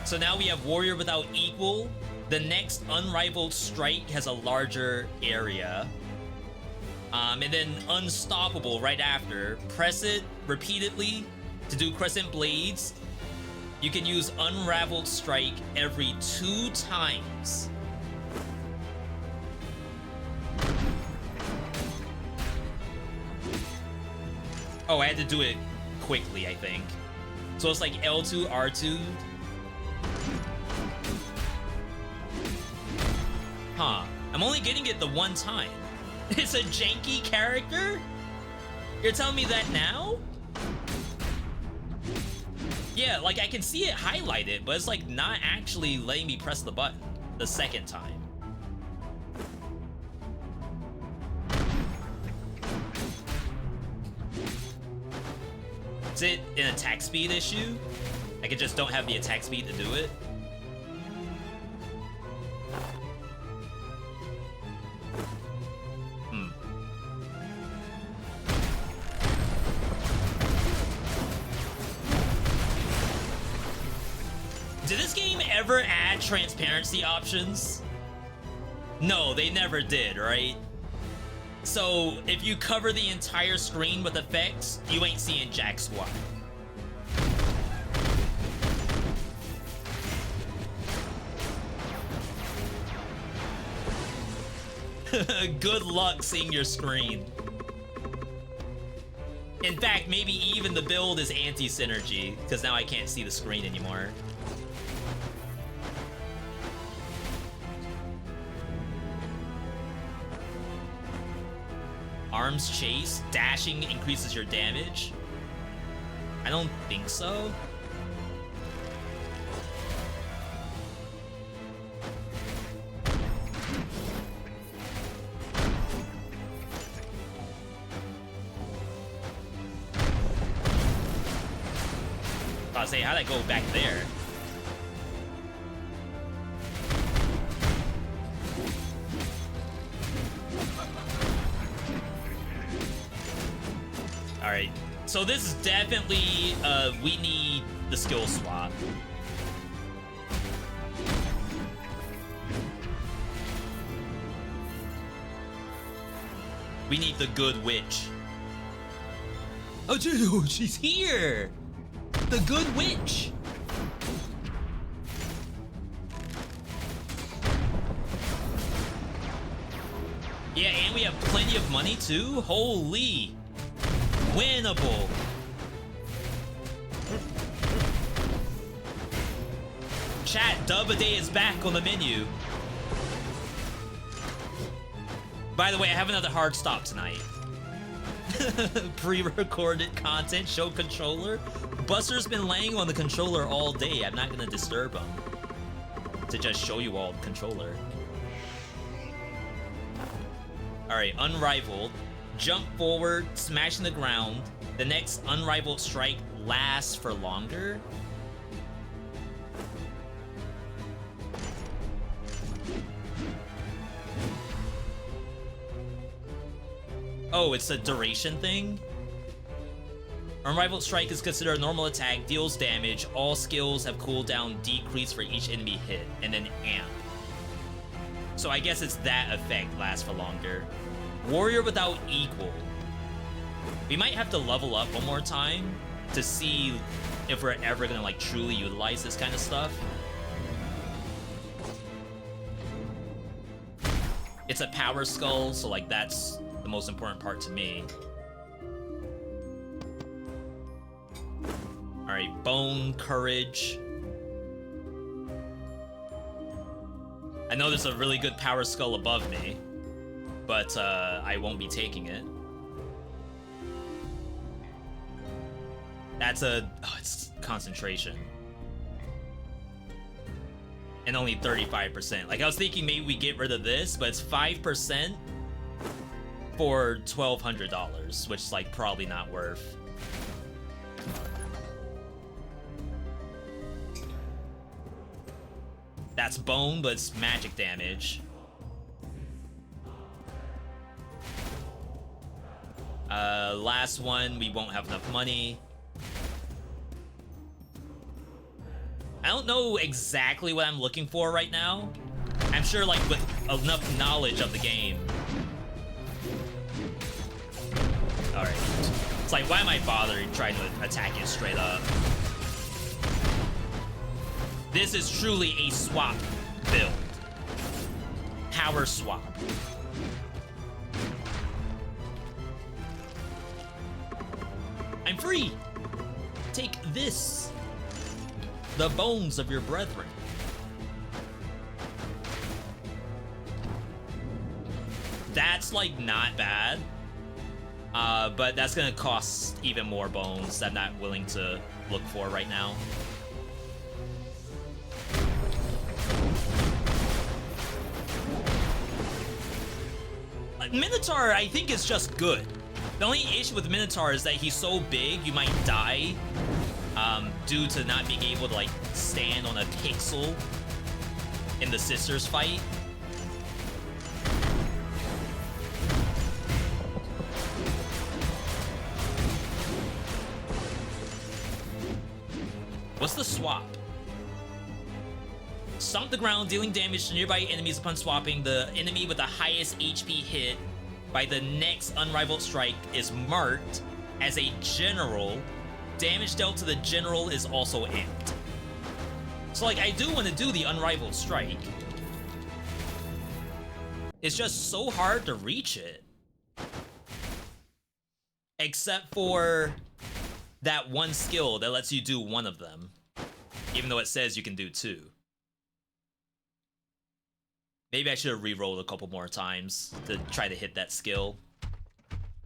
So now we have Warrior Without Equal. The next Unrivaled Strike has a larger area. And then Unstoppable right after. Press it repeatedly to do Crescent Blades. You can use Unraveled Strike every 2 times. Oh, I had to do it quickly, I think. So it's like L2, R2. Huh. I'm only getting it the 1 time. It's a janky character? You're telling me that now? Yeah, like I can see it highlighted, but it's like not actually letting me press the button the 2nd time. Is it an attack speed issue? Like I just don't have the attack speed to do it? Did this game ever add transparency options? No, they never did, right? So, if you cover the entire screen with effects, you ain't seeing jack squat. Good luck seeing your screen. In fact, maybe even the build is anti-synergy, because now I can't see the screen anymore. Arms chase, dashing increases your damage? I don't think so. I was saying, how'd I go back there? Alright, so this is definitely, we need the skill swap. We need the good witch. Oh, dude, she's here! The good witch! Yeah, and we have plenty of money too? Holy! Winnable! Chat, Dub-A-Day is back on the menu. By the way, I have another hard stop tonight. Pre-recorded content, show controller. Buster's been laying on the controller all day. I'm not gonna disturb him to just show you all the controller. Alright, Unrivaled. Jump forward, smashing the ground. The next Unrivaled strike lasts for longer. Oh, it's a duration thing? Unrivaled Strike is considered a normal attack, deals damage, all skills have cooldown decrease for each enemy hit, and then amp. So I guess it's that effect lasts for longer. Warrior without equal. We might have to level up one more time to see if we're ever gonna like truly utilize this kind of stuff. It's a power skull, so like that's the most important part to me. Alright, Bone, Courage. I know there's a really good power skull above me, but I won't be taking it. That's a... oh, it's concentration. And only 35%. Like, I was thinking maybe we get rid of this, but it's 5% for $1,200, which is, like, probably not worth. That's bone, but it's magic damage. Last one, we won't have enough money. I don't know exactly what I'm looking for right now. I'm sure, like, with enough knowledge of the game. Alright. It's like, why am I bothering trying to attack it straight up? This is truly a swap build. Power swap. I'm free. Take this. The bones of your brethren. That's like not bad. But that's gonna cost even more bones that I'm not willing to look for right now. Minotaur, I think, is just good. The only issue with Minotaur is that he's so big, you might die due to not being able to, like, stand on a pixel in the sisters fight. What's the swap? Stomp the ground, dealing damage to nearby enemies upon swapping. The enemy with the highest HP hit by the next unrivaled strike is marked as a general. Damage dealt to the general is also amped. So, like, I do want to do the unrivaled strike. It's just so hard to reach it. Except for that one skill that lets you do one of them. Even though it says you can do two. Maybe I should have re-rolled a couple more times to try to hit that skill.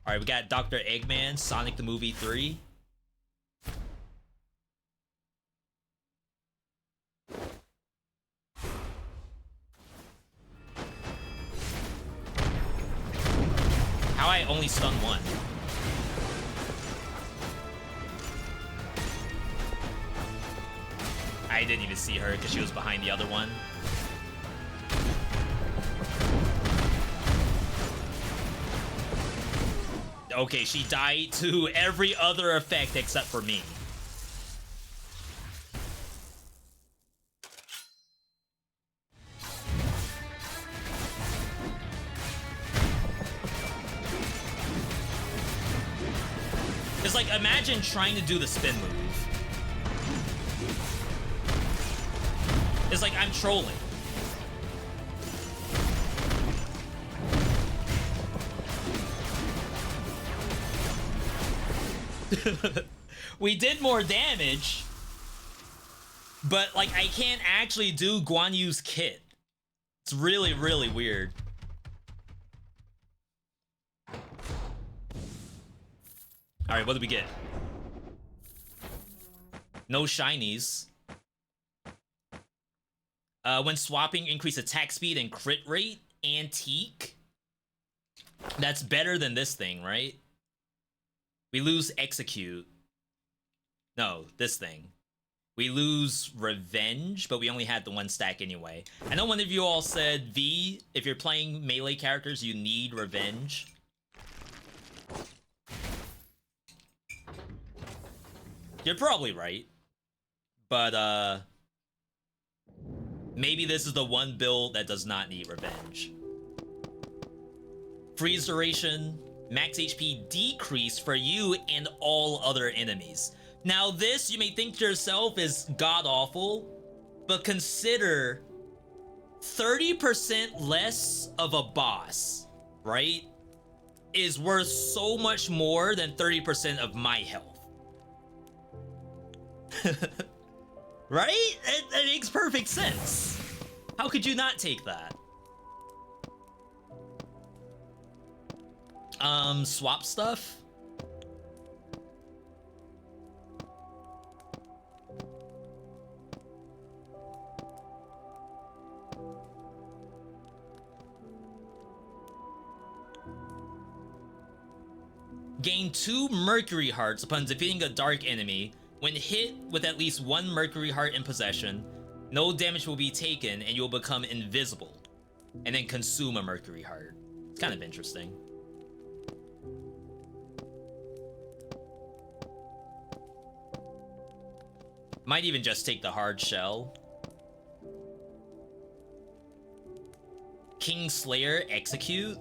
Alright, we got Dr. Eggman, Sonic the Movie 3. How I only stun one? I didn't even see her because she was behind the other one. Okay, she died to every other effect except for me. It's like, imagine trying to do the spin move. It's like I'm trolling. We did more damage, but like I can't actually do Guan Yu's kit. It's really, really weird. All right, what did we get? No shinies. When swapping, increase attack speed and crit rate. Antique. That's better than this thing, right? We lose execute. No, this thing. We lose revenge, but we only had the one stack anyway. I know one of you all said, V, if you're playing melee characters, you need revenge. You're probably right. But, maybe this is the one build that does not need revenge. Freeze duration, max HP decrease for you and all other enemies. Now this, you may think to yourself, is god-awful, but consider 30% less of a boss, right, is worth so much more than 30% of my health. Right? It makes perfect sense. How could you not take that? Swap stuff? Gain 2 Mercury Hearts upon defeating a dark enemy. When hit with at least 1 Mercury Heart in possession, no damage will be taken and you'll become invisible. And then consume a Mercury Heart. It's kind of interesting. Might even just take the hard shell. King Slayer execute.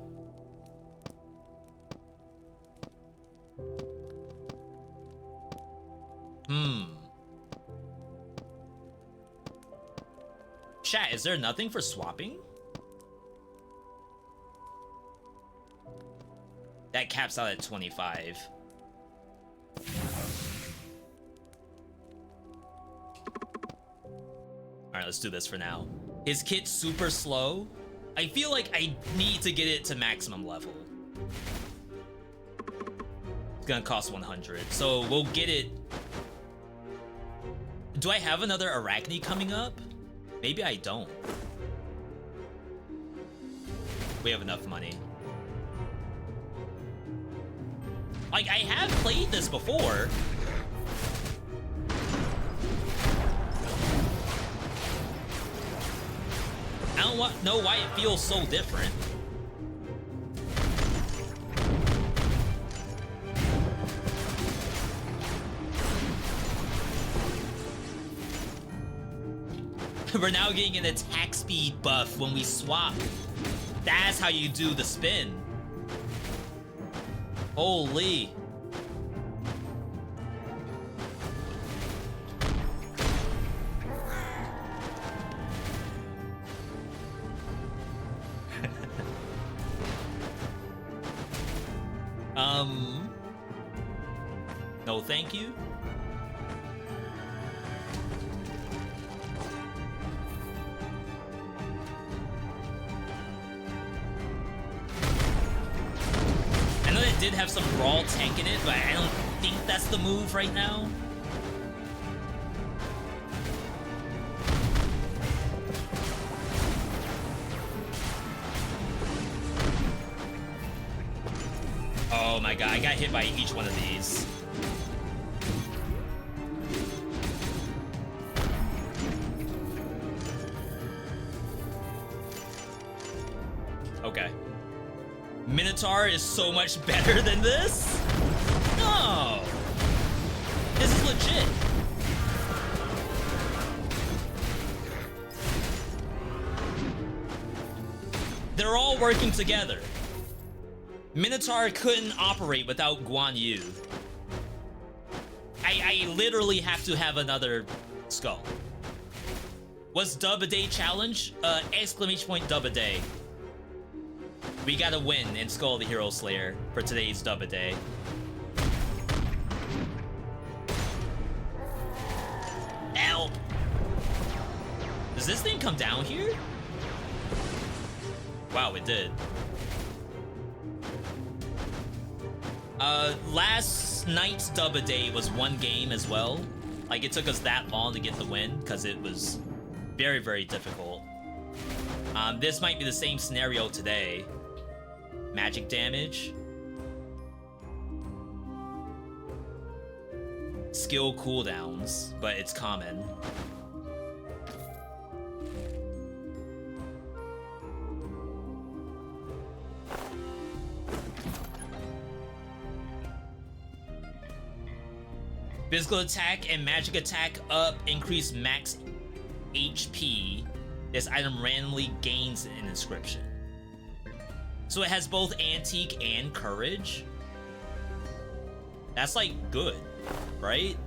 Chat, is there nothing for swapping? That caps out at 25. Alright, let's do this for now. His kit's super slow. I feel like I need to get it to maximum level. It's gonna cost 100, so we'll get it. Do I have another Arachne coming up? Maybe I don't. We have enough money. Like, I have played this before. I don't know why it feels so different. We're now getting an attack speed buff when we swap. That's how you do the spin. Holy. No thank you. I know that did have some brawl tank in it, but I don't think that's the move right now. Oh my god, I got hit by each one of these. Okay. Minotaur is so much better than this? No! This is legit. They're all working together. Minotaur couldn't operate without Guan Yu. I literally have to have another skull. What's dub a day challenge? Exclamation point dub a day. We gotta win in Skull the Hero Slayer for today's dub a day. Help! Does this thing come down here? Wow, it did. Last night's dub a day was one game as well. Like, it took us that long to get the win because it was very, very difficult. This might be the same scenario today. Magic damage. Skill cooldowns, but it's common. Physical attack and magic attack up, increase max HP. This item randomly gains an inscription. So it has both antique and courage. That's like good, right?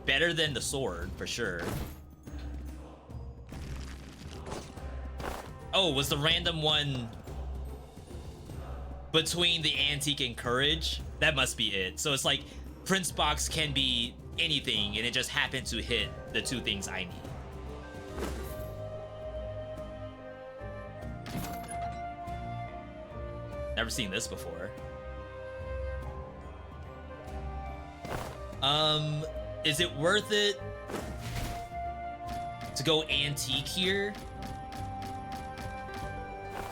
Better than the sword, for sure. Oh, was the random one between the antique and courage? That must be it. So it's like Prince Box can be anything, and it just happened to hit the two things I need. Never seen this before. Is it worth it to go antique here?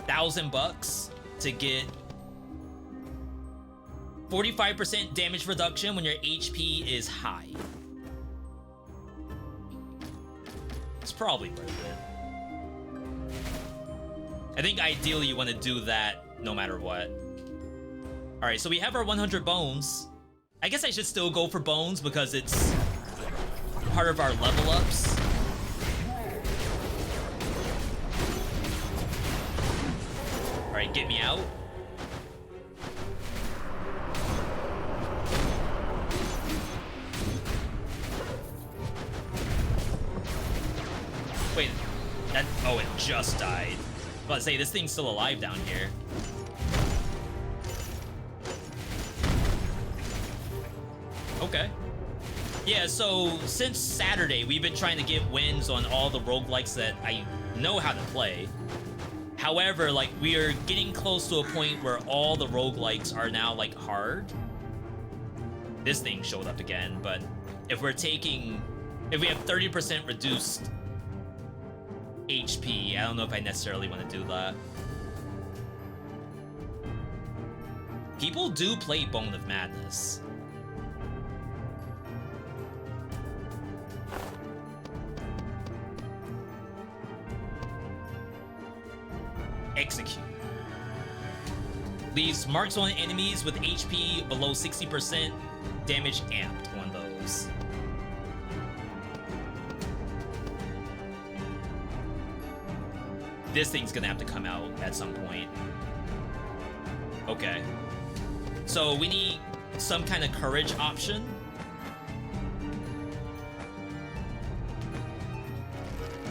$1,000 to get 45% damage reduction when your HP is high. It's probably worth it. I think ideally you want to do that no matter what. Alright, so we have our 100 bones. I guess I should still go for bones because it's part of our level ups. Alright, get me out. Wait, That, oh, it just died. I was about to say, this thing's still alive down here. Okay. Yeah, so since Saturday, we've been trying to get wins on all the roguelikes that I know how to play. However, like, we are getting close to a point where all the roguelikes are now, like, hard. This thing showed up again, but if we have 30% reduced HP, I don't know if I necessarily want to do that. People do play Bone of Madness. Execute. Leaves marks on enemies with HP below 60%, damage amped on those. This thing's gonna have to come out at some point. Okay. So we need some kind of courage option.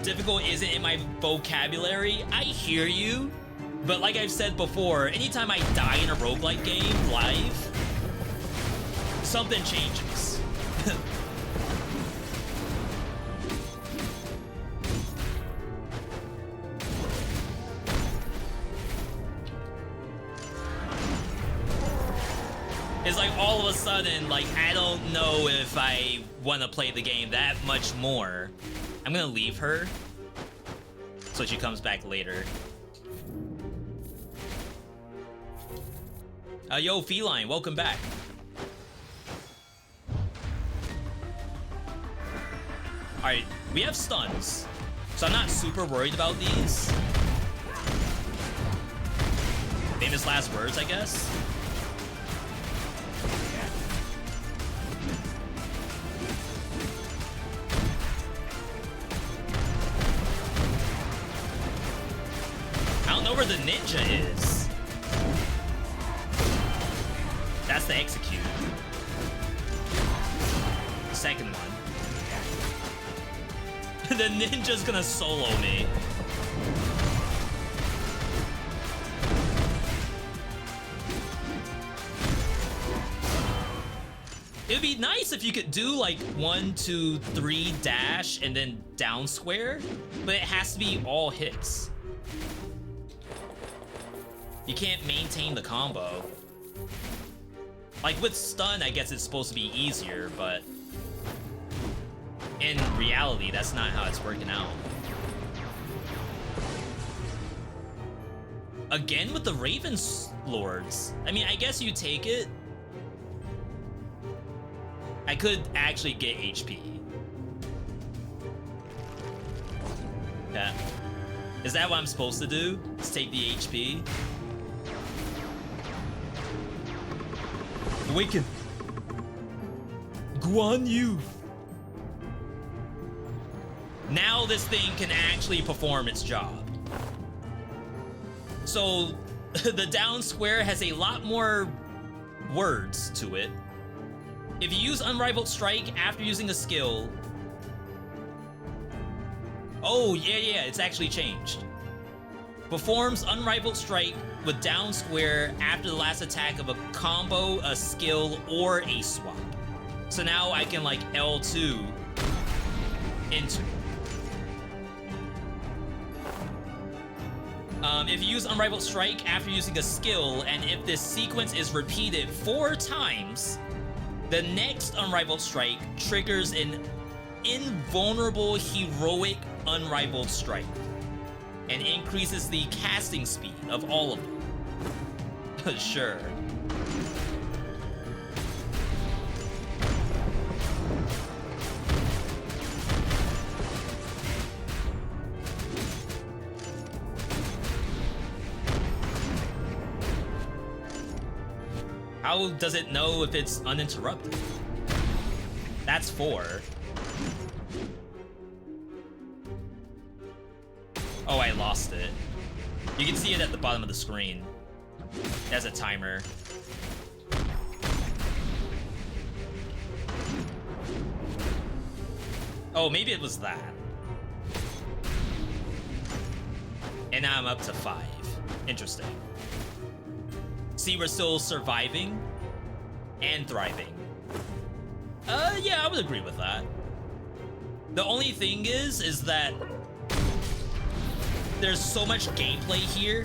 Difficult isn't in my vocabulary. I hear you, but like I've said before, anytime I die in a roguelike game live, something changes. It's like all of a sudden, like, I don't know if I want to play the game that much more. I'm gonna leave her so she comes back later. Yo, Feline, welcome back. Alright, we have stuns, so I'm not super worried about these. Famous last words, I guess. I don't know where the ninja is. That's the execute. Second one. The ninja's gonna solo me. It'd be nice if you could do like 1, 2, 3 dash and then down square, but it has to be all hits. You can't maintain the combo. Like with stun, I guess it's supposed to be easier, but in reality, that's not how it's working out. Again with the Raven Lords. I mean, I guess you take it. I could actually get HP. Yeah. Is that what I'm supposed to do? Just take the HP? Awaken. Guan Yu. Now this thing can actually perform its job. So the down square has a lot more words to it. If you use Unrivaled Strike after using a skill... Oh, yeah, it's actually changed. Performs Unrivaled Strike with down square after the last attack of a combo, a skill, or a swap. So now I can, like, L2 into. If you use Unrivaled Strike after using a skill, and if this sequence is repeated 4 times, the next Unrivaled Strike triggers an invulnerable heroic Unrivaled Strike and increases the casting speed of all of them. Sure. How does it know if it's uninterrupted? That's 4. Oh, I lost it. You can see it at the bottom of the screen. It has a timer. Oh, maybe it was that. And now I'm up to 5. Interesting. See, we're still surviving and thriving. Yeah, I would agree with that. The only thing is that there's so much gameplay here.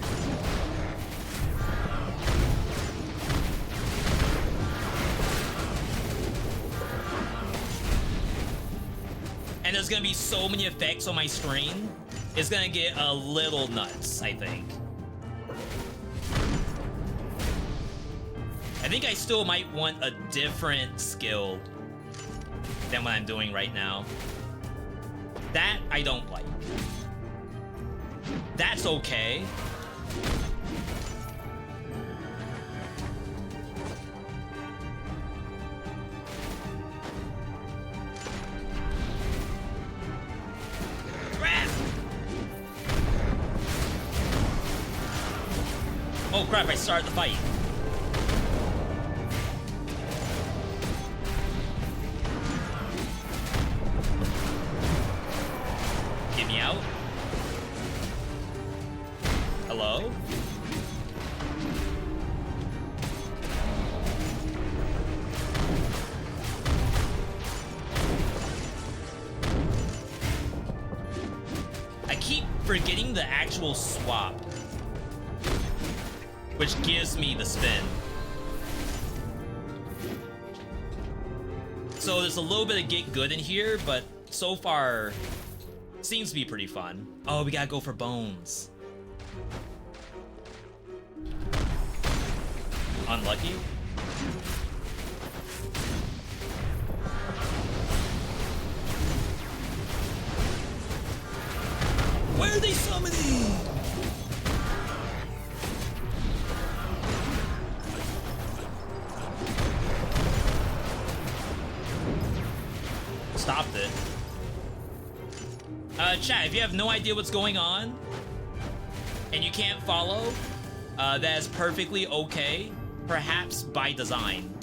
And there's gonna be so many effects on my screen. It's gonna get a little nuts, I think. I think I still might want a different skill than what I'm doing right now. That I don't like. That's okay. Oh crap, I started the fight. Get me out. Hello? I keep forgetting the actual swap, which gives me the spin. So there's a little bit of get good in here, but so far seems to be pretty fun. Oh, we gotta go for bones. Unlucky. Where are they summoning? Stopped it. Chat, if you have no idea what's going on and you can't follow, that is perfectly okay. Perhaps by design.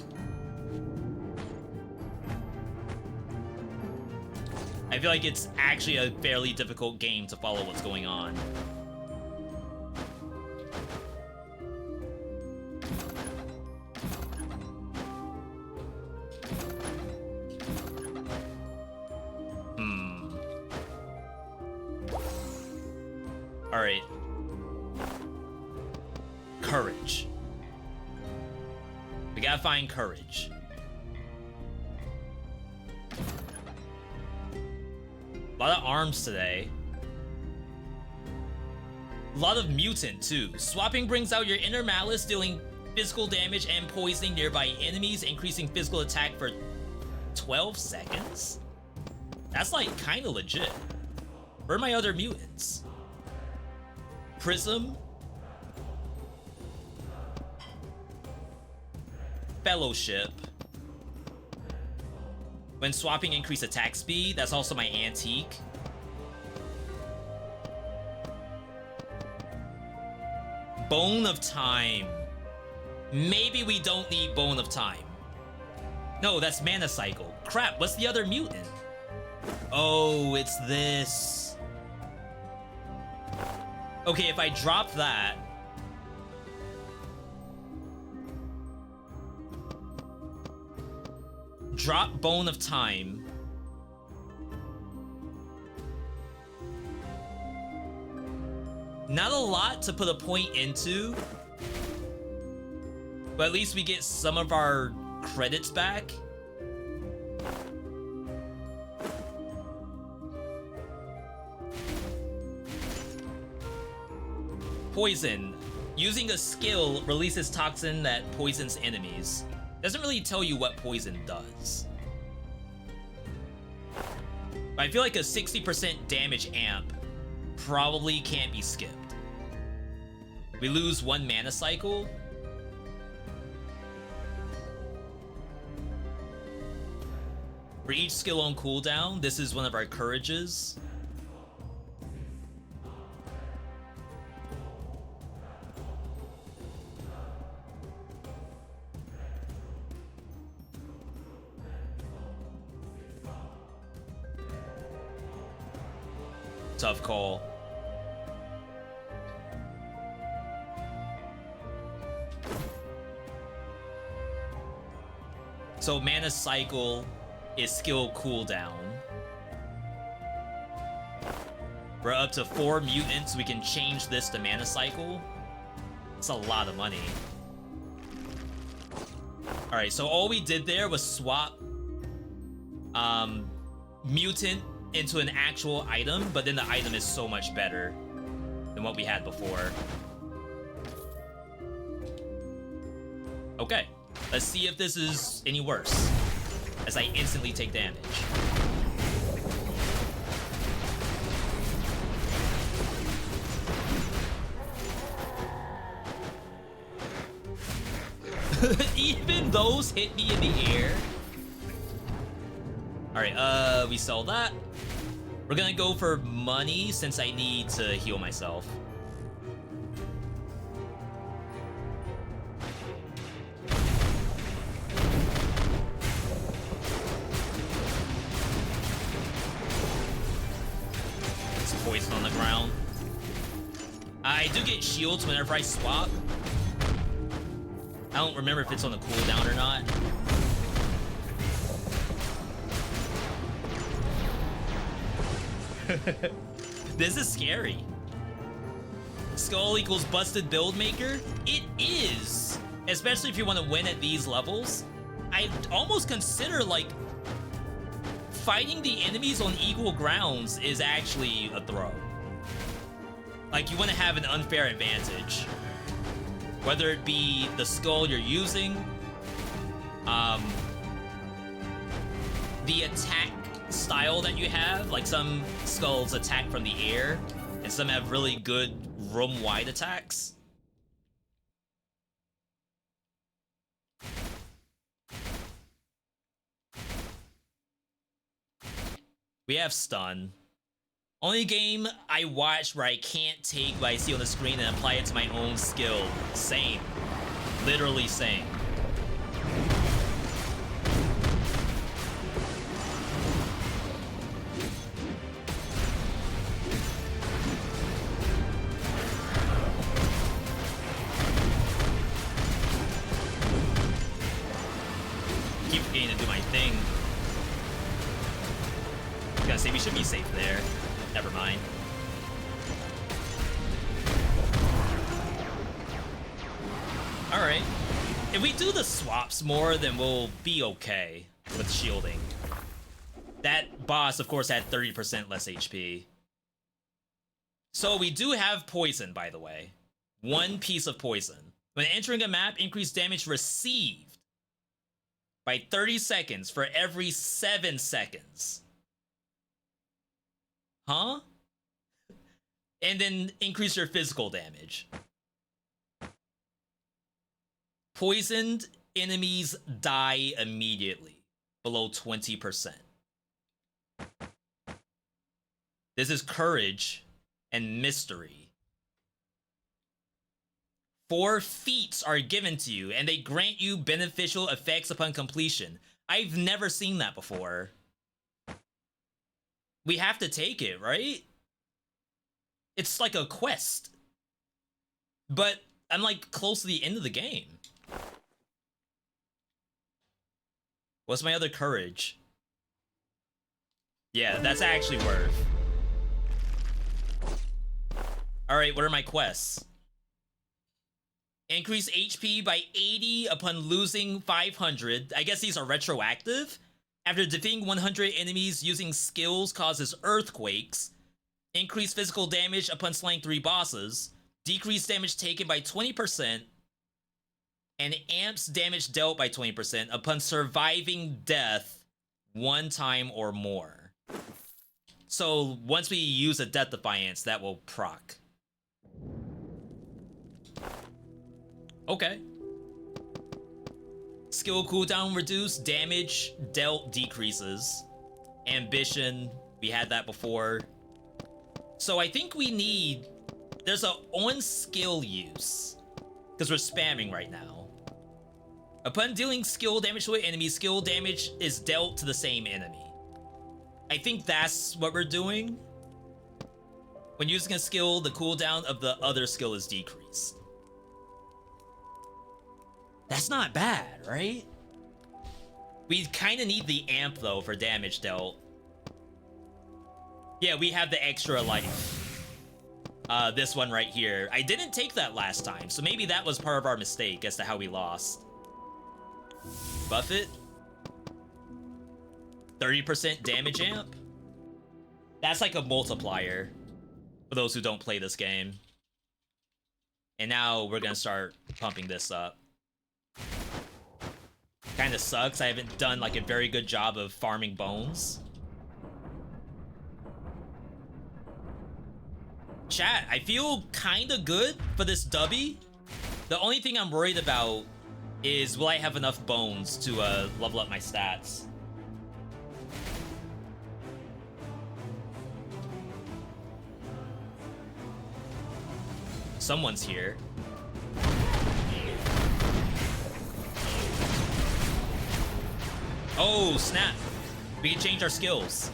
I feel like it's actually a fairly difficult game to follow what's going on. All right. Courage. We gotta find courage. A lot of arms today. A lot of mutant too. Swapping brings out your inner malice, dealing physical damage and poisoning nearby enemies, increasing physical attack for 12 seconds? That's like kinda legit. Where are my other mutants? Prism? Fellowship. When swapping, increase attack speed. That's also my antique. Bone of Time. Maybe we don't need Bone of Time. No, that's Mana Cycle. Crap, what's the other mutant? Oh, it's this. Okay, if I drop that... Drop Bone of Time. Not a lot to put a point into, but at least we get some of our credits back. Poison. Using a skill releases toxin that poisons enemies. Doesn't really tell you what poison does. But I feel like a 60% damage amp probably can't be skipped. We lose 1 mana cycle. For each skill on cooldown, this is one of our courages. Tough call. So mana cycle is skill cooldown. We're up to 4 mutants. We can change this to mana cycle. It's a lot of money. Alright, so all we did there was swap mutant into an actual item, but then the item is so much better than what we had before. Okay, let's see if this is any worse as I instantly take damage. Even those hit me in the air. Alright, we sell that. We're gonna go for money since I need to heal myself. Some poison on the ground. I do get shields whenever I swap. I don't remember if it's on the cooldown or not. This is scary. Skul equals busted build maker? It is! Especially if you want to win at these levels. I'd almost consider, like, fighting the enemies on equal grounds is actually a throw. Like, you want to have an unfair advantage. Whether it be the Skul you're using, the attack style that you have, like some Skuls attack from the air, and some have really good room-wide attacks. We have stun. Only game I watch where I can't take what I see on the screen and apply it to my own skill. Same. Literally same. Keep forgetting to do my thing. I was gonna say we should be safe there. Never mind. Alright. If we do the swaps more, then we'll be okay with shielding. That boss, of course, had 30% less HP. So we do have poison, by the way. 1 piece of poison. When entering a map, increase damage received by 30 seconds for every 7 seconds. Huh? And then increase your physical damage. Poisoned enemies die immediately, below 20%. This is courage and mystery. 4 feats are given to you, and they grant you beneficial effects upon completion. I've never seen that before. We have to take it, right? It's like a quest. But I'm like close to the end of the game. What's my other courage? Yeah, that's actually worth. Alright, what are my quests? Increase HP by 80 upon losing 500. I guess these are retroactive. After defeating 100 enemies using skills causes earthquakes. Increase physical damage upon slaying 3 bosses. Decrease damage taken by 20%. And amps damage dealt by 20% upon surviving death 1 time or more. So once we use a Death Defiance, that will proc. Okay. Skill cooldown reduced, damage dealt decreases. Ambition, we had that before. So I think we need... There's a on skill use. Because we're spamming right now. Upon dealing skill damage to an enemy, skill damage is dealt to the same enemy. I think that's what we're doing. When using a skill, the cooldown of the other skill is decreased. That's not bad, right? We kind of need the amp though for damage dealt. Yeah, we have the extra life. This one right here. I didn't take that last time, so maybe that was part of our mistake as to how we lost. Buff it. 30% damage amp. That's like a multiplier for those who don't play this game. And now we're gonna start pumping this up. Kind of sucks. I haven't done like a very good job of farming bones. Chat, I feel kind of good for this dubby. The only thing I'm worried about is will I have enough bones to level up my stats? Someone's here. Oh, snap. We can change our skills.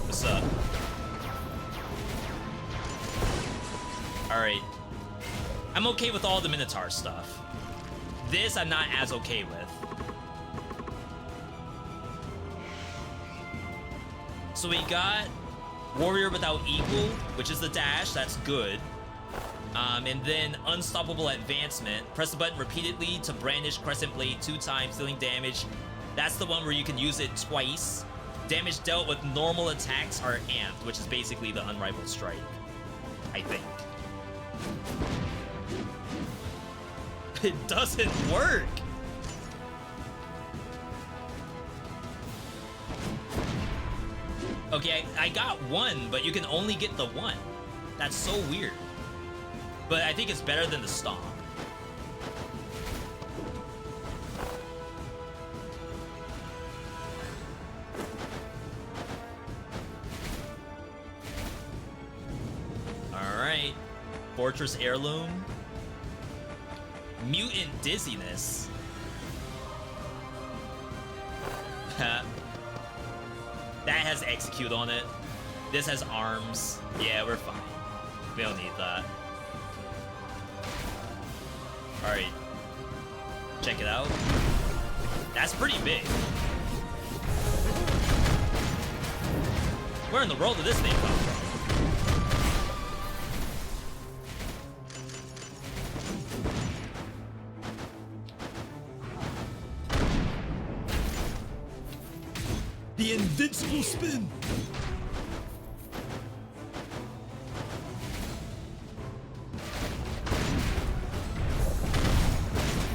What's up? Alright. I'm okay with all the Minotaur stuff. This I'm not as okay with. So we got Warrior Without Equal, which is the dash, that's good. And then Unstoppable Advancement. Press the button repeatedly to brandish Crescent Blade 2 times, dealing damage. That's the one where you can use it twice. Damage dealt with normal attacks are amped, which is basically the Unrivaled Strike, I think. It doesn't work! Okay, I got one, but you can only get the one. That's so weird. But I think it's better than the Stomp. Alright. Fortress Heirloom. Mutant Dizziness. That has Execute on it. This has arms. Yeah, we're fine. We don't need that. Alright. Check it out. That's pretty big. Where in the world did this thing come from? The invincible spin.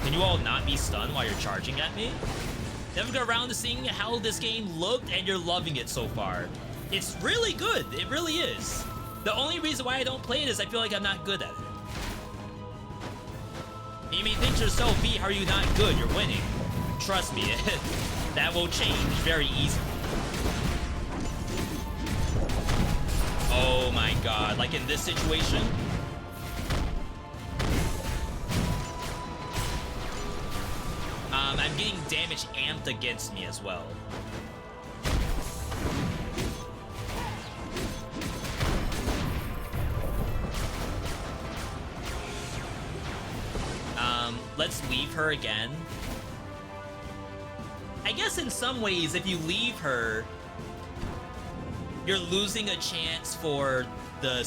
Can you all not be stunned while you're charging at me? Never got around to seeing how this game looked, and you're loving it so far. It's really good. It really is. The only reason why I don't play it is I feel like I'm not good at it. You may think to yourself, V, how are you not good? You're winning. Trust me, that will change very easily. Oh my god, like in this situation? I'm getting damage amped against me as well. Let's leave her again. I guess in some ways, if you leave her, you're losing a chance for the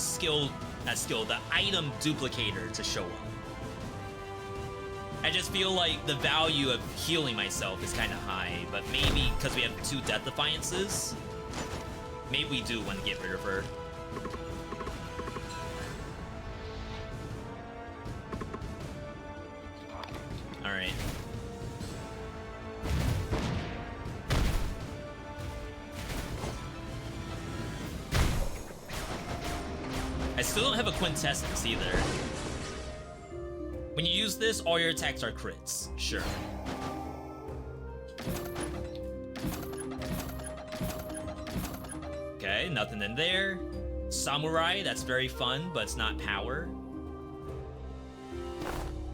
the item duplicator to show up. I just feel like the value of healing myself is kind of high, but maybe because we have 2 Death Defiances, maybe we do want to get rid of her. Alright. I still don't have a Quintessence either. When you use this, all your attacks are crits. Sure. Okay, nothing in there. Samurai, that's very fun, but it's not power.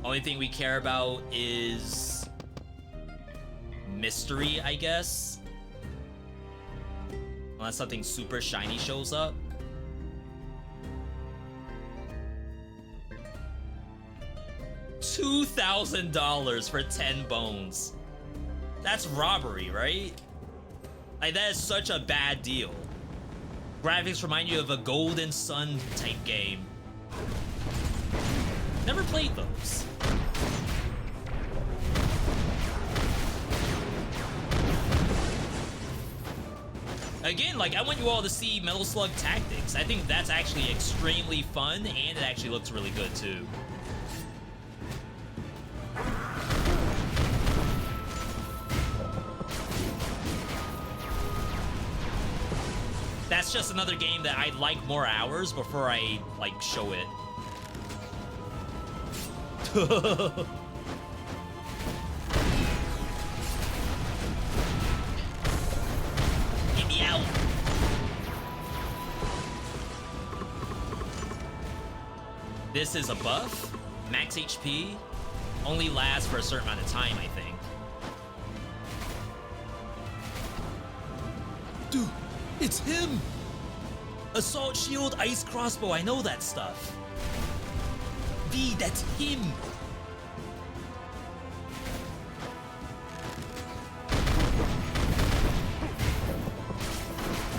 Only thing we care about is mystery, I guess. Unless something super shiny shows up. $2,000 for 10 bones. That's robbery, right? Like, that is such a bad deal. Graphics remind you of a Golden Sun type game. Never played those. Again, like, I want you all to see Metal Slug Tactics. I think that's actually extremely fun, and it actually looks really good, too. That's just another game that I'd like more hours before I, like, show it. Get me out. This is a buff. Max HP. Only lasts for a certain amount of time, I think. Dude, it's him! Assault Shield, Ice Crossbow, I know that stuff. V, that's him!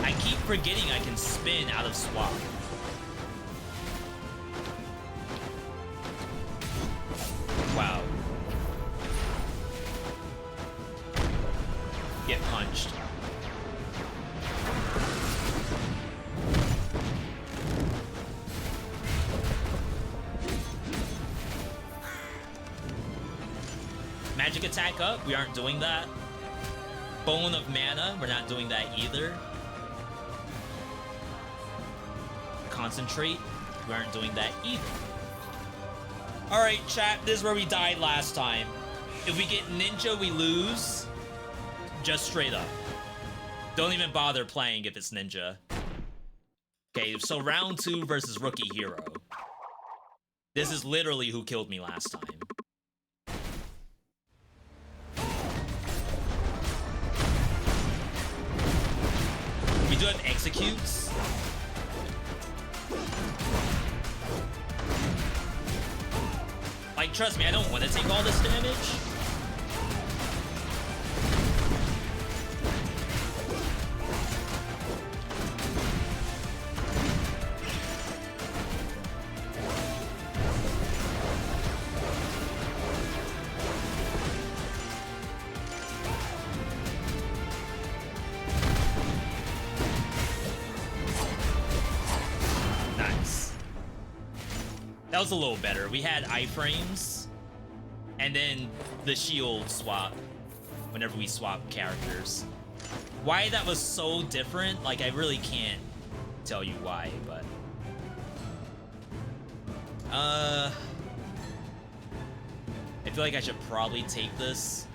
I keep forgetting I can spin out of swap. Wow. Get punched. Magic attack up, we aren't doing that. Bone of Mana, we're not doing that either. Concentrate, we aren't doing that either. Alright, chat, this is where we died last time. If we get Ninja, we lose. Just straight up. Don't even bother playing if it's Ninja. Okay, so round 2 versus Rookie Hero. This is literally who killed me last time. We do have executes. Like, trust me, I don't want to take all this damage. That was a little better. We had iframes, and then the shield swap whenever we swap characters. Why that was so different, like, I really can't tell you why, but... I feel like I should probably take this.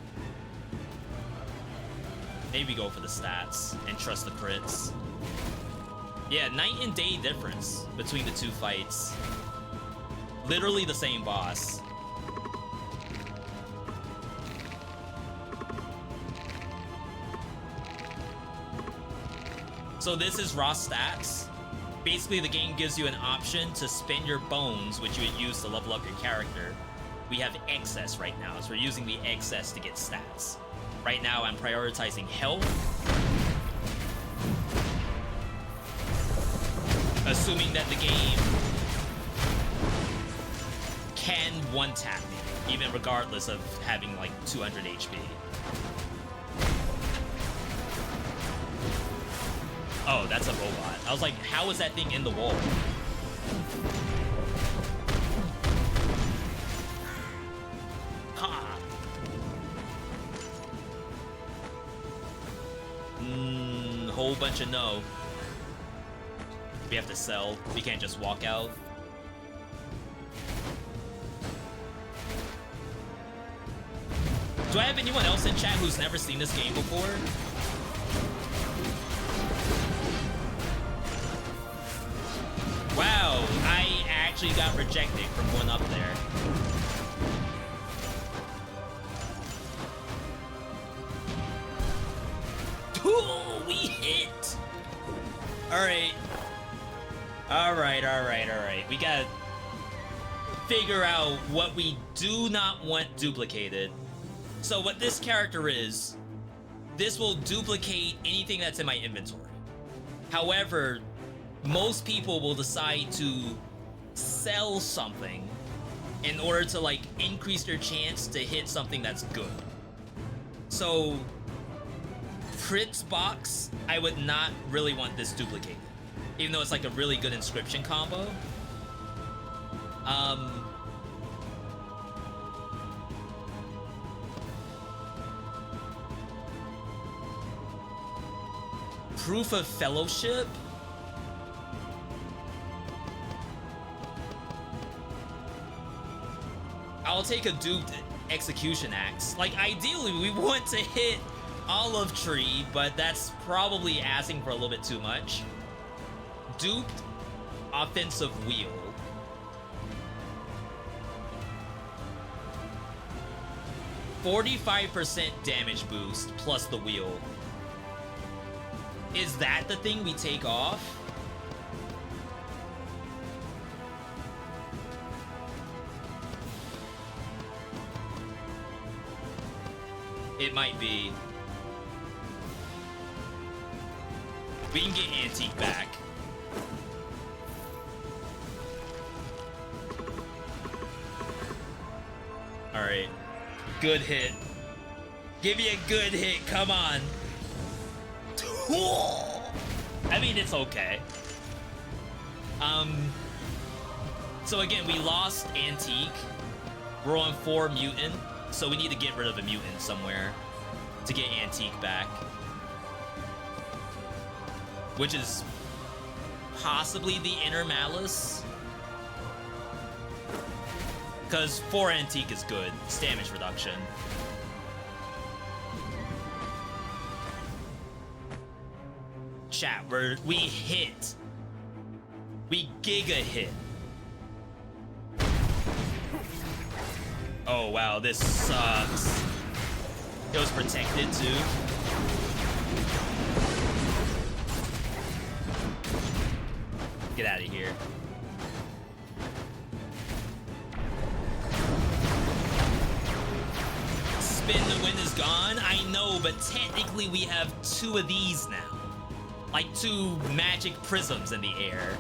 Maybe go for the stats and trust the crits. Yeah, night and day difference between the two fights. Literally the same boss. So this is raw stats. Basically, the game gives you an option to spend your bones, which you would use to level up your character. We have excess right now, so we're using the excess to get stats. Right now, I'm prioritizing health. Assuming that the game can one-tap me, even regardless of having like 200 HP. Oh, that's a robot. I was like, how is that thing in the wall? Ha! Whole bunch of no. We have to sell. We can't just walk out. Do I have anyone else in chat who's never seen this game before? Wow, I actually got rejected from going up there. Ooh, we hit! Alright. Alright. We got figure out what we do not want duplicated. So what this character is, this will duplicate anything that's in my inventory. However, most people will decide to sell something in order to like increase their chance to hit something that's good. So Prit's box, I would not really want this duplicated, even though it's like a really good inscription combo. Proof of Fellowship. I'll take a duped Execution Axe. Like, ideally, we want to hit Olive Tree, but that's probably asking for a little bit too much. Duped Offensive Wheel. %45% damage boost plus the wheel. Is that the thing we take off? It might be. We can get Antique back. Alright. Good hit. Give me a good hit, come on. I mean, it's okay. So again, we lost Antique. We're on 4 Mutant, so we need to get rid of a Mutant somewhere to get Antique back. Which is possibly the Inner Malice. Because 4 Antique is good. It's damage reduction. Chat, we hit. We giga hit. Oh wow, this sucks. It was protected too. Get out of here. Spin the Wind is gone. I know, but technically we have 2 of these now. Like 2 magic prisms in the air.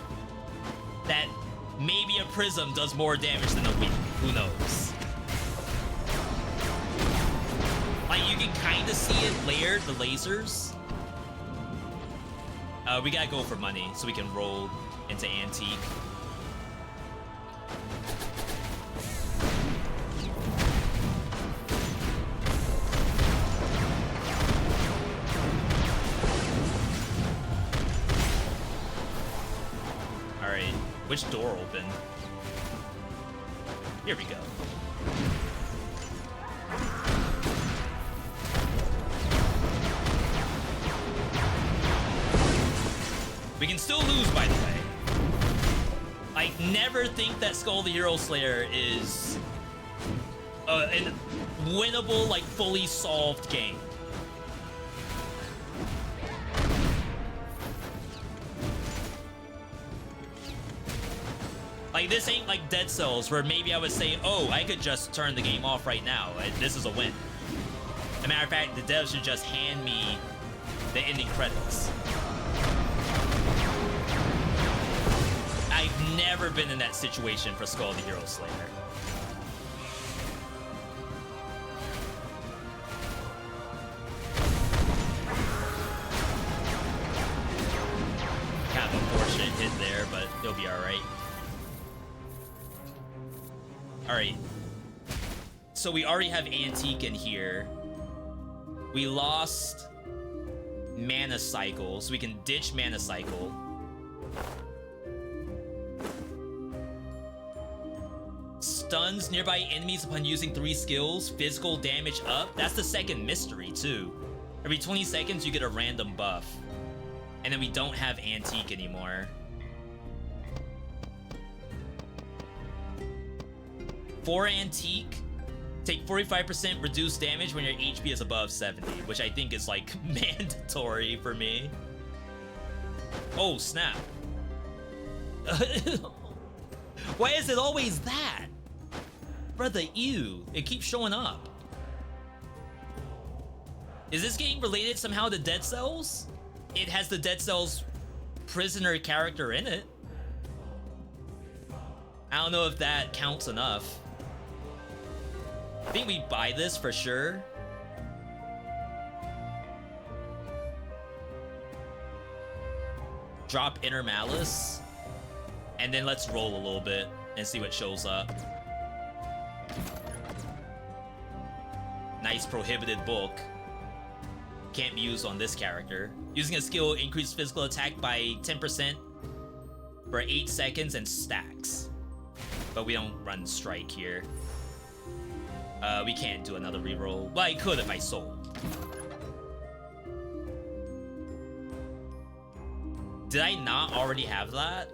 That maybe a prism does more damage than a wind. Who knows? Like you can kind of see it layered, the lasers. We gotta go for money so we can roll into Antique. Which door opened? Here we go. We can still lose, by the way. I never think that Skul the Hero Slayer is an winnable, like, fully solved game. Like, this ain't like Dead Cells, where maybe I would say, oh, I could just turn the game off right now. This is a win. As a matter of fact, the devs should just hand me the ending credits. I've never been in that situation for Skul the Hero Slayer. Kind of a unfortunate hit there, but it'll be alright. Alright. So we already have Antique in here. We lost Mana Cycle, so we can ditch Mana Cycle. Stuns nearby enemies upon using 3 skills. Physical damage up. That's the second mystery, too. Every 20 seconds, you get a random buff. And then we don't have Antique anymore. For Antique, take 45% reduced damage when your HP is above 70, which I think is, like, mandatory for me. Oh, snap. Why is it always that? Brother, ew. It keeps showing up. Is this game related somehow to Dead Cells? It has the Dead Cells prisoner character in it. I don't know if that counts enough. I think we buy this for sure. Drop Inner Malice. And then let's roll a little bit and see what shows up. Nice prohibited book. Can't be used on this character. Using a skill increases physical attack by 10% for 8 seconds and stacks. But we don't run strike here. We can't do another reroll. Well, I could if I sold. Did I not already have that?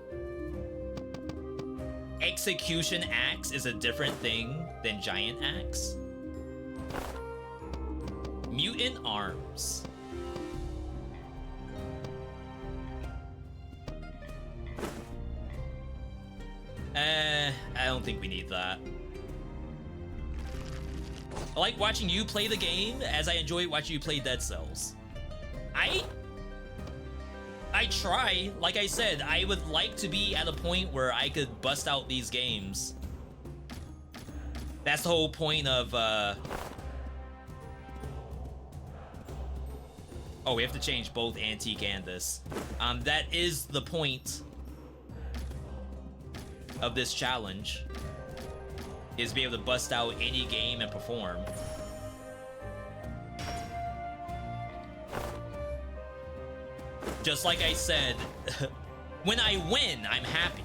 Execution Axe is a different thing than Giant Axe. Mutant Arms. I don't think we need that. I like watching you play the game as I enjoy watching you play Dead Cells. I try, like I said, I would like to be at a point where I could bust out these games. That's the whole point of, oh, we have to change both Antique and this. That is the point of this challenge, is be able to bust out any game and perform. Just like I said, when I win, I'm happy.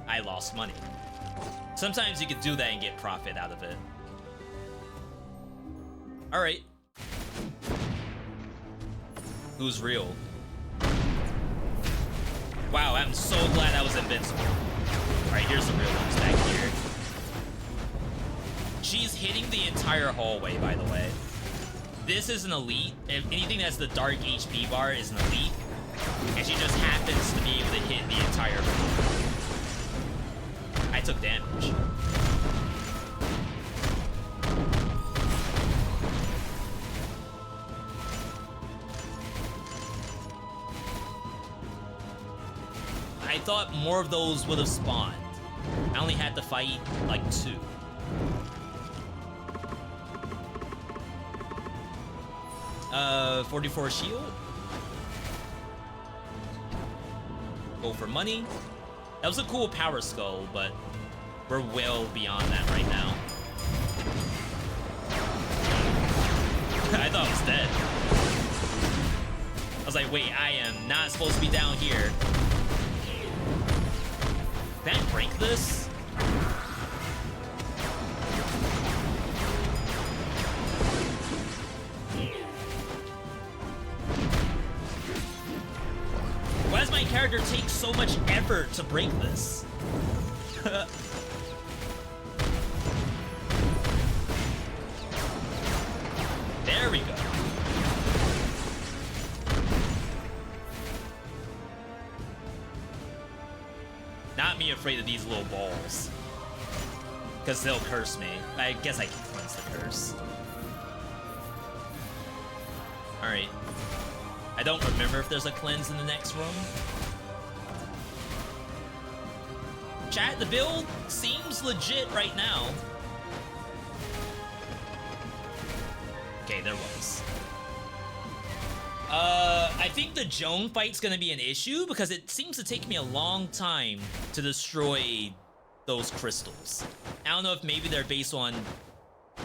I lost money. Sometimes you could do that and get profit out of it. Alright. Who's real? Wow, I'm so glad I was invincible. Alright, here's the real ones back here. She's hitting the entire hallway, by the way. This is an elite. If anything that's the dark HP bar is an elite. And she just happens to be able to hit the entire room. I took damage. I thought more of those would have spawned. I only had to fight like 2. Uh, 44 shield. Go for money. That was a cool power skull, but we're well beyond that right now. I thought I was dead. I was like, wait, I am not supposed to be down here. Can I break this? Why does my character take so much effort to break this? There we go. Not me afraid of these little balls. Because they'll curse me. I guess I can cleanse the curse. Alright. I don't remember if there's a cleanse in the next room. Chat, the build seems legit right now. Okay, there was. I think the Joan fight's gonna be an issue because it seems to take me a long time to destroy those crystals. I don't know if maybe they're based on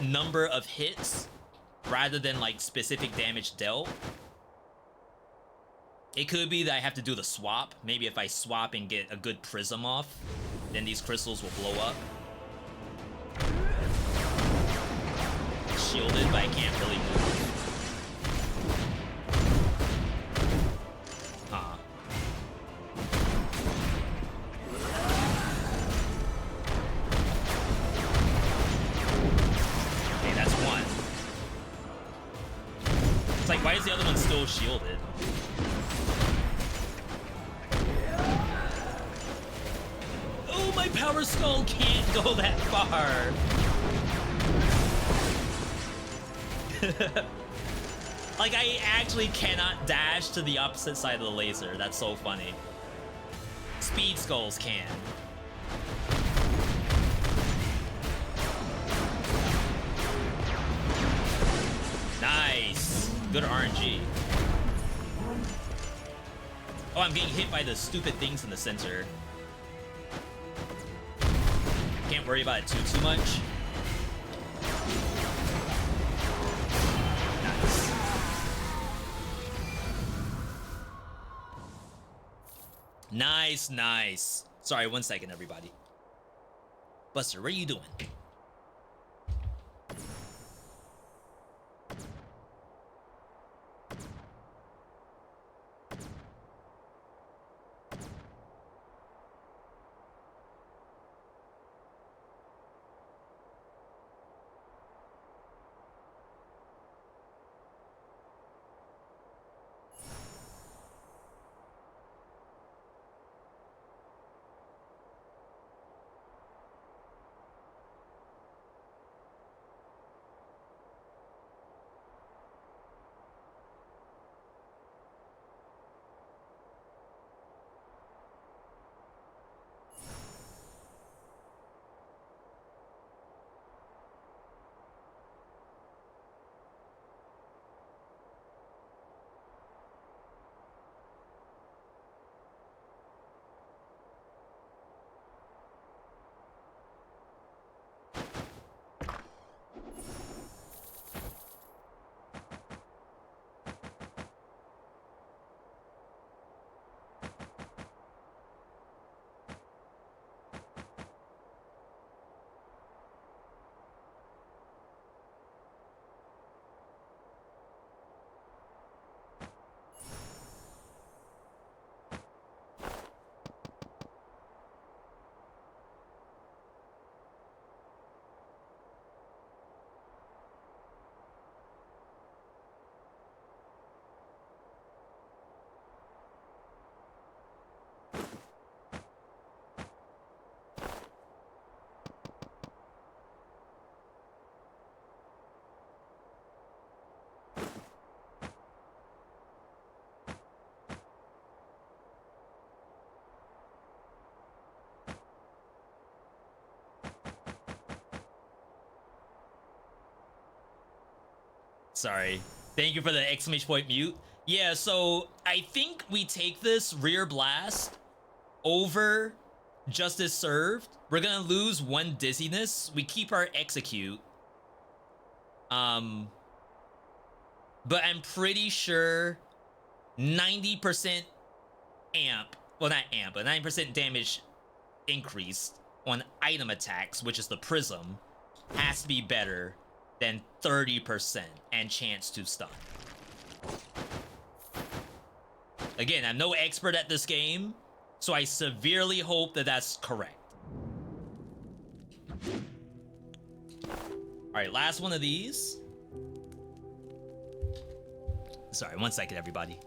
number of hits rather than like specific damage dealt. It could be that I have to do the swap. Maybe if I swap and get a good prism off, then these crystals will blow up. Shielded, but I can't really move. Huh. Okay, that's one. It's like, why is the other one still shielded? go that far. Like, I actually cannot dash to the opposite side of the laser. That's so funny. Speed Skulls can. Nice. Good RNG. Oh, I'm getting hit by the stupid things in the center. Can't worry about it too much. Nice. Nice, nice. Sorry, 1 second, everybody. Buster, what are you doing? Sorry. Thank you for the exclamation point mute. Yeah, so I think we take this rear blast over justice served. We're gonna lose 1 dizziness. We keep our execute. But I'm pretty sure 90% amp, well, not amp, but 90% damage increased on item attacks, which is the prism, has to be better than 30% and chance to stun. Again, I'm no expert at this game, so I severely hope that that's correct. All right, last one of these. Sorry, 1 second, everybody.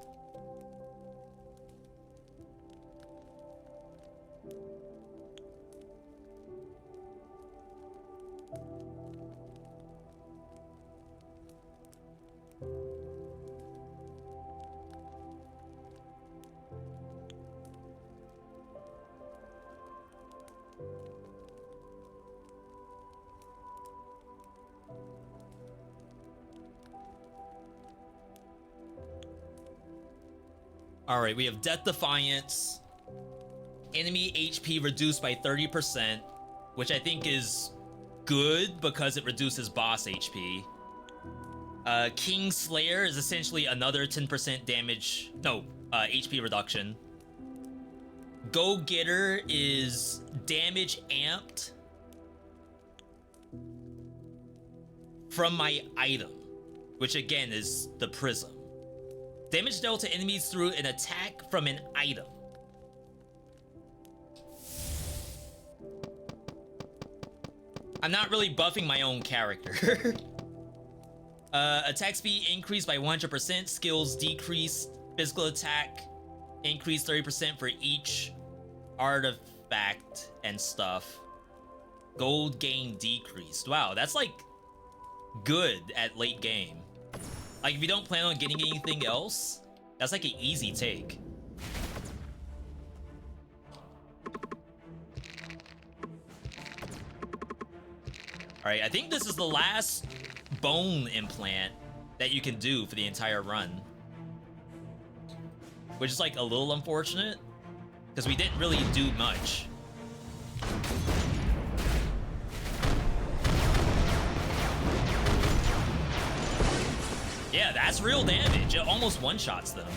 All right, we have Death Defiance. Enemy HP reduced by 30%, which I think is good because it reduces boss HP. King Slayer is essentially another 10% damage, no, HP reduction. Go Getter is damage amped from my item, which again is the prism. Damage dealt to enemies through an attack from an item. I'm not really buffing my own character. Attack speed increased by 100%, skills decreased, physical attack increased 30% for each artifact and stuff. Gold gain decreased. Wow, that's like good at late game. Like if you don't plan on getting anything else, that's like an easy take. Alright, I think this is the last bone implant that you can do for the entire run. Which is like a little unfortunate, because we didn't really do much. Yeah, that's real damage. It almost one-shots them.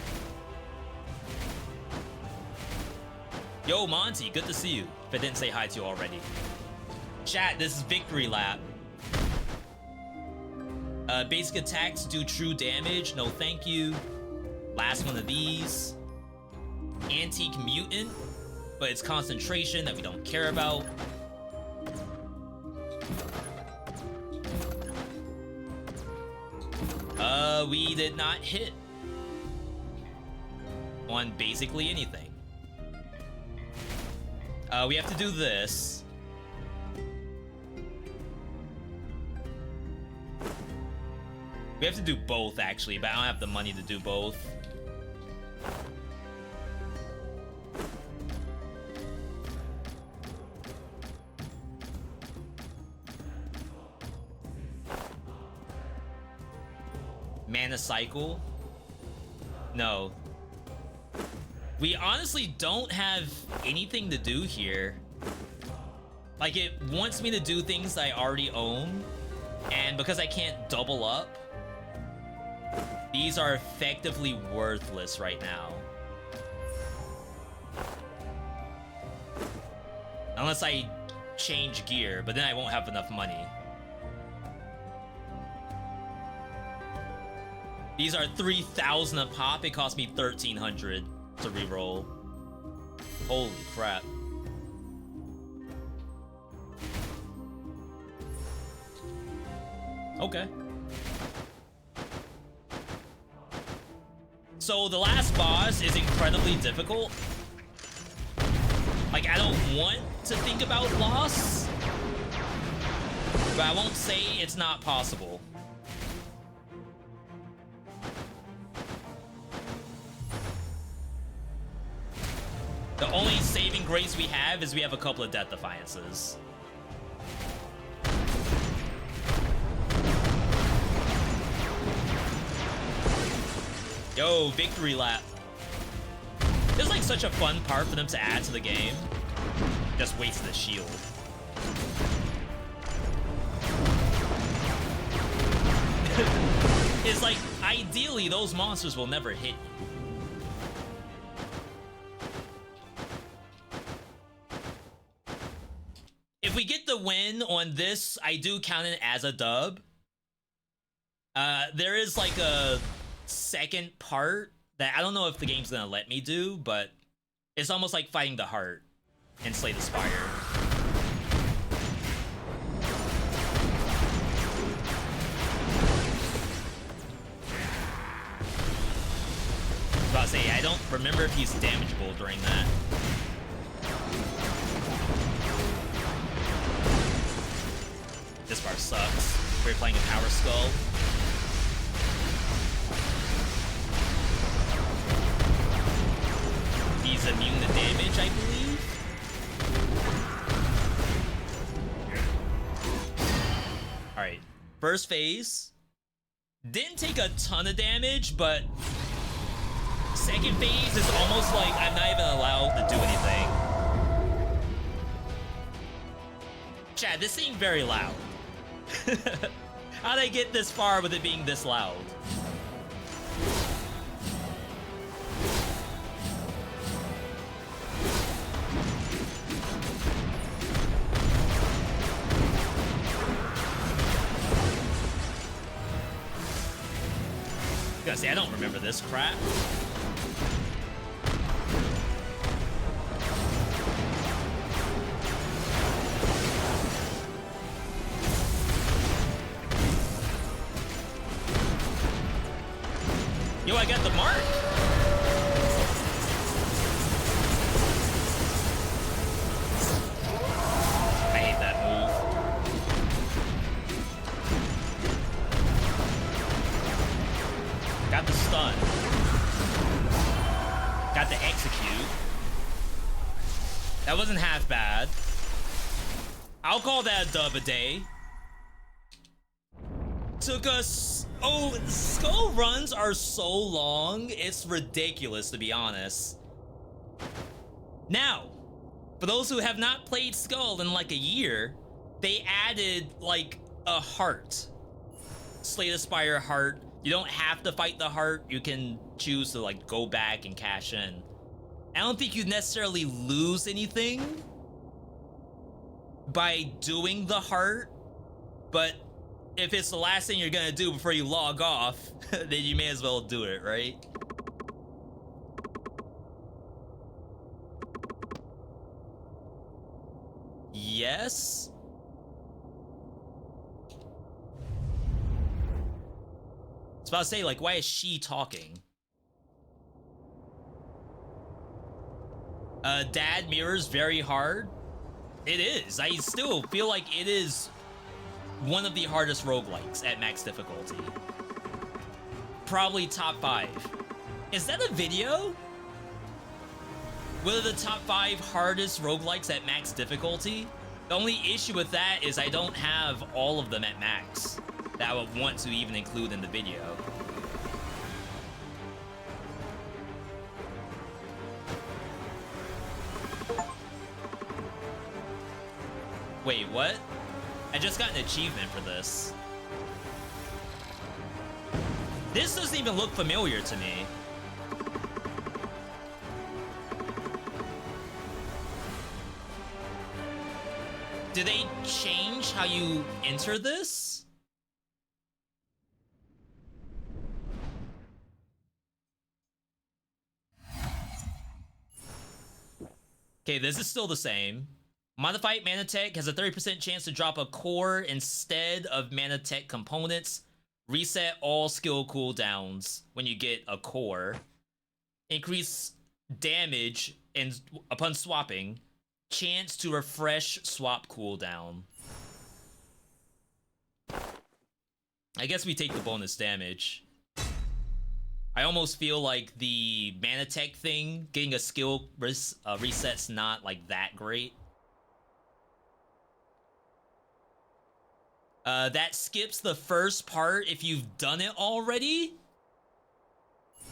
Yo, Monty, good to see you. If I didn't say hi to you already. Chat, this is victory lap. Basic attacks do true damage. No, thank you. Last one of these. Antique mutant, but it's concentration that we don't care about. We did not hit on basically anything. We have to do this. We have to do both, actually, but I don't have the money to do both. Mana cycle? No. We honestly don't have anything to do here. Like, it wants me to do things that I already own, and because I can't double up, these are effectively worthless right now. Unless I change gear, but then I won't have enough money. These are 3,000 a pop. It cost me 1,300 to reroll. Holy crap. Okay. So the last boss is incredibly difficult. Like, I don't want to think about loss, but I won't say it's not possible. The only saving grace we have is we have a couple of Death Defiances. Yo, victory lap. This is like such a fun part for them to add to the game. Just waste the shield. It's like, ideally, those monsters will never hit you. If we get the win on this, I do count it as a dub. There is like a second part that I don't know if the game's gonna let me do, but it's almost like fighting the heart and Slay the Spire. I was about to say, I don't remember if he's damageable during that. This bar sucks. We're playing a Power Skull. He's immune to damage, I believe. Alright, first phase. Didn't take a ton of damage, but second phase is almost like I'm not even allowed to do anything. Chad, this seemed very loud. How'd I get this far with it being this loud? I gotta say, I don't remember this crap. Yo, I got the mark. I hate that move. That wasn't half bad. I'll call that a dub a day. Took us... Oh, Skull runs are so long, it's ridiculous, to be honest. Now, for those who have not played Skull in like a year, they added like a heart. Slay the Spire heart. You don't have to fight the heart. You can choose to like go back and cash in. I don't think you necessarily lose anything by doing the heart, but if it's the last thing you're gonna do before you log off, then you may as well do it, right? Yes? I was about to say, like, why is she talking? Dad mirrors very hard. It is. I still feel like it is one of the hardest roguelikes at max difficulty. Probably top 5. Is that a video? What are the top 5 hardest roguelikes at max difficulty? The only issue with that is I don't have all of them at max that I would want to even include in the video. Wait, what? I just got an achievement for this. This doesn't even look familiar to me. Did they change how you enter this? Okay, this is still the same. Modified Mana Tech has a 30% chance to drop a core instead of Mana Tech components. Reset all skill cooldowns when you get a core. Increase damage and upon swapping. Chance to refresh swap cooldown. I guess we take the bonus damage. I almost feel like the Mana Tech thing, getting a skill reset's not like that great. That skips the first part if you've done it already?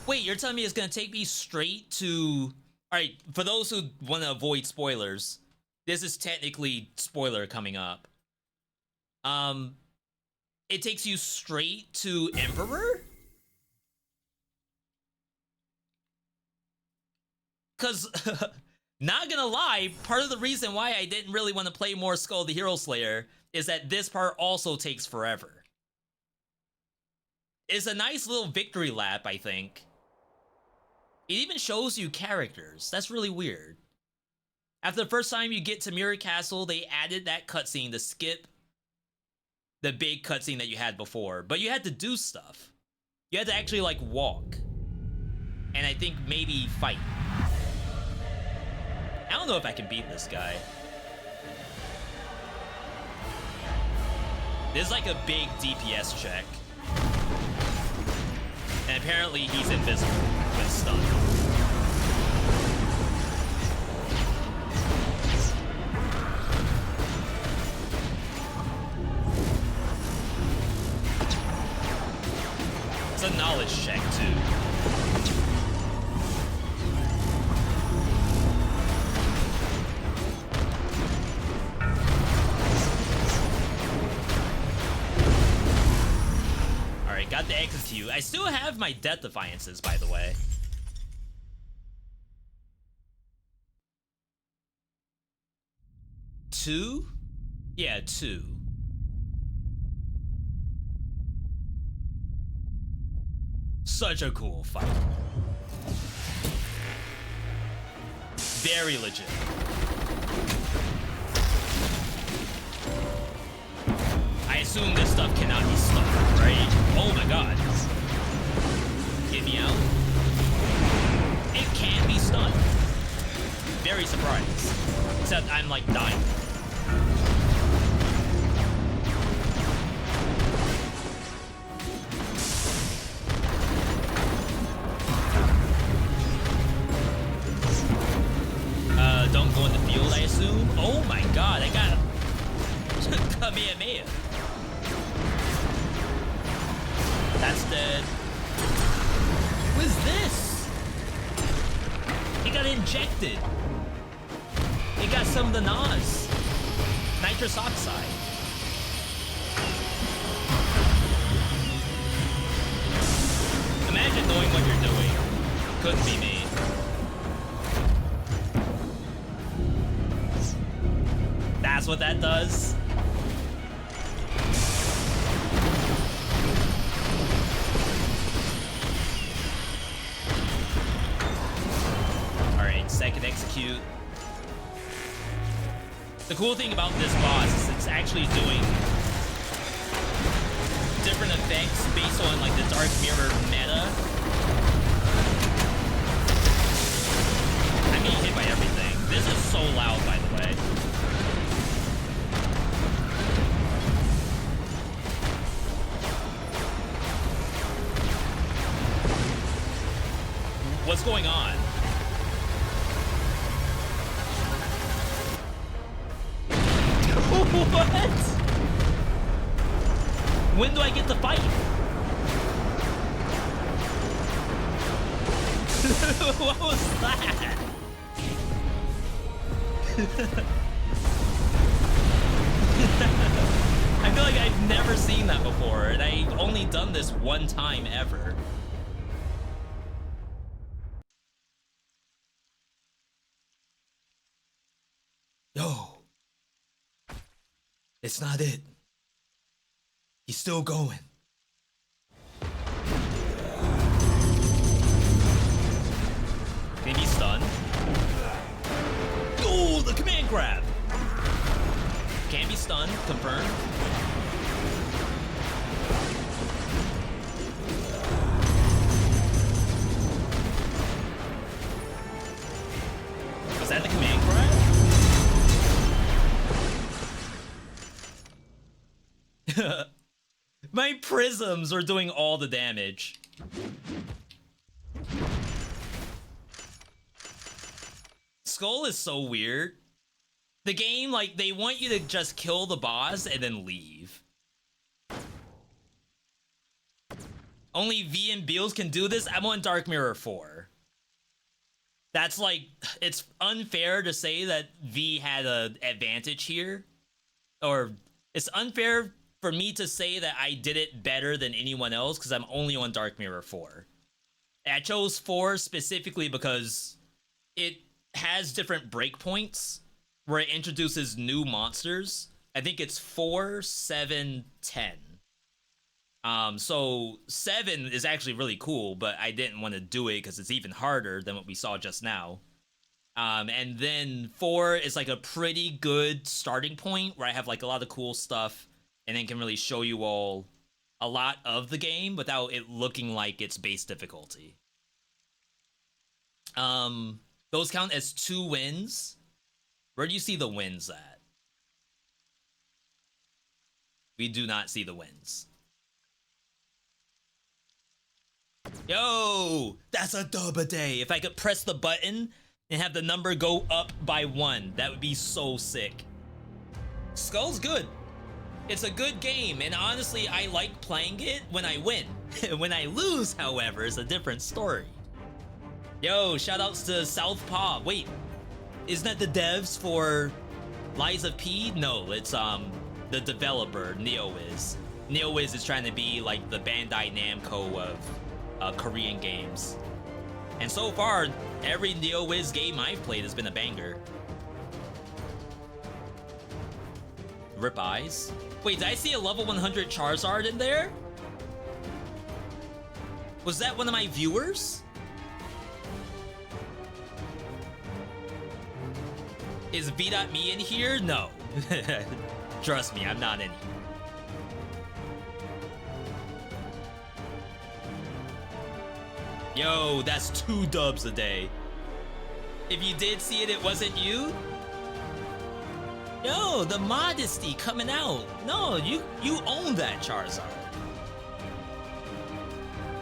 Wait, you're telling me it's gonna take me straight to... Alright, for those who want to avoid spoilers, this is technically spoiler coming up. It takes you straight to Emperor? Cause, not gonna lie, part of the reason why I didn't really want to play more Skull the Hero Slayer is that this part also takes forever. It's a nice little victory lap, I think. It even shows you characters. That's really weird. After the first time you get to Mirror Castle, they added that cutscene to skip the big cutscene that you had before. But you had to do stuff. You had to actually, like, walk. And I think maybe fight. I don't know if I can beat this guy. This is like a big DPS check. And apparently he's invisible when stunned. It's a knowledge check too. Got the execute. I still have my death defiances, by the way. Two? Yeah, 2. Such a cool fight. Very legit. I assume this stuff cannot be stunned, right? Oh my god. Get me out. It can be stunned. Very surprised. Except I'm like dying. Don't go in the field, I That's dead. What is this? He got injected. He got some of the NOS. Nitrous oxide. Imagine knowing what you're doing. Couldn't be me. That's what that does. Alright, second execute. The cool thing about this boss is it's actually doing different effects based on like the Dark Mirror meta. I'm getting hit by everything. This is so loud, by the way. What's going on? What? When do I get to fight? What was that? I feel like I've never seen that before, and I've only done this one time ever. Yo. It's not it. He's still going. Can he stun? Oh, the command grab. Can be stunned, confirmed. Was that the command grab? My prisms are doing all the damage. Skul is so weird. The game, like, they want you to just kill the boss and then leave. Only V and Beals can do this. I'm on Dark Mirror 4. That's like, it's unfair to say that V had an advantage here. Or, it's unfair for me to say that I did it better than anyone else because I'm only on Dark Mirror 4. I chose 4 specifically because it has different breakpoints where it introduces new monsters. I think it's 4, 7, 10. So 7 is actually really cool, but I didn't want to do it because it's even harder than what we saw just now. And then 4 is like a pretty good starting point where I have like a lot of cool stuff and then can really show you all a lot of the game without it looking like it's base difficulty. Those count as 2 wins. Where do you see the wins at? We do not see the wins. Yo, that's a dub a day. If I could press the button and have the number go up by 1, that would be so sick. Skul's good. It's a good game, and honestly, I like playing it when I win. When I lose, however, is a different story. Yo, shoutouts to Southpaw. Wait, isn't that the devs for Lies of P? No, it's the developer, NeoWiz. NeoWiz is trying to be like the Bandai Namco of Korean games. And so far, every NeoWiz game I've played has been a banger. Rip eyes. Wait, did I see a level 100 Charizard in there? Was that one of my viewers? Is VeeDotMe in here? No. Trust me, I'm not in here. Yo, that's 2 dubs a day. If you did see it, it wasn't you? Yo, the modesty coming out. No, you own that, Charizard.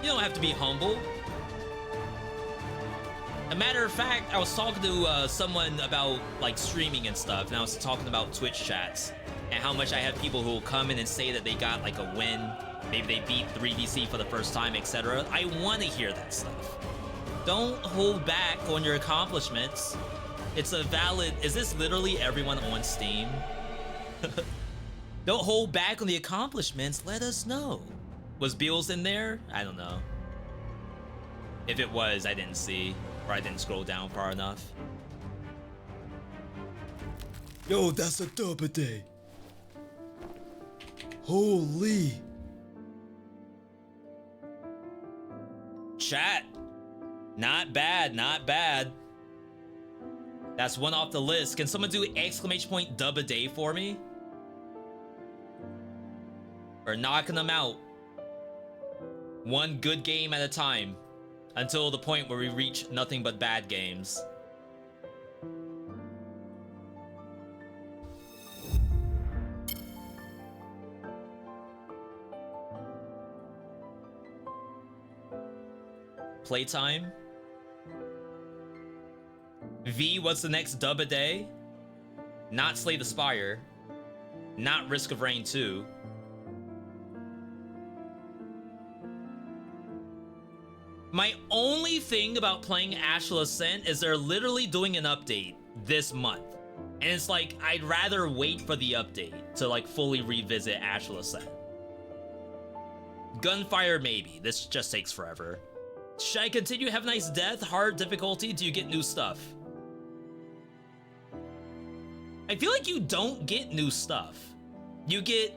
You don't have to be humble. A matter of fact, I was talking to someone about like streaming and stuff, and I was talking about Twitch chats and how much I have people who will come in and say that they got like a win maybe they beat 3DC for the first time, etc. I want to hear that stuff. Don't hold back on your accomplishments. It's a valid... Is this literally everyone on Steam? Don't hold back on the accomplishments. Let us know. Was Beals in there? I don't know. If it was, I didn't see. Or I didn't scroll down far enough. Yo, that's a double day. Holy. Chat. Not bad, not bad. That's one off the list. Can someone do exclamation point dub a day for me? We're knocking them out. One good game at a time. Until the point where we reach nothing but bad games. Playtime. V, what's the next dub a day? Not Slay the Spire. Not Risk of Rain 2. My only thing about playing Astral Ascent is they're literally doing an update this month. And it's like, I'd rather wait for the update to like fully revisit Astral Ascent. Gunfire, maybe. This just takes forever. Should I continue Have a Nice Death? Hard difficulty? Do you get new stuff? I feel like you don't get new stuff. You get...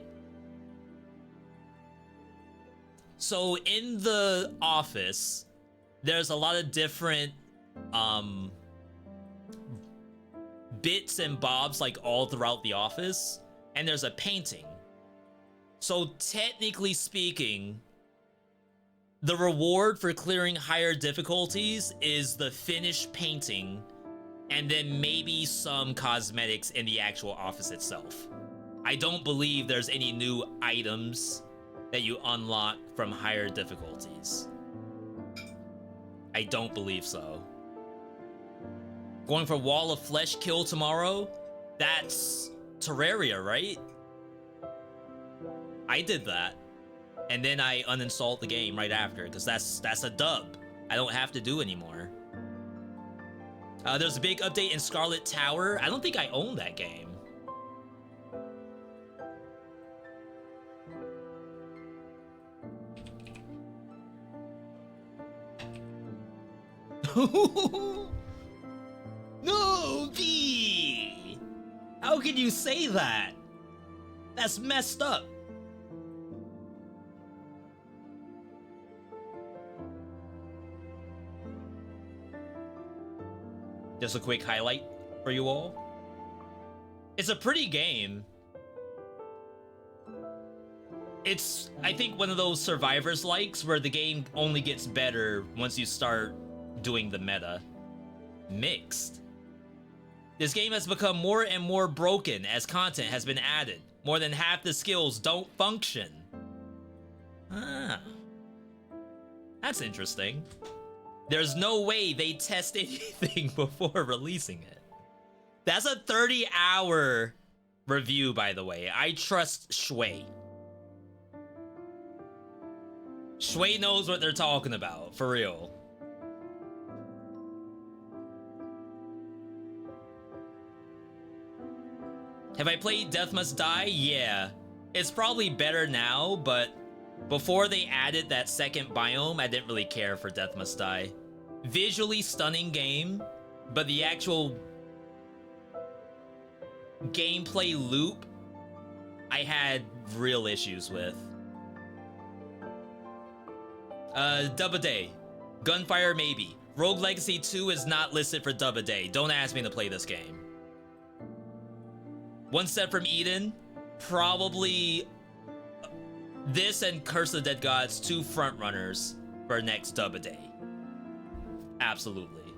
So in the office, there's a lot of different bits and bobs like all throughout the office, and there's a painting. So technically speaking, the reward for clearing higher difficulties is the finished painting and then maybe some cosmetics in the actual office itself. I don't believe there's any new items that you unlock from higher difficulties. I don't believe so. Going for Wall of Flesh kill tomorrow? That's Terraria, right? I did that. And then I uninstalled the game right after, because that's a dub. I don't have to do anymore. There's a big update in Scarlet Tower. I don't think I own that game. No, V! How can you say that? That's messed up. Just a quick highlight for you all. It's a pretty game. It's, I think, one of those Survivors likes where the game only gets better once you start doing the meta. Mixed. This game has become more and more broken as content has been added. More than half the skills don't function. Ah. That's interesting. There's no way they test anything before releasing it. That's a 30-hour review, by the way. I trust Shui. Shui knows what they're talking about, for real. Have I played Death Must Die? Yeah. It's probably better now, but before they added that second biome, I didn't really care for Death Must Die. Visually stunning game, but the actual gameplay loop, I had real issues with. Dub a Day. Gunfire, maybe. Rogue Legacy 2 is not listed for Dub a Day. Don't ask me to play this game. One Step from Eden, probably this and Curse of the Dead Gods, two front runners for next Dub a Day. Absolutely.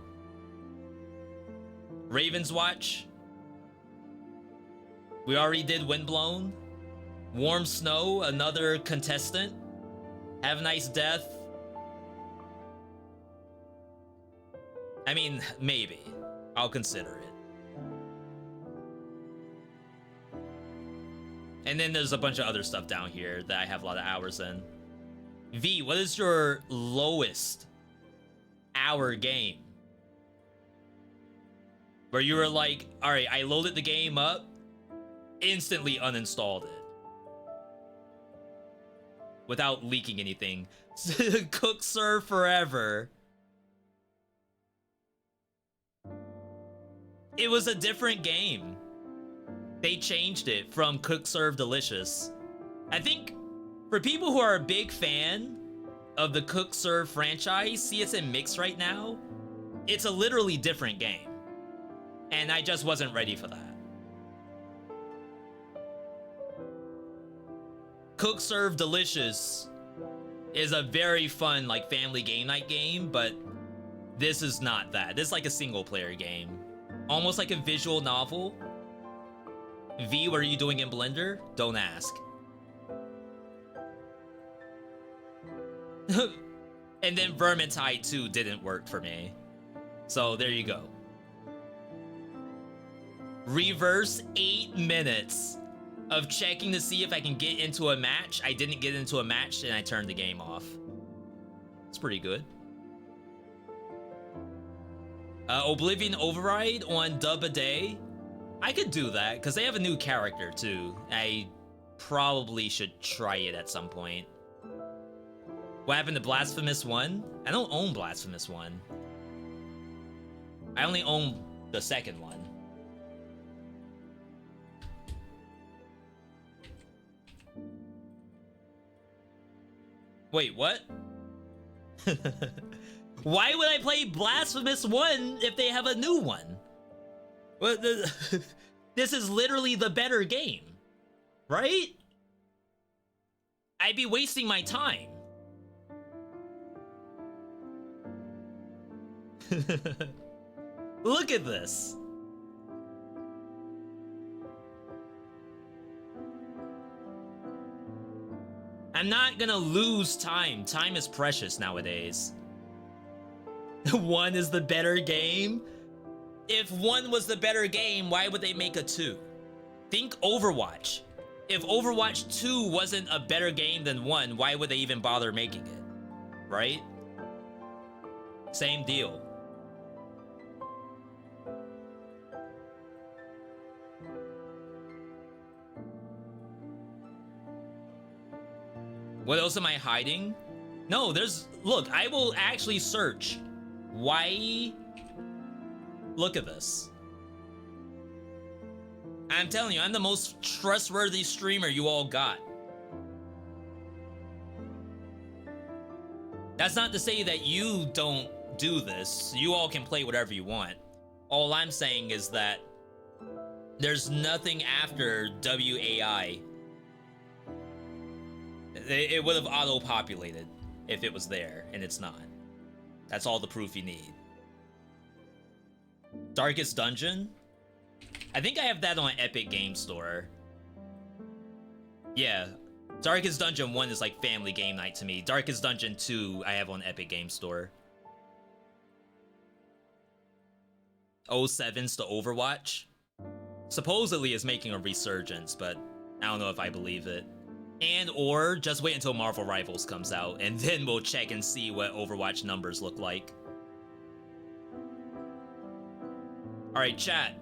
Raven's Watch. We already did Windblown. Warm Snow, another contestant. Have a Nice Death. I mean, maybe. I'll consider it. And then there's a bunch of other stuff down here that I have a lot of hours in. V, what is your lowest hour game? Where you were like, all right, I loaded the game up, instantly uninstalled it. Without leaking anything. Cook serve forever. It was a different game. They changed it from Cook Serve Delicious. I think for people who are a big fan of the Cook Serve franchise, see it's in mix right now. It's a literally different game. And I just wasn't ready for that. Cook Serve Delicious is a very fun like family game night game, but this is not that. This is like a single player game. Almost like a visual novel. V, what are you doing in Blender? Don't ask. And then Vermintide 2 didn't work for me. So there you go. Reverse 8 minutes of checking to see if I can get into a match. I didn't get into a match and I turned the game off. It's pretty good. Oblivion Override on Dub a Day. I could do that because they have a new character too. I probably should try it at some point. What happened to Blasphemous 1? I don't own Blasphemous 1. I only own the second one. Wait, what? Why would I play Blasphemous 1 if they have a new one? Well, this is literally the better game, right? I'd be wasting my time. Look at this. I'm not gonna lose time. Time is precious nowadays. 1 is the better game? If 1 was the better game, why would they make a 2? Think Overwatch. If Overwatch 2 wasn't a better game than 1, why would they even bother making it? Right? Same deal. What else am I hiding? No, there's... Look, I will actually search. Why... Look at this. I'm telling you, I'm the most trustworthy streamer you all got. That's not to say that you don't do this. You all can play whatever you want. All I'm saying is that there's nothing after WAI. It would have auto-populated if it was there, and it's not. That's all the proof you need. Darkest Dungeon? I think I have that on Epic Game Store. Yeah, Darkest Dungeon 1 is like family game night to me. Darkest Dungeon 2 I have on Epic Game Store. 07's to Overwatch. Supposedly is making a resurgence, but I don't know if I believe it. And or just wait until Marvel Rivals comes out, and then we'll check and see what Overwatch numbers look like. Alright, chat.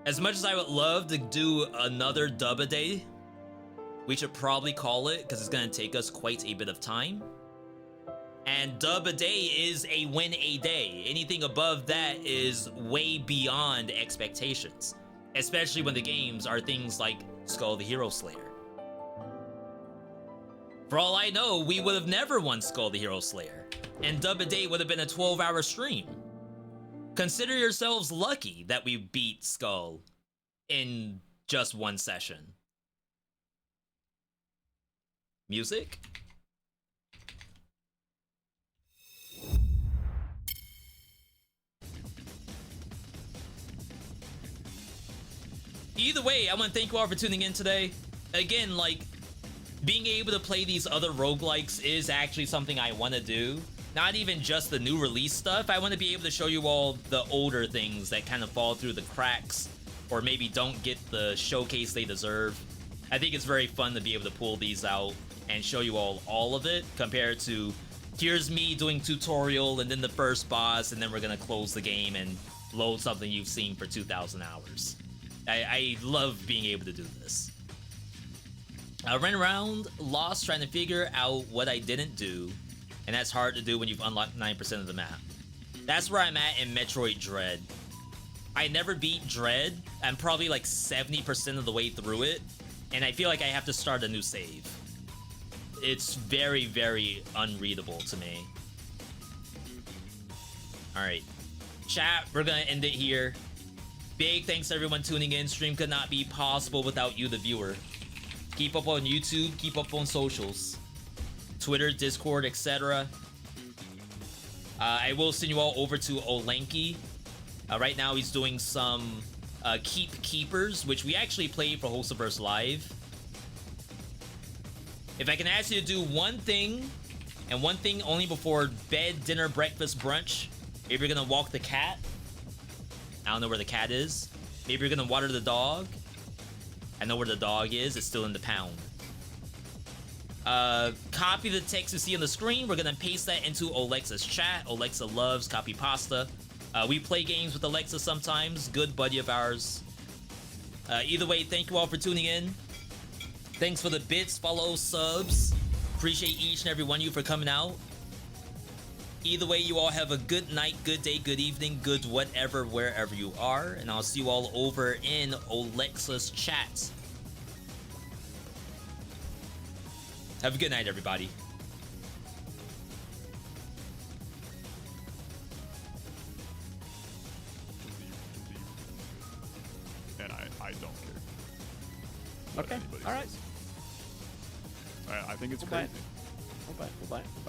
As much as I would love to do another dub a day, we should probably call it, because it's going to take us quite a bit of time. And dub a day is a win a day. Anything above that is way beyond expectations. Especially when the games are things like Skull the Hero Slayer. For all I know, we would have never won Skull the Hero Slayer, and dub a day would have been a 12-hour stream. Consider yourselves lucky that we beat Skull in just one session. Music? Either way, I want to thank you all for tuning in today. Again, like, being able to play these other roguelikes is actually something I want to do. Not even just the new release stuff. I want to be able to show you all the older things that kind of fall through the cracks or maybe don't get the showcase they deserve. I think it's very fun to be able to pull these out and show you all of it, compared to here's me doing tutorial and then the first boss, and then we're gonna close the game and load something you've seen for 2,000 hours. I love being able to do this. I ran around lost trying to figure out what I didn't do, and that's hard to do when you've unlocked 9% of the map. That's where I'm at in Metroid Dread. I never beat Dread. I'm probably like 70% of the way through it, and I feel like I have to start a new save. It's very, very unreadable to me. Alright. Chat, we're gonna end it here. Big thanks to everyone tuning in. Stream could not be possible without you, the viewer. Keep up on YouTube, keep up on socials. Twitter, Discord, etc. I will send you all over to Olenki. Right now he's doing some Keep Keepers, which we actually played for Hostaverse Live. If I can ask you to do one thing, and one thing only before bed, dinner, breakfast, brunch, maybe you're gonna walk the cat. I don't know where the cat is. Maybe you're gonna water the dog. I know where the dog is. It's still in the pound. Copy the text you see on the screen. We're gonna paste that into Alexa's chat. Alexa loves copy pasta. We play games with Alexa sometimes. Good buddy of ours. Either way, thank you all for tuning in. Thanks for the bits, follows, subs. Appreciate each and every one of you for coming out. Either way, you all have a good night, good day, good evening, good whatever, wherever you are. And I'll see you all over in Alexa's chat. Have a good night, everybody. And I don't care. Okay. All right. I think it's Bye-bye. crazy. Bye-bye. Bye-bye.